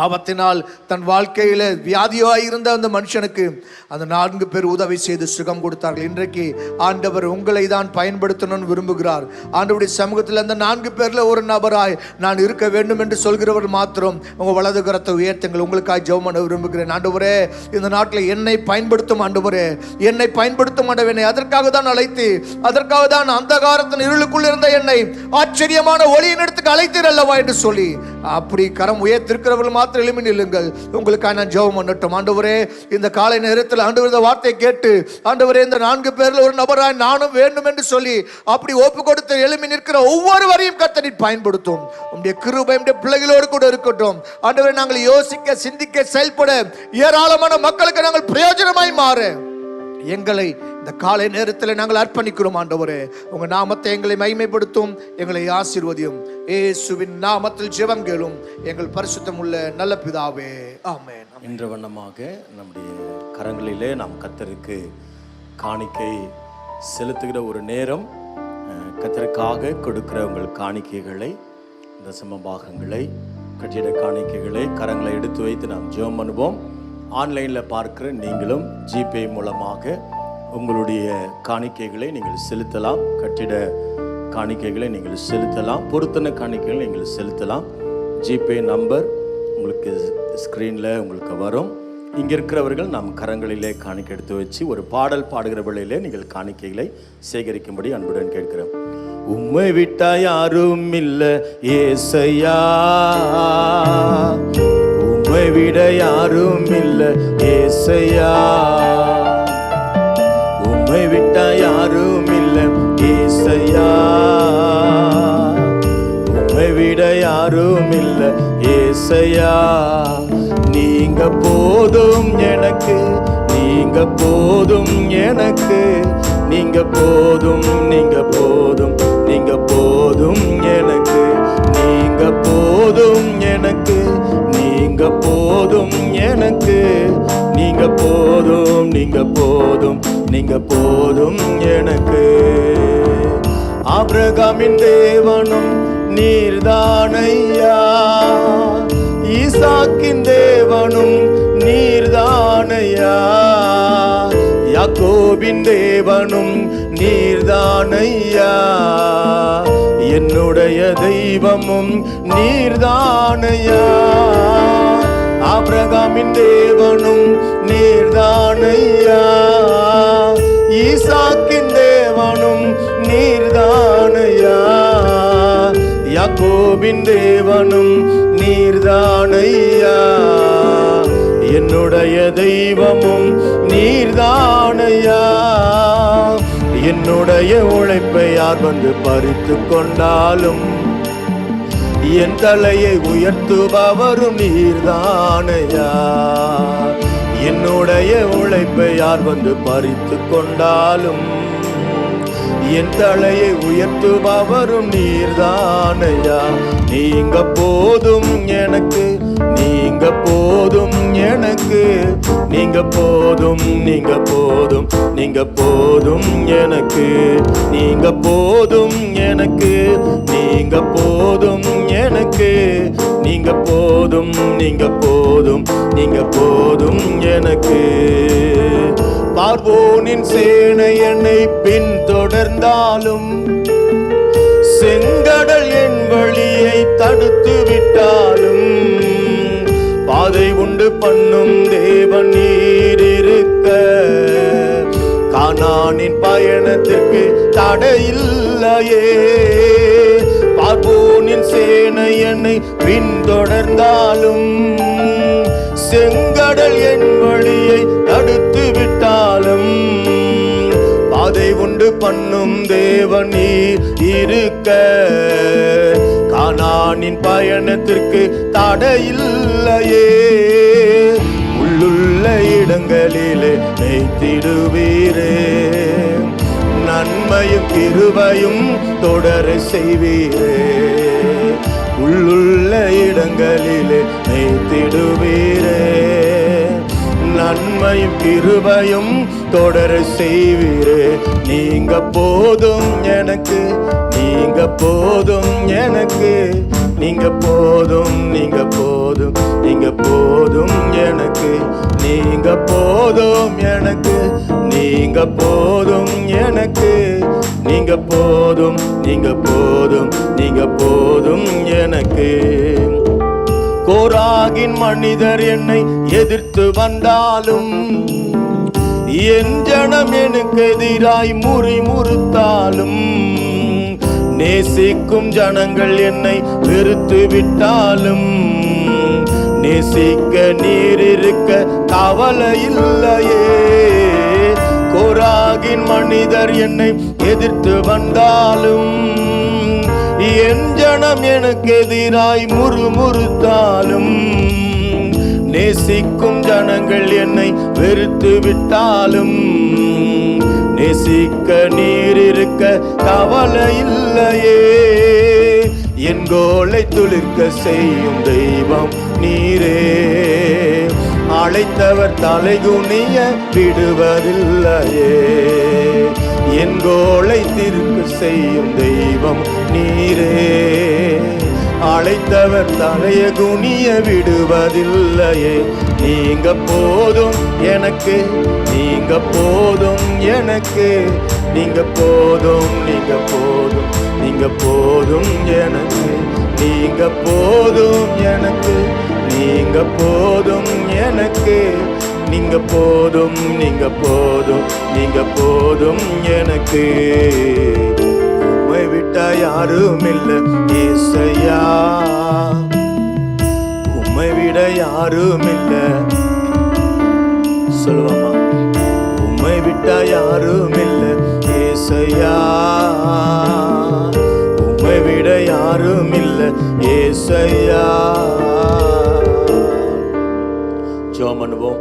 ஆபத்தினால் தன் வாழ்க்கையில வியாதியாய் இருந்த அந்த மனுஷனுக்கு அந்த 4 பேர் உதவி செய்து சுகம் கொடுத்தார்கள். இன்றைக்கு ஆண்டவர் உங்களை தான் பயன்படுத்தணும்னு விரும்புகிறார். ஆண்டவருடைய சமூகத்தில் அந்த 4 பேர்ல ஒரு நபராய் நான் இருக்க வேண்டும் என்று சொல்கிறவர் மாத்திரம் உங்க வலது கரத்தை உயர்த்துங்கள். உங்களுக்காக ஜெபம் பண்ண விரும்புகிறேன். ஆண்டவரே, இந்த நாட்டில் என்னை பயன்படுத்தும் ஆண்டவரே, என்னை பயன்படுத்தும் ஆண்டவரே, அதற்காக தான் அழைத்து, அதற்காக தான் அந்தகாரத்தின் இருளுக்குள் இருந்த என்னை ஆச்சரியமான ஒளியின் இடத்துக்கு அழைத்தீர் அல்லவா என்று சொல்லி அப்படி கரம் உயர்த்திருக்கிறவர்கள் மாத்திரம் எழும்பி நில்லுங்கள். உங்களுக்காக நான் ஜெபம் பண்ணட்டும். ஆண்டவரே, இந்த காலை நேரத்தில் ஆண்டவர் இந்த வார்த்தையை கேட்டு ஆண்டவரே இந்த 4 பேர்ல ஒரு நபராய் நானும் வேண்டும் என்று சொல்லி அப்படி ஒப்பு கொடுத்து எழும்பி நிற்கிற ஒவ்வொருவரையும் கர்த்தர் நீர் பயன்படுத்தும். உம்முடைய கிருபை உம்முடைய பிள்ளைகளோடு கூட இருக்கட்டும். ஆண்டவரே, நாங்கள் யோசிக்க சிந்திக்க செயல்பட ஏராளமான மக்களுக்கு நாங்கள் பிரயோஜனமாய் மாற எங்களை இந்த காலை நேரத்தில் நாங்கள் அர்ப்பணிக்கிறோம். ஆண்டவரே, உங்க நாமத்தை எங்களை மகிமைப்படுத்தும், எங்களை ஆசீர்வதியும். இயேசுவின் நாமத்தில் ஜெபம் கேளும் எங்கள் பரிசுத்தம் உள்ள நல்ல பிதாவே, ஆமென். இன்ற வண்ணமாக நம்முடைய கரங்களிலே நாம் கர்த்தருக்கு காணிக்கை செலுத்துகிற ஒரு நேரம். கர்த்தருக்காக கொடுக்கிற உங்கள் காணிக்கைகளை, தசம பாகங்களை, கட்டிட காணிக்கைகளை கரங்களை எடுத்து வைத்து நாம் ஜெபம் பண்ணுவோம். ஆன்லைனில் பார்க்கிற நீங்களும் ஜிபே மூலமாக உங்களுடைய காணிக்கைகளை நீங்கள் செலுத்தலாம். கட்டிட காணிக்கைகளை நீங்கள் செலுத்தலாம். பொருத்தன காணிக்கைகளை நீங்கள் செலுத்தலாம். ஜிபே நம்பர் உங்களுக்கு ஸ்க்ரீனில் உங்களுக்கு வரும். இங்கே இருக்கிறவர்கள் நம் கரங்களிலே காணிக்கை எடுத்து வச்சு ஒரு பாடல் பாடுகிற வேளையிலே நீங்கள் காணிக்கைகளை சேகரிக்கும்படி அன்புடன் கேட்கிறோம். உம்மை விட்டா யாரும் இல்ல ஏசையா, உம்மை விட யாரும் இல்ல ஏசையா, உம்மை விட்டா யாரும் இல்ல ஏசையா, உம்மை விட யாரும் இல்ல ஏசையா. நீங்க போதும் எனக்கு, நீங்க போதும் எனக்கு, நீங்க போதும், நீங்க போதும், நீங்க போதும் எனக்கு, நீங்க போதும் எனக்கு, நீங்க போதும் எனக்கு, நீங்க போதும், நீங்க போதும், நீங்க போதும் எனக்கு. ஆபிரகாமின் தேவனும் நீர்தானையா, ஈசாக்கின் தேவனும் நீர்தானையா, யாக்கோபின் தேவனும் நீர்தானையா, என்னுடைய தெய்வமும் நீர்தானையா. ஆபிரகாமின் தேவனும் நீர்தானையா, ஈசாக்கின் தேவனும் நீர்தானையா, யாக்கோபின் தேவனும் நீர்தானையா, என்னுடைய தெய்வமும் நீர்தானையா. என்னுடைய உழைப்பை யார் வந்து பறித்து கொண்டாலும் என் தலையை உயர்த்துபவரும் நீர்தானையா, என்னுடைய என்னுடைய உழைப்பை யார் வந்து பறித்து கொண்டாலும் என் தலையை உயர்த்துபவரும் நீர்தானையா. நீங்க போதும் எனக்கு, நீங்க போதும் எனக்கு, நீங்க போதும், நீங்க போதும், நீங்க போதும் எனக்கு, நீங்க போதும் எனக்கு, நீங்க போதும் எனக்கு, நீங்க போதும், நீங்க போதும், நீங்க போதும் எனக்கு. பார்வோனின் சேனை என்னை பின்தொடர்ந்தாலும் செங்கடல் என் வழியை தடுத்து விட்டாலும் பாதை உண்டு பண்ணும் தேவன் நீர் இருக்க கானானின் பயணத்திற்கு தடையில்லையே. பார்வோனின் சேனை என்னை பின்தொடர்ந்தாலும் செங்கடல் என் வழியை தடுத்து விட்டாலும் பாதை உண்டு பண்ணும் தேவன் நீர் இருக்க கானானின் பயணத்திற்கு தடையில்லையே. உள்ளுள்ள இடங்களிலே வைத்திடுவீரே, நன்மையும் கிருபையும் தொடர செய்வீரே. உள்ளுள்ள இடங்களிலே வைத்திடுவீரே, நன்மையும் கிருபையும் தொடர செய்வீரே. நீங்க போதும் எனக்கு, நீங்க போதும் எனக்கு, நீங்க போதும், நீங்க போதும், நீங்க போதும் எனக்கு, நீங்க போதும் எனக்கு, நீங்க போதும் எனக்கு, நீங்க போதும், நீங்க போதும், நீங்க போதும் எனக்கு. கோராகின் மனிதர் என்னை எதிர்த்து வந்தாலும் என் ஜனம் எனக்கு எதிராய் முறிமுறுத்தாலும் நேசிக்கும் ஜனங்கள் என்னை வெறுத்து விட்டாலும் நேசிக்க நீர் இருக்க கவலை இல்லையே. கோராகின் மனிதர் என்னை எதிர்த்து வந்தாலும் என் ஜனம் எனக்கு எதிராய் முறுமுறுத்தாலும் நேசிக்கும் ஜனங்கள் என்னை வெறுத்து விட்டாலும் நேசிக்க நீர் இருக்க கவலை இல்லையே. என் கோலை துளிர்க்க செய்யும் தெய்வம் நீரே, அழைத்தவர் தலைகுனிய விடுவதில்லையே. என் கோலை திருக்க செய்யும் தெய்வம் நீரே, அழைத்தவர் தலைய குனிய விடுவதில்லையே. நீங்க போதும் எனக்கு, நீங்க போதும் எனக்கு, நீங்க போதும், நீங்க போதும், நீங்க போதும் எனக்கு, நீங்க போதும் எனக்கு, நீங்க போதும் எனக்கு, நீங்க போதும், நீங்க போதும், நீங்க போதும் எனக்கு. உம்மை விட்டா யாரும் இல்லை ஏசையா, உம்மை விட யாரும் இல்லை. சொல்லுவாமா, உம்மை விட்டா யாரும் இல்லை ஏசையா, உம்மை விட யாரும் இல்லை ஏசையா. ஜெபம் பண்ணுவோம்.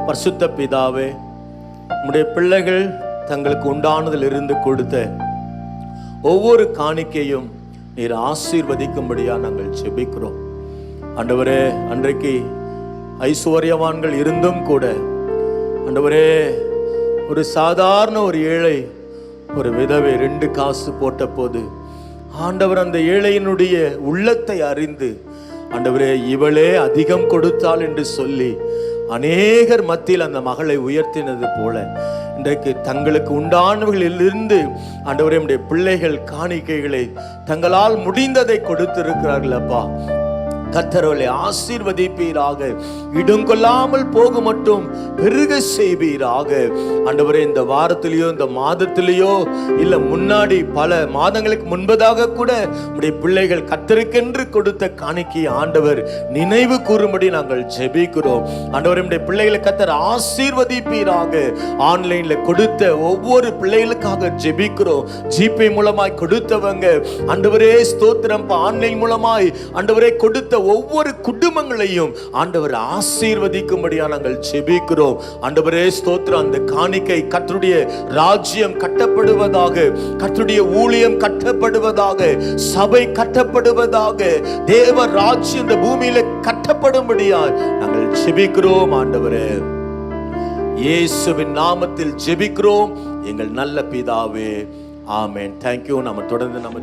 பரிசுத்த பிதாவே, உம்முடைய பிள்ளைகள் தங்களுக்கு உண்டானதில் இருந்து கொடுத்த ஒவ்வொரு காணிக்கையும் நீர் ஆசீர்வதிக்கும்படியா நாங்கள் ஜெபிக்கிறோம். ஆண்டவரே, அன்றைக்கு ஐஸ்வர்யவான்கள் இருந்தும் கூட ஆண்டவரே, ஒரு சாதாரண ஒரு ஏழை ஒரு விதவை 2 காசு போட்ட போது ஆண்டவர் அந்த ஏழையினுடைய உள்ளத்தை அறிந்து ஆண்டவரே இவளே அதிகம் கொடுத்தாள் என்று சொல்லி அநேகர் மத்தியில் அந்த மகளை உயர்த்தினது போல இன்றைக்கு தங்களுக்கு உண்டானவர்களிலிருந்து ஆண்டவரே நம்முடைய பிள்ளைகள் காணிக்கைகளை தங்களால் முடிந்ததை கொடுத்திருக்கிறார்கள். அப்பா, கர்த்தரவளை ஆசீர்வதிப்பீராக, இடங்கொள்ளாமல் போக மட்டும் பெருக செய்வீராக. ஆண்டவரே, இந்த வாரத்திலேயோ இந்த மாதத்திலேயோ இல்ல முன்னாடி பல மாதங்களுக்கு முன்பதாக கூட உடைய பிள்ளைகள் கர்த்தருக்கென்று கொடுத்த காணிக்கை ஆண்டவர் நினைவு கூறும்படி நாங்கள் ஜெபிக்கிறோம். ஆண்டவரே, நம்முடைய பிள்ளைகளை கர்த்தர் ஆசீர்வதிப்பீராக. ஆன்லைன்ல கொடுத்த ஒவ்வொரு பிள்ளைகளுக்காக ஜெபிக்கிறோம். ஜிபே மூலமாய் கொடுத்தவங்க ஆண்டவரே ஸ்தோத்திரம். ஆன்லைன் மூலமாய் ஆண்டவரே கொடுத்த ஒவ்வொரு குடும்பங்களையும் ஆண்டவர் ஆசீர்வதிக்கும்படியா நாங்கள் ஜெபிக்கிறோம். ஆண்டவரே ஸ்தோத்திரம். அந்த காணிக்கை கர்த்தருடைய ராஜ்யம் கட்டப்படுவதாக, கர்த்தருடைய ஊழியம் கட்டப்படுவதாக, சபை கட்டப்படுவதாக, தேவ ராஜ்யம் இந்த பூமியில கட்டப்படும்படியா நாங்கள் ஜெபிக்கிறோம். ஆண்டவரே இயேசுவின் நாமத்தில் ஜெபிக்கிறோம் எங்கள் நல்ல பிதாவே, ஆமென். தேங்க்யூ. நம்ம தொடர்ந்து நம்ம